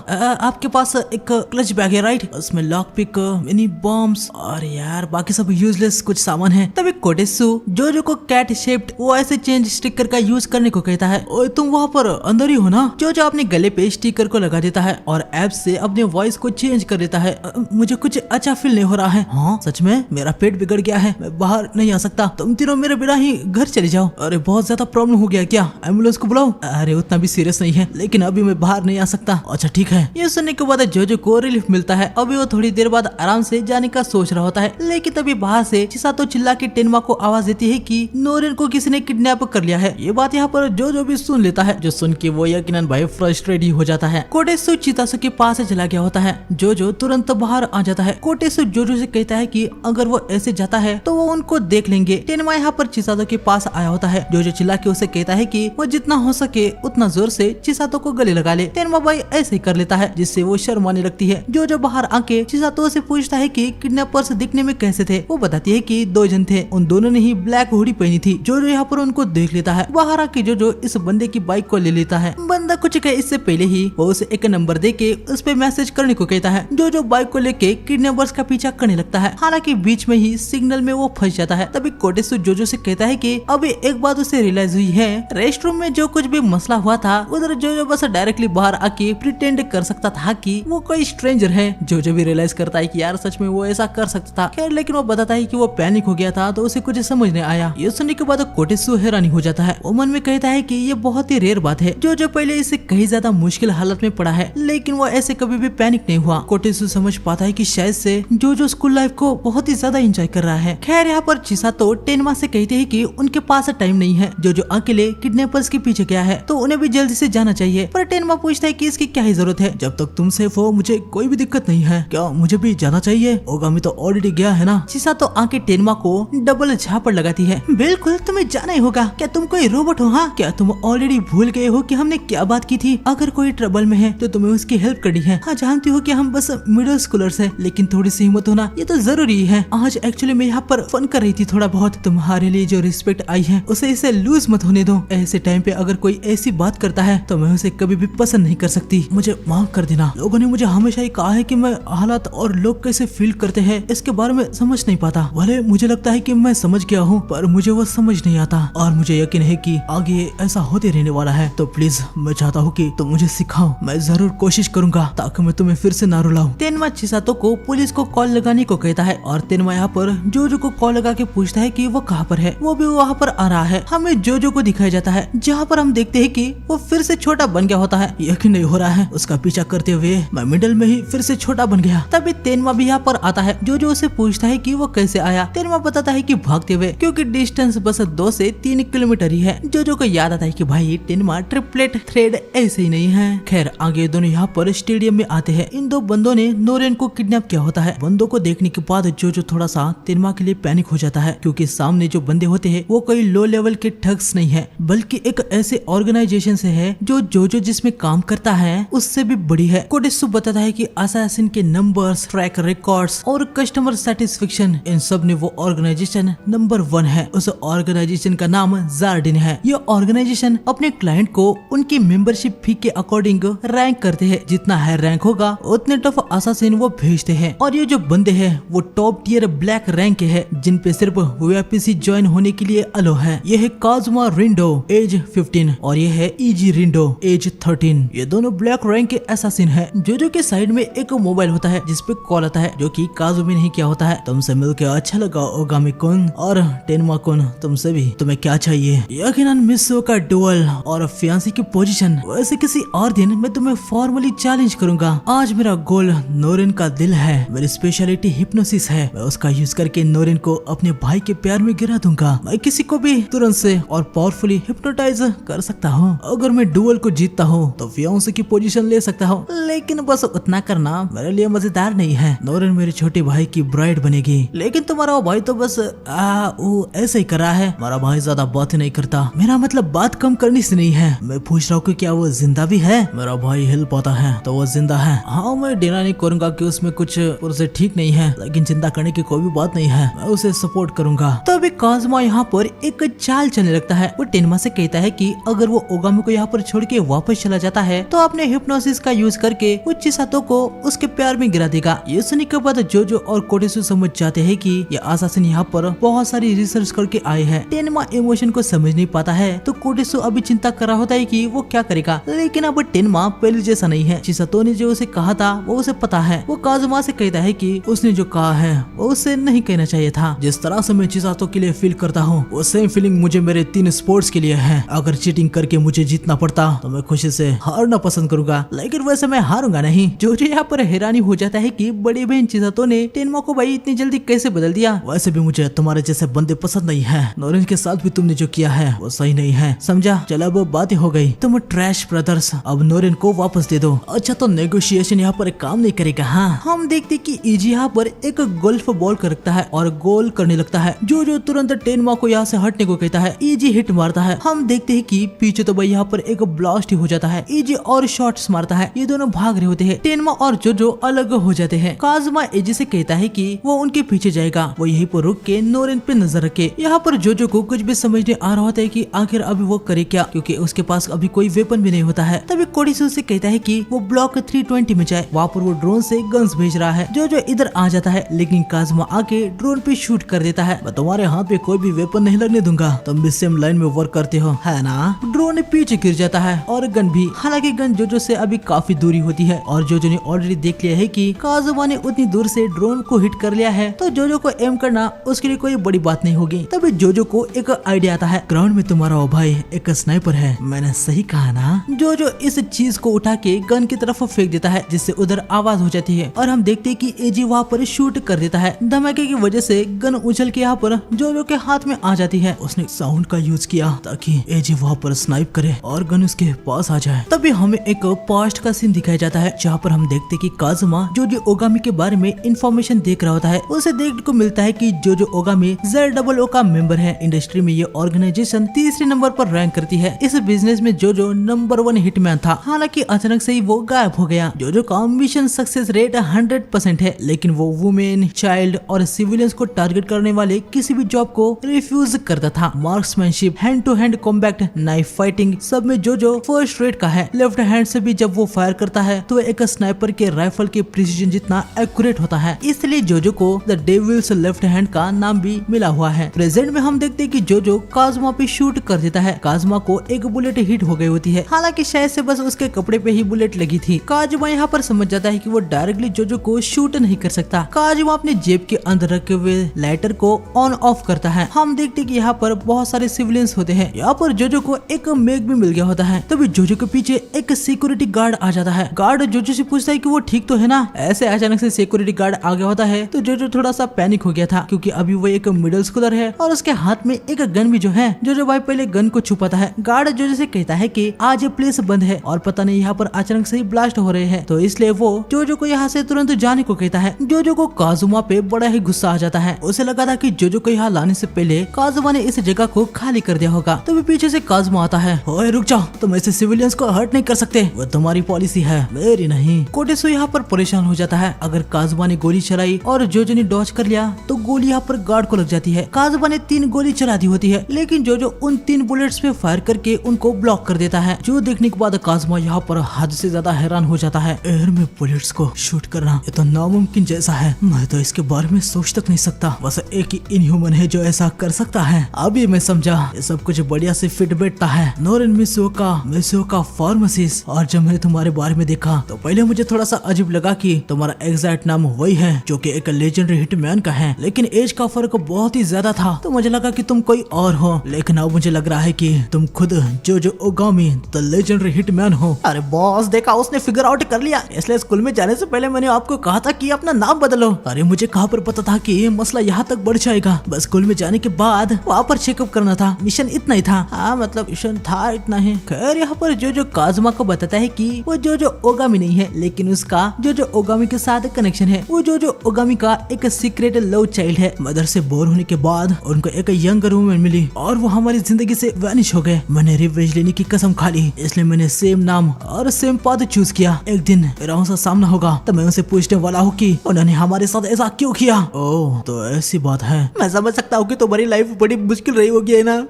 आपके पास एक क्लच बैग है राइट? उसमें लॉक पिक, मिनी बॉम्ब्स और यार बाकी सब यूजलेस कुछ सामान है। तभी कोटेसु जोजो को कैट शेप्ड वो ऐसे चेंज स्टिकर का यूज करने को कहता है। ओए तुम वहाँ पर अंदर ही हो ना? जोजो अपने गले पे स्टिकर को लगा देता है और ऐप से अपने वॉइस को चेंज कर देता है। मुझे कुछ अच्छा फील नहीं हो रहा है। हाँ सच में मेरा पेट बिगड़ गया है, मैं बाहर नहीं आ सकता। तुम तीनों मेरे बिना ही घर चले जाओ। अरे बहुत ज्यादा प्रॉब्लम हो गया क्या? एम्बुलेंस को बुलाओ? अरे उतना भी सीरियस नहीं है, लेकिन अभी मैं बाहर नहीं आ सकता। अच्छा ठीक है। ये सुनने के बाद जोजो को रिलीफ मिलता है। अभी वो थोड़ी देर बाद आराम से जाने का सोच रहा होता है, लेकिन तभी बाहर से चिसातो चिल्ला के टेनमा को आवाज देती है कि नोरेन को किसी ने किडनैप कर लिया है। ये बात यहाँ पर जोजो भी सुन लेता है, जो सुन के वो यकीनन भाई फ्रस्ट्रेट ही हो जाता है। कोटेसु चितासु के पास चला गया होता है। जोजो तुरंत बाहर आ जाता है। कोटेसु जोजो से कहता है कि अगर वो ऐसे जाता है तो वो उनको देख लेंगे। टेनमा यहाँ पर चिसातो के पास आया होता है। जोजो चिल्ला के उसे कहता है कि वो जितना हो सके उतना जोर से चिसातो को गले लगा ले। टेनमा भाई ऐसे ही कर लेता है, जिससे वो शर्माने लगती है। जोजो बाहर आके चिसातो से पूछता है कि किडनैपर्स दिखने में कैसे थे। वो बताती है कि दो जन थे, उन दोनों ने ही ब्लैक हुडी पहनी थी। जोजो यहाँ पर उनको देख लेता है। बाहर आके जोजो इस बंदे की बाइक को ले लेता है। बंदा कुछ कहे इससे पहले ही वो उसे एक नंबर दे के उस पे मैसेज करने को कहता है। जोजो बाइक को लेके किडनैपर्स का पीछा करने लगता है। हालांकि बीच में ही सिग्नल में वो फंस जाता है। तभी कोटेसु जोजो से कहता है कि अभी एक बात उसे रियलाइज हुई है, रेस्ट रूम में जो कुछ भी मसला हुआ था उधर जोजो बस डायरेक्टली बाहर आके प्रिटेंड कर सकता था कि वो कोई स्ट्रेंजर है। जोजो भी रियलाइज करता है कि यार सच में वो ऐसा कर सकता था। खैर लेकिन वो बताता है कि वो पैनिक हो गया था तो उसे कुछ समझ नहीं आया। ये सुनने के बाद कोटेसु हैरानी हो जाता है। वो मन में कहता है कि ये बहुत ही रेयर बात है। जोजो पहले इससे कहीं ज्यादा मुश्किल हालत में पड़ा है लेकिन वो ऐसे कभी भी पैनिक नहीं हुआ। कोटेसु समझ पाता है कि शायद से जोजो स्कूल लाइफ को बहुत ही ज्यादा एंजॉय कर रहा है। खैर यहाँ पर चिसातो टेनमा से कहते हैं कि उनके पास टाइम नहीं है। जोजो अकेले किडनैपर्स के पीछे गया है तो उन्हें भी जल्दी से जाना चाहिए। पर टेनमा पूछता है कि इसकी क्या ही जरूरत है, जब तक तुम सेफ हो मुझे कोई भी दिक्कत नहीं है। क्या मुझे भी जाना चाहिए? ओगामी तो ऑलरेडी गया है ना। चिसातो आके टेनमा को डबल झापड़ लगाती है। बिल्कुल तुम्हें जाना ही होगा। क्या तुम कोई रोबोट हो? हाँ, क्या तुम ऑलरेडी भूल गए हो कि हमने क्या बात की थी? अगर कोई ट्रबल में है तो तुम्हें उसकी हेल्प करनी है। हाँ जानती हो कि हम बस मिडिल स्कूलर्स हैं, लेकिन थोड़ी सी हिम्मत होना ये तो जरूरी है। आज एक्चुअली मैं यहाँ पर फन कर रही थी थोड़ा बहुत। तुम्हारे लिए जो रिस्पेक्ट आई है उसे इसे लूज मत होने दो। ऐसे टाइम पे अगर कोई ऐसी बात करता है तो मैं उसे कभी भी पसंद नहीं कर सकती। मुझे माफ कर देना। लोगों ने मुझे हमेशा ही कहा है कि मैं हालात और लोग कैसे फील करते हैं इसके बारे में समझ नहीं पाता। भले मुझे लगता है कि मैं समझ गया हूँ पर मुझे वो समझ नहीं आता और मुझे यकीन है कि आगे ऐसा होते रहने वाला है। तो प्लीज मैं चाहता हूँ कि तुम मुझे सिखाओ। मैं जरूर कोशिश करूंगा ताकि मैं तुम्हें फिर से ना रुलाऊं। तेनमा चिसातो को पुलिस को कॉल लगाने को कहता है और तेनमा यहाँ पर जोजो को कॉल लगा के पूछता है कि वो कहाँ पर है। वो भी वहाँ पर आ रहा है। हमें जोजो को दिखाया जाता है जहाँ पर हम देखते हैं कि वो फिर से छोटा बन गया होता है। यकीन नहीं हो रहा है उसका पीछा करते हुए मैं मिडिल में ही फिर से छोटा बन गया। तभी तेनमा भी यहाँ पर आता है। जोजो उसे पूछता है कि वो कैसे आया। तेनमा बताता है कि भागते हुए, क्योंकि डिस्टेंस बस 2 से 3 किलोमीटर ही है। जोजो को याद आता है कि भाई तेनमा ट्रिपलेट थ्रेड ऐसे ही नहीं है। खैर आगे दोनों यहाँ पर स्टेडियम में आते हैं। इन दो बंदों ने नोरेन को किडनैप किया होता है। बंदों को देखने के बाद जोजो थोड़ा सा तेनमा के लिए पैनिक हो जाता है, क्योंकि सामने जो बंदे होते हैं वो कोई लो लेवल के ठग्स नहीं है, बल्कि एक ऐसे ऑर्गेनाइजेशन से है जो जोजो जिसमें काम करता है उससे भी बड़ी है। कोडेसु बताता है कि असैसिन के नंबर्स, ट्रैक रिकॉर्ड्स और कस्टमर सेटिस्फेक्शन इन सब में वो ऑर्गेनाइजेशन नंबर 1 है। उस ऑर्गेनाइजेशन का नाम जार्डिन है। ये ऑर्गेनाइजेशन अपने क्लाइंट को उनकी मेंबरशिप फी के अकॉर्डिंग रैंक करते हैं। जितना हाई रैंक होगा उतने टफ असासिन वो भेजते हैं। और ये जो बंदे हैं वो टॉप टियर ब्लैक रैंक के हैं, जिन पे सिर्फ वीआईपी ज्वाइन होने के लिए अलो है। ये है काजुमा रिंडो एज 15 और ये है इजी रिंडो एज 13। ये दोनों ब्लैक रैंक के असासिन है। जोजो के साइड में एक मोबाइल होता है जिसपे कॉल आता है, जो कि काजुमी नहीं किया होता है। तुमसे मिलकर अच्छा लगा ओगामी कुन और टेनमा कुन, तुमसे भी। तुम्हें क्या चाहिए? यकीनन मिसो का डुअल और फियांसी की पोजीशन। वैसे किसी और दिन मैं तुम्हें फॉर्मली चैलेंज करूंगा। आज मेरा गोल नोरेन का दिल है। मेरी स्पेशलिटी हिप्नोसिस है। मैं उसका यूज करके नोरेन को अपने भाई के प्यार में गिरा दूंगा। मैं किसी को भी तुरंत से और पावरफुली हिप्नोटाइज कर सकता हूँ। अगर मैं डुअल को जीतता हूँ तो फियांसी की पोजीशन ले सकता हूँ, लेकिन बस उतना करना मेरे लिए मजेदार नहीं है। नोरेन मेरे छोटे भाई की ब्राइड बनेगी, लेकिन तुम्हारा भाई तो बस वो ऐसे ही कर रहा है। हमारा भाई ज्यादा बात ही नहीं करता। मेरा मतलब बात कम करने से नहीं है, मैं पूछ रहा हूँ कि क्या वो जिंदा भी है? मेरा भाई हिल पाता है तो वो जिंदा है। हाँ मैं डिना नहीं करूंगा कि उसमें कुछ उसे ठीक नहीं है, लेकिन चिंता करने की कोई भी बात नहीं है। मैं उसे सपोर्ट करूंगा। तो अभी काजुमा यहाँ पर एक चाल चलने लगता है। वो टेनमा से कहता है कि अगर वो ओगामी को यहाँ पर छोड़ के वापस चला जाता है तो अपने हिप्नोसिस का यूज करके वो चिसातो को उसके प्यार में गिरा देगा। ये सुनने के बाद जोजो और कोडेसु समझ जाते हैं कि ये असासिन यहाँ पर बहुत सारी रिसर्च करके आए हैं। टेनमा इमोशन को समझ नहीं पाता है तो कोडेसु अभी चिंता कर रहा होता है कि वो क्या करेगा, लेकिन अब टेनमा पहले जैसा नहीं है। चिसातो ने जो उसे कहा था वो उसे पता है। वो काजुमा से कहता है कि उसने जो कहा है वो उसे नहीं कहना चाहिए था। जिस तरह से मैं चिसातो के लिए फील करता हूँ वो सेम फीलिंग मुझे मेरे 3 स्पोर्ट्स के लिए है। अगर चीटिंग करके मुझे जीतना पड़ता तो मैं खुशी से हारना पसंद करूंगा, लेकिन वैसे मैं हारूंगा नहीं। जोजो यहाँ पर हैरानी हो जाता है कि बड़ी बहन चिसातो ने टेनमा को भाई इतनी जल्दी कैसे बदल दिया। वैसे भी मुझे तुम्हारे जैसे बंदे पसंद नहीं है। नोरेन के साथ भी तुमने जो किया है वो सही नहीं है, समझा? चलो अब बातें हो गई। तुम ट्रैश ब्रदर्स अब नोरेन को वापस दे दो। अच्छा तो नेगोशिएशन यहाँ पर काम नहीं करेगा। हाँ हम देखते कि इजी यहाँ पर एक गोल्फ बॉल कर रखता है और गोल करने लगता है। जो तुरंत टेनमा को यहाँ से हटने को कहता है। इजी हिट मारता है। हम देखते हैं कि पीछे तो भाई यहाँ पर एक ब्लास्ट ही हो जाता है। इजी और शॉट्स मारता है। ये दोनों भाग रहे होते हैं। टेनमा और जोजो अलग हो जाते हैं। काजुमा इजी से कहता है कि वो उनके पीछे जाएगा। वो यहीं पर रुक के नोरेन पे नजर रखे। यहाँ पर जोजो को कुछ भी समझ नहीं आ रहा होता है कि आखिर अभी वो करे क्या, क्योंकि उसके पास अभी कोई वेपन भी नहीं होता है। तभी कोडिसु से कहता है कि वो ब्लॉक 320 में जाए, वहाँ पर वो ड्रोन से गन्स भेज रहा है। जोजो इधर आ जाता है, लेकिन काजुमा आके ड्रोन पे शूट कर देता है। मैं तुम्हारे हाथ पे कोई भी वेपन नहीं लगने दूंगा, तुम भी सेम लाइन में वर्क करते हो है ना। ड्रोन पीछे गिर जाता है और गन भी। हालांकि गन जोजो से अभी काफी दूरी होती है और जोजो ने ऑलरेडी देख लिया है कि काजुमा ने उतनी दूर से ड्रोन को हिट कर लिया है, तो जोजो को एम करना उसके लिए कोई बड़ी बात नहीं होगी। तभी जोजो को एक आइडिया आता है, ग्राउंड में तुम्हारा वो भाई एक स्नाइपर है, मैंने सही कहा ना। जोजो इस चीज को उठा के गन की तरफ फेंक देता है, जिससे उधर आवाज हो जाती है और हम देखते हैं कि एजी वहाँ पर शूट कर देता है। धमाके की वजह से गन उछल के यहाँ पर जोजो के हाथ में आ जाती है। उसने साउंड का यूज किया ताकि एजी वहाँ पर स्नाइप करे और गन उसके पास आ जाए। तभी हमें एक पास्ट का सीन दिखाया जाता है, जहाँ पर हम देखते कि काजुमा जोजो ओगामी के बारे में इंफॉर्मेशन देख रहा होता है। उसे देखने को मिलता है कि जोजो ओगामी ZOO का मेंबर है। इंडस्ट्री में ये ऑर्गेनाइजेशन तीसरे नंबर पर रैंक करती है। इस बिजनेस में जोजो नंबर 1 हिटमैन था। हालांकि अचानक से ही वो गायब हो गया। जोजो का मिशन सक्सेस रेट 100% है, लेकिन वो वुमेन, चाइल्ड और सिविलियंस को टारगेट करने वाले किसी भी जॉब को रिफ्यूज करता था। Marksmanship, hand to hand combat, knife fighting सब में जोजो फर्स्ट रेट का है। लेफ्ट हैंड से भी जब वो फायर करता है तो एक स्नाइपर के राइफल के प्रिसीजन जितना एक्यूरेट होता है, इसलिए जोजो को द डेविल्स लेफ्ट हैंड का नाम भी मिला हुआ है। प्रेजेंट में हम देखते हैं कि जोजो काजुमा पे शूट कर देता है। काजुमा को एक बुलेट हिट हो गई होती है, हालांकि शायद से बस उसके कपड़े पे ही बुलेट लगी थी। काजुमा यहाँ पर समझ जाता है कि वो डायरेक्टली जोजो को शूट नहीं कर सकता। काजुमा अपने जेब के अंदर रखे हुए लाइटर को ऑन ऑफ करता है। हम देखते हैं कि यहाँ पर बहुत सारे सिविलियंस होते हैं। यहाँ पर जोजो को एक मेग भी मिल गया होता है। तभी जोजो के पीछे एक सिक्योरिटी गार्ड आ जाता है। गार्ड जोजो से पूछता है कि वो ठीक तो है ना। ऐसे अचानक से सिक्योरिटी गार्ड आ गया होता है तो जोजो थोड़ा सा पैनिक हो गया था, क्योंकि अभी वो एक मिडिल स्कूलर है और उसके हाथ में एक गन भी जो है। जोजो भाई पहले गन को छुपाता है। गार्ड जोजो से कहता है कि आज ये प्लेस बंद है और पता नहीं यहाँ पर अचानक से ही ब्लास्ट हो रहे हैं, तो इसलिए वो जोजो को यहाँ से तुरंत जाने को कहता है। जोजो को काजुमा पे बड़ा ही गुस्सा आ जाता है। उसे लगा था कि जोजो को यहाँ लाने से पहले काजुमा ने इस जगह को खाली कर दिया होगा। तभी पीछे से काजुमा आता है। ओए रुक जाओ, तुम ऐसे सिविलियंस को हर्ट नहीं कर सकते, वो तुम्हारी पॉलिसी है, मेरी नहीं। कोटेसु यहाँ पर परेशान हो जाता है। अगर काजुमा ने गोली चलाई और जोजो ने डॉज कर लिया तो गोली यहाँ पर गार्ड को लग जाती है। काजुमा ने 3 गोली चला दी होती है, लेकिन जोजो उन 3 बुलेट्स पे फायर करके उनको ब्लॉक कर देता है। जो देखने के बाद काजुमा यहाँ पर हद से ज्यादा हैरान हो जाता है। एयर में बुलेट्स को शूट करना ये तो नामुमकिन जैसा है, मैं तो इसके बारे में सोच तक नहीं सकता। बस एक ही इनह्यूमन है जो ऐसा कर सकता है। अभी मैं समझा, ये सब कुछ बढ़िया से फिट बैठता है। नोरेन मिसुओका फार्मासिस्ट। और जब मैंने तुम्हारे बारे में देखा तो पहले मुझे थोड़ा सा अजीब लगा कि तुम्हारा एग्जैक्ट नाम वही है जो कि एक लेजेंडरी हिटमैन का है, लेकिन एज का फर्क बहुत ही ज्यादा था, तो मुझे लगा कि तुम कोई और हो। लेकिन अब मुझे लग रहा है कि तुम खुद जोजो ओगामी द लेजेंडरी हिटमैन हो। अरे बॉस, देखा उसने फिगर आउट कर लिया। इसलिए स्कूल में जाने से पहले मैंने आपको कहा था कि अपना नाम बदलो। अरे मुझे कहाँ पर पता था कि ये मसला यहाँ तक बढ़ जाएगा। बस स्कूल में जाने के बाद वहाँ पर चेकअप करना था, मिशन इतना ही था। हाँ मतलब मिशन था इतना ही। खैर यहाँ पर जोजो काजुमा को बताता है कि वो जोजो ओगामी नहीं है, लेकिन उसका जोजो ओगामी के साथ कनेक्शन है। वो जोजो ओगामी का एक सीक्रेट लव चाइल्ड है। मदर से बोर होने के बाद उनको एक यंग वुमन मिली और वो हमारी जिंदगी से वैनिश हो गए। मैंने रिवेंज लेने की कसम खा ली, इसलिए मैंने सेम नाम और सेम पाथ चूज किया। एक दिन मेरा उनसे सामना होगा तो मैं उनसे पूछने वाला हूँ कि उन्होंने हमारे साथ ऐसा क्यों किया। ओह तो ऐसी बात है। मैं समझ सकता हूँ कि तुम्हारी लाइफ बड़ी मुश्किल रही होगी, है ना।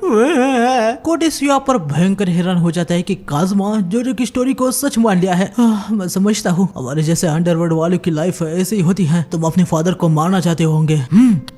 कोटेसु पर भयंकर हैरान हो जाता है कि काजुमा जोजो की स्टोरी को सच मान लिया है। मैं समझता हूँ हमारे जैसे अंडरवर्ल्ड वालों की लाइफ ऐसी ही होती है। तुम अपने फादर को मारना चाहते होंगे।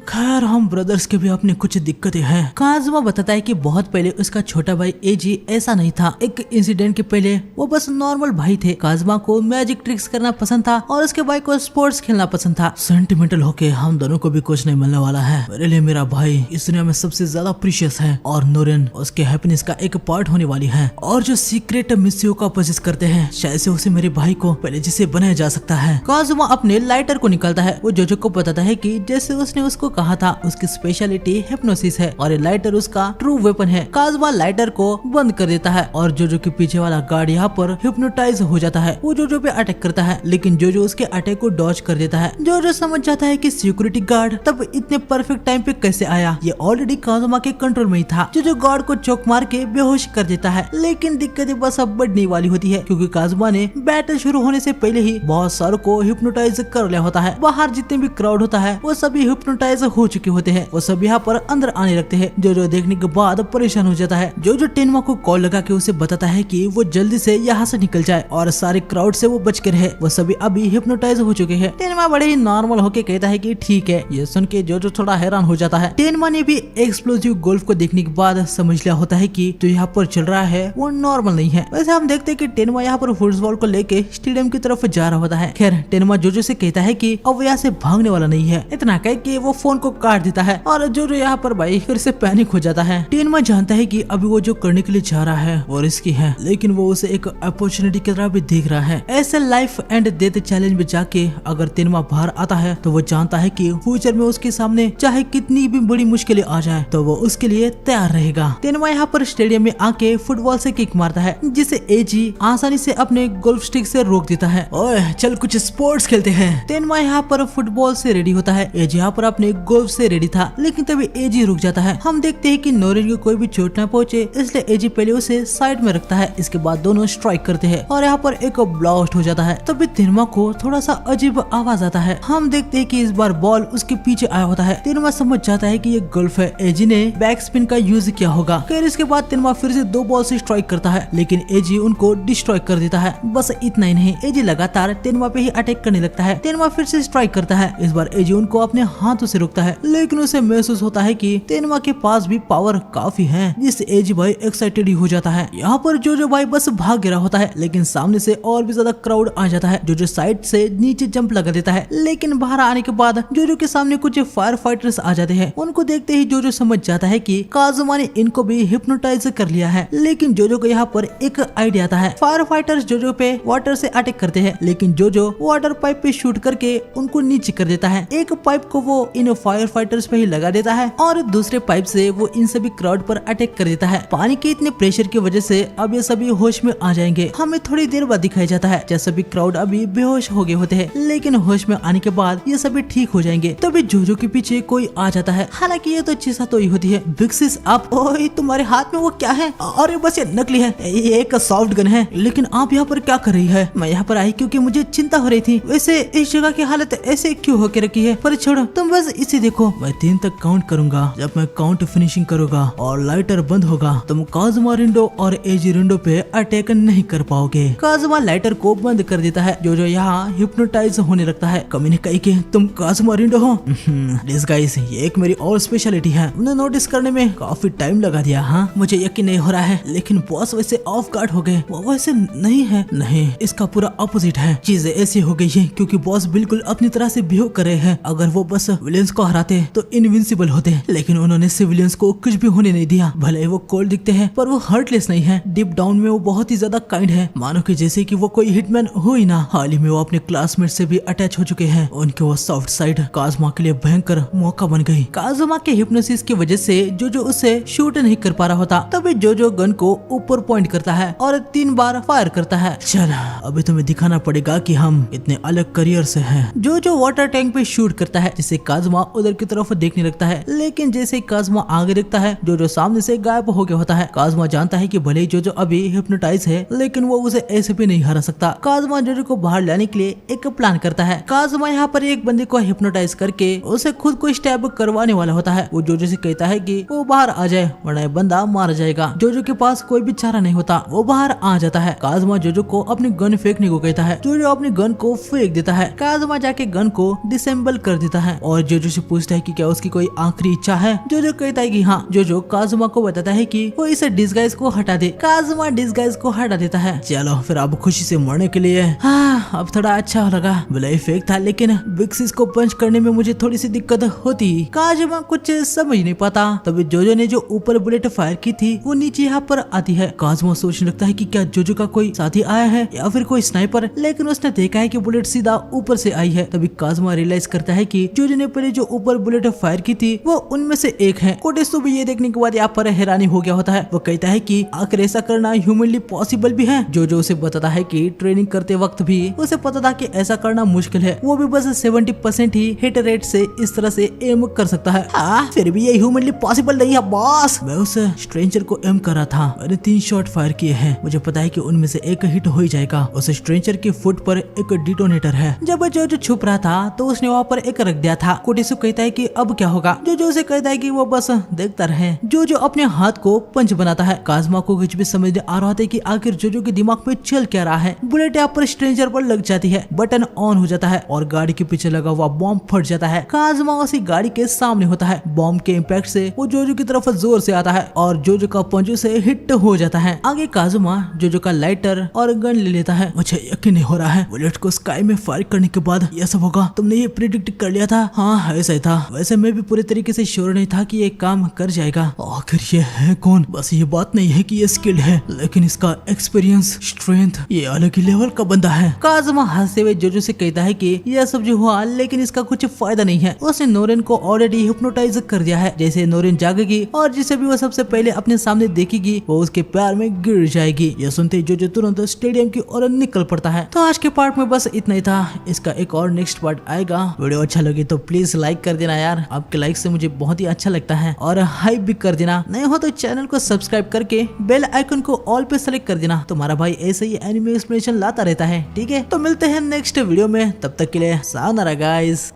खैर हम ब्रदर्स के भी अपनी कुछ दिक्कतें हैं। काजुमा बताता है कि बहुत पहले उसका छोटा भाई एजी ऐसा नहीं था। एक इंसिडेंट के पहले वो बस नॉर्मल भाई थे। काजुमा को मैजिक ट्रिक्स करना पसंद था और उसके भाई को स्पोर्ट्स खेलना पसंद था। सेंटिमेंटल होके हम दोनों को भी कुछ नहीं मिलने वाला है। मेरे लिए मेरा भाई इस दुनिया में सबसे ज्यादा प्रीशियस है और नोरेन उसके हैप्पीनेस का एक पार्ट होने वाली है। और जो सीक्रेट मिसियो का पोजेस करते हैं, शायद से उसे मेरे भाई को पहले जिसे बनाया जा सकता है। काजुमा अपने लाइटर को निकालता है। वो जोजो को बताता है कि जैसे उसने उसको कहा था, उसकी स्पेशलिटी हिप्नोसिस है और ये लाइटर उसका ट्रू वेपन है। काजुमा लाइटर को बंद कर देता है और जोजो के पीछे वाला गार्ड यहाँ पर हिप्नोटाइज हो जाता है। वो जोजो पे अटैक करता है, लेकिन जोजो उसके अटैक को डॉज कर देता है। जोजो समझ जाता है कि सिक्योरिटी गार्ड तब इतने परफेक्ट टाइम पे कैसे आया। ये ऑलरेडी काजुमा के कंट्रोल में ही था। जोजो गार्ड को चौक मार के बेहोश कर देता है। लेकिन दिक्कतें बस अब बढ़ने वाली होती है, क्योंकि काजुमा ने बैटल शुरू होने से पहले ही बहुत सारों को हिप्नोटाइज कर लिया होता है। बाहर जितने भी क्राउड होता है वो सभी हिप्नोटाइज हो चुके होते हैं। वो सब यहाँ पर अंदर आने लगते हैं। जो देखने के बाद परेशान हो जाता है। जो टेनवा को कॉल लगा के उसे बताता है कि वो जल्दी से यहाँ से निकल जाए और सारे क्राउड से वो बच के रहे। वो सभी अभी हिप्नोटाइज हो चुके हैं। टेनवा बड़े ही नॉर्मल होके कहता है कि ठीक है। ये सुन के जो थोड़ा हैरान हो जाता है। टेनवा ने भी एक्सप्लोसिव गोल्फ को देखने के बाद समझ लिया होता है कि जो यहाँ पर चल रहा है वो नॉर्मल नहीं है। वैसे हम देखते हैं कि टेनवा यहाँ पर फुटबॉल को लेके स्टेडियम की तरफ जा रहा होता है। खैर टेनवा जोजो से कहता है कि अब यहाँ से भागने वाला नहीं है। इतना कह के वो फोन को काट देता है और जोजो यहाँ पर भाई फिर से पैनिक हो जाता है। टेनवा जानता है कि अभी वो जो करने के लिए जा रहा है वो रिस्की है, लेकिन वो उसे एक अपॉर्चुनिटी की तरह भी देख रहा है। ऐसे लाइफ एंड डेथ चैलेंज में जाके अगर टेनवा बाहर आता है तो वो जानता है कि फ्यूचर में उसके सामने चाहे कितनी भी बड़ी मुश्किलें आ जाए तो वो उसके लिए तैयार रहेगा। टेनवा यहाँ पर स्टेडियम में आके फुटबॉल से किक मारता है, जिसे एजी आसानी से अपने गोल्फ स्टिक से रोक देता है। ओए चल कुछ स्पोर्ट्स खेलते हैं। टेनवा यहाँ पर फुटबॉल से रेडी होता है। एजी यहाँ पर अपने गोल्फ से रेडी था, लेकिन तभी एजी रुक जाता है। हम देखते हैं कि नोरिन को कोई भी चोट न पहुंचे, इसलिए एजी पहले उसे साइड में रखता है। इसके बाद दोनों स्ट्राइक करते हैं और यहाँ पर एक ब्लास्ट हो जाता है। तभी टेनवा को थोड़ा सा अजीब आवाज आता है। हम देखते हैं कि इस बार बॉल उसके पीछे आया होता है। टेनवा समझ जाता है कि ये गोल्फ है। एजी ने बैक स्पिन का यूज किया होगा। फिर इसके बाद टेनवा फिर से 2 बॉल से स्ट्राइक करता है, लेकिन एजी उनको डिस्ट्रॉय कर देता है। बस इतना ही नहीं, एजी लगातार टेनवा पे ही अटैक करने लगता है। टेनवा फिर से स्ट्राइक करता है। इस बार एजी उनको अपने हाथों से रोकता है, लेकिन उसे महसूस होता है कि टेनवा के पास भी पावर काफी है, जिससे एजी भाई एक्साइटेड ही हो जाता है। यहाँ पर जो भाई बस भाग गिरा होता है, लेकिन सामने से और भी ज्यादा क्राउड आ जाता है। जो साइड से नीचे जंप लगा देता है, लेकिन बाहर आने के बाद जो के सामने कुछ फायर फाइटर्स आ जाते हैं। उनको देखते ही जो समझ जाता है कि काजुमा ने इनको भी हिप्नोटाइज कर लिया है। लेकिन जो को यहाँ पर एक आइडिया आता है। फायर फाइटर्स जो पे वाटर से अटैक करते हैं, लेकिन जो वाटर पाइप पे शूट करके उनको नीचे कर देता है। एक पाइप को वो इन फायर फाइटर्स पे ही लगा देता है और दूसरे पाइप से वो इन सभी क्राउड पर अटैक कर देता है। पानी के इतने प्रेशर की वजह से अब ये सभी होश में आ जाएंगे। हमें थोड़ी देर बाद दिखाया जाता है जब सभी क्राउड अभी बेहोश हो गए होते हैं, लेकिन होश में आने के बाद ये सभी ठीक हो जाएंगे। तभी जो के पीछे कोई आ जाता है। हालांकि ये तो चीजा तो ही होती है। विक्सिस आप, ओए तुम्हारे हाथ में वो क्या है? अरे बस ये नकली है, ये एक सॉफ्ट गन है। लेकिन आप यहाँ पर क्या कर रही है? मैं यहाँ पर आई क्योंकि मुझे चिंता हो रही थी। वैसे इस जगह की हालत ऐसे क्यों होके रखी है? पर छोड़ो, तुम बस इसे देखो। मैं 3 तक काउंट करूंगा। जब मैं काउंट फिनिशिंग करूंगा और लाइटर बंद होगा, तुम काजुमा रिंडो और एजी रिंडो पे अटैक नहीं कर पाओगे। काजुमा लाइटर को बंद कर देता है। जो यहाँ हिप्नोटाइज होने लगता है। कमीने कही के तुम काजुमा रिंडो हो? डिस्गाइज, ये एक मेरी और स्पेशलिटी है। उन्हें नोटिस करने में काफी टाइम लगा दिया। हाँ, मुझे यकीन नहीं हो रहा है, लेकिन बॉस वैसे ऑफ गार्ड हो गए। वो वैसे नहीं है। नहीं, इसका पूरा अपोजिट है। चीजें ऐसी हो गई है क्योंकि बॉस बिल्कुल अपनी तरह से बिहेव कर रहे हैं। अगर वो बस विलियंस को हराते तो इनविंसिबल होते, लेकिन उन्होंने सिविलियंस को कुछ भी होने नहीं दिया। भले ही वो कोल्ड दिखते हैं, पर वो हर्टलेस नहीं है। डीप डाउन में वो बहुत ही ज्यादा काइंड है, मानो कि जैसे कि वो कोई हिटमैन हो ही ना। हाल ही में वो अपने क्लासमेट से भी अटैच हो चुके हैं। उनके वो सॉफ्ट साइड काजुमा के लिए भयंकर मौका बन गई। काजुमा के हिप्नोसिस की वजह से जो उसे शूट नहीं कर पा रहा होता। तभी जो गन को ऊपर पॉइंट करता है और 3 बार फायर करता है। चल, अभी तुम्हें दिखाना पड़ेगा कि हम इतने अलग करियर से हैं। जो वाटर टैंक पे शूट करता है, जिससे काजुमा उधर की तरफ देखने लगता है। लेकिन जैसे काजुमा आगे देखता है, जो सामने से गायब हो गया होता है। काजुमा जानता है कि भले ही जो अभी हिप्नोटाइज है, लेकिन वो उसे ऐसे भी नहीं हरा सकता। काजुमा जो को बाहर लाने के लिए एक प्लान करता है। काजुमा यहाँ पर एक बंदे को हिप्नोटाइज करके उसे खुद को स्टैब करवाने वाला होता है। वो जो से कहता है कि वो बाहर आ जाए, वरना ये बंदा मारा जाएगा। जो के पास कोई भी चारा नहीं होता। वो बाहर आ जाता है। काजुमा जो को अपनी गन फेंकने को कहता है। जो अपनी गन को फेंक देता है। काजुमा जाके गन को डिसेंबल कर देता है और जो से पूछता है कि क्या उसकी कोई आखिरी इच्छा है। जो कहता है कि हाँ। जो काजुमा को बताता है कि वो इसे डिस्गाइज को हटा दे। काजुमा डिस्गाइज को हटा देता है। चलो फिर अब खुशी से मरने के लिए। हाँ, अब थोड़ा अच्छा लगा। भले फेक था, लेकिन विक्सिस को पंच करने में मुझे थोड़ी सी दिक्कत होती। काजुमा कुछ समझ नहीं पाता। तभी जो ने जो ऊपर बुलेट फायर की थी वो नीचे यहाँ पर आती है। काजुमा सोचने लगता है कि क्या जो का कोई साथी आया है या फिर कोई स्नाइपर, लेकिन उसने देखा है कि बुलेट सीधा ऊपर से आई है। तभी काजुमा रियलाइज करता है कि जो ने पहले जो ऊपर बुलेट फायर की थी वो उनमें से एक है। कोटेसु भी ये देखने के बाद यहाँ पर हैरानी हो गया होता है। वो कहता है कि आखिर ऐसा करना ह्यूमनली पॉसिबल भी है। जो उसे बताता है कि ट्रेनिंग करते वक्त भी उसे पता था कि ऐसा करना मुश्किल है। वो भी बस 70% ही हिट रेट से इस तरह से एम कर सकता है। हाँ, फिर भी ये ह्यूमनली पॉसिबल नहीं है बॉस। मैं उस स्ट्रेंजर को एम कर रहा था। मैंने 3 शॉट फायर किए हैं। मुझे पता है कि उनमें से एक हिट हो ही जाएगा। उस स्ट्रेंजर के फुट पर एक डिटोनेटर है। जब जो छुप रहा था तो उसने वहाँ पर एक रख दिया था। कोटेसु हायासु कहता है कि अब क्या होगा। जोजो उसे कहता है कि वो बस देखता रहे। जोजो अपने हाथ को पंच बनाता है। काज़ुमा को कुछ भी समझ नहीं आ रहा था कि आखिर जोजो के दिमाग में चल क्या रहा है। बुलेट यहाँ पर स्ट्रेंजर पर लग जाती है, बटन ऑन हो जाता है और गाड़ी के पीछे लगा हुआ बॉम्ब फट जाता है। काज़ुमा उसी गाड़ी के सामने होता है। बॉम्ब के इम्पैक्ट से वो जोजो की तरफ जोर से आता है और जोजो का पंजो से हिट हो जाता है। आगे काज़ुमा जोजो का लाइटर और गन ले लेता है। मुझे यकीन नहीं हो रहा है, बुलेट को स्काई में फायर करने के बाद यह सब होगा। तुमने ये प्रिडिक्ट कर लिया था? हाँ ऐसा ही था। वैसे मैं भी पूरे तरीके से श्योर नहीं था कि ये काम कर जाएगा। आखिर ये है कौन? बस ये बात नहीं है कि ये स्किल्ड है, लेकिन इसका एक्सपीरियंस, स्ट्रेंथ, ये अलग ही लेवल का बंदा है। काज़ुमा हंसते हुए जोजो से कहता है कि यह सब जो हुआ लेकिन इसका कुछ फायदा नहीं है। उसने नोरेन को ऑलरेडी हिप्नोटाइज कर दिया है। जैसे नोरेन जागेगी और जिसे भी वो सबसे पहले अपने सामने देखेगी वो उसके प्यार में गिर जाएगी। यह सुनते ही जोजो तुरंत स्टेडियम की ओर निकल पड़ता है। तो आज के पार्ट में बस इतना ही था। इसका एक और नेक्स्ट पार्ट आएगा। वीडियो अच्छा लगे तो प्लीज लाइक कर देना यार, आपके लाइक से मुझे बहुत ही अच्छा लगता है। और हाइप भी कर देना, नए हो तो चैनल को सब्सक्राइब करके बेल आइकन को ऑल पे सेलेक्ट कर देना। तुम्हारा भाई ऐसे ही एनिमे एक्सप्लेनेशन लाता रहता है। ठीक है, तो मिलते हैं नेक्स्ट वीडियो में, तब तक के लिए सायोनारा गाइस।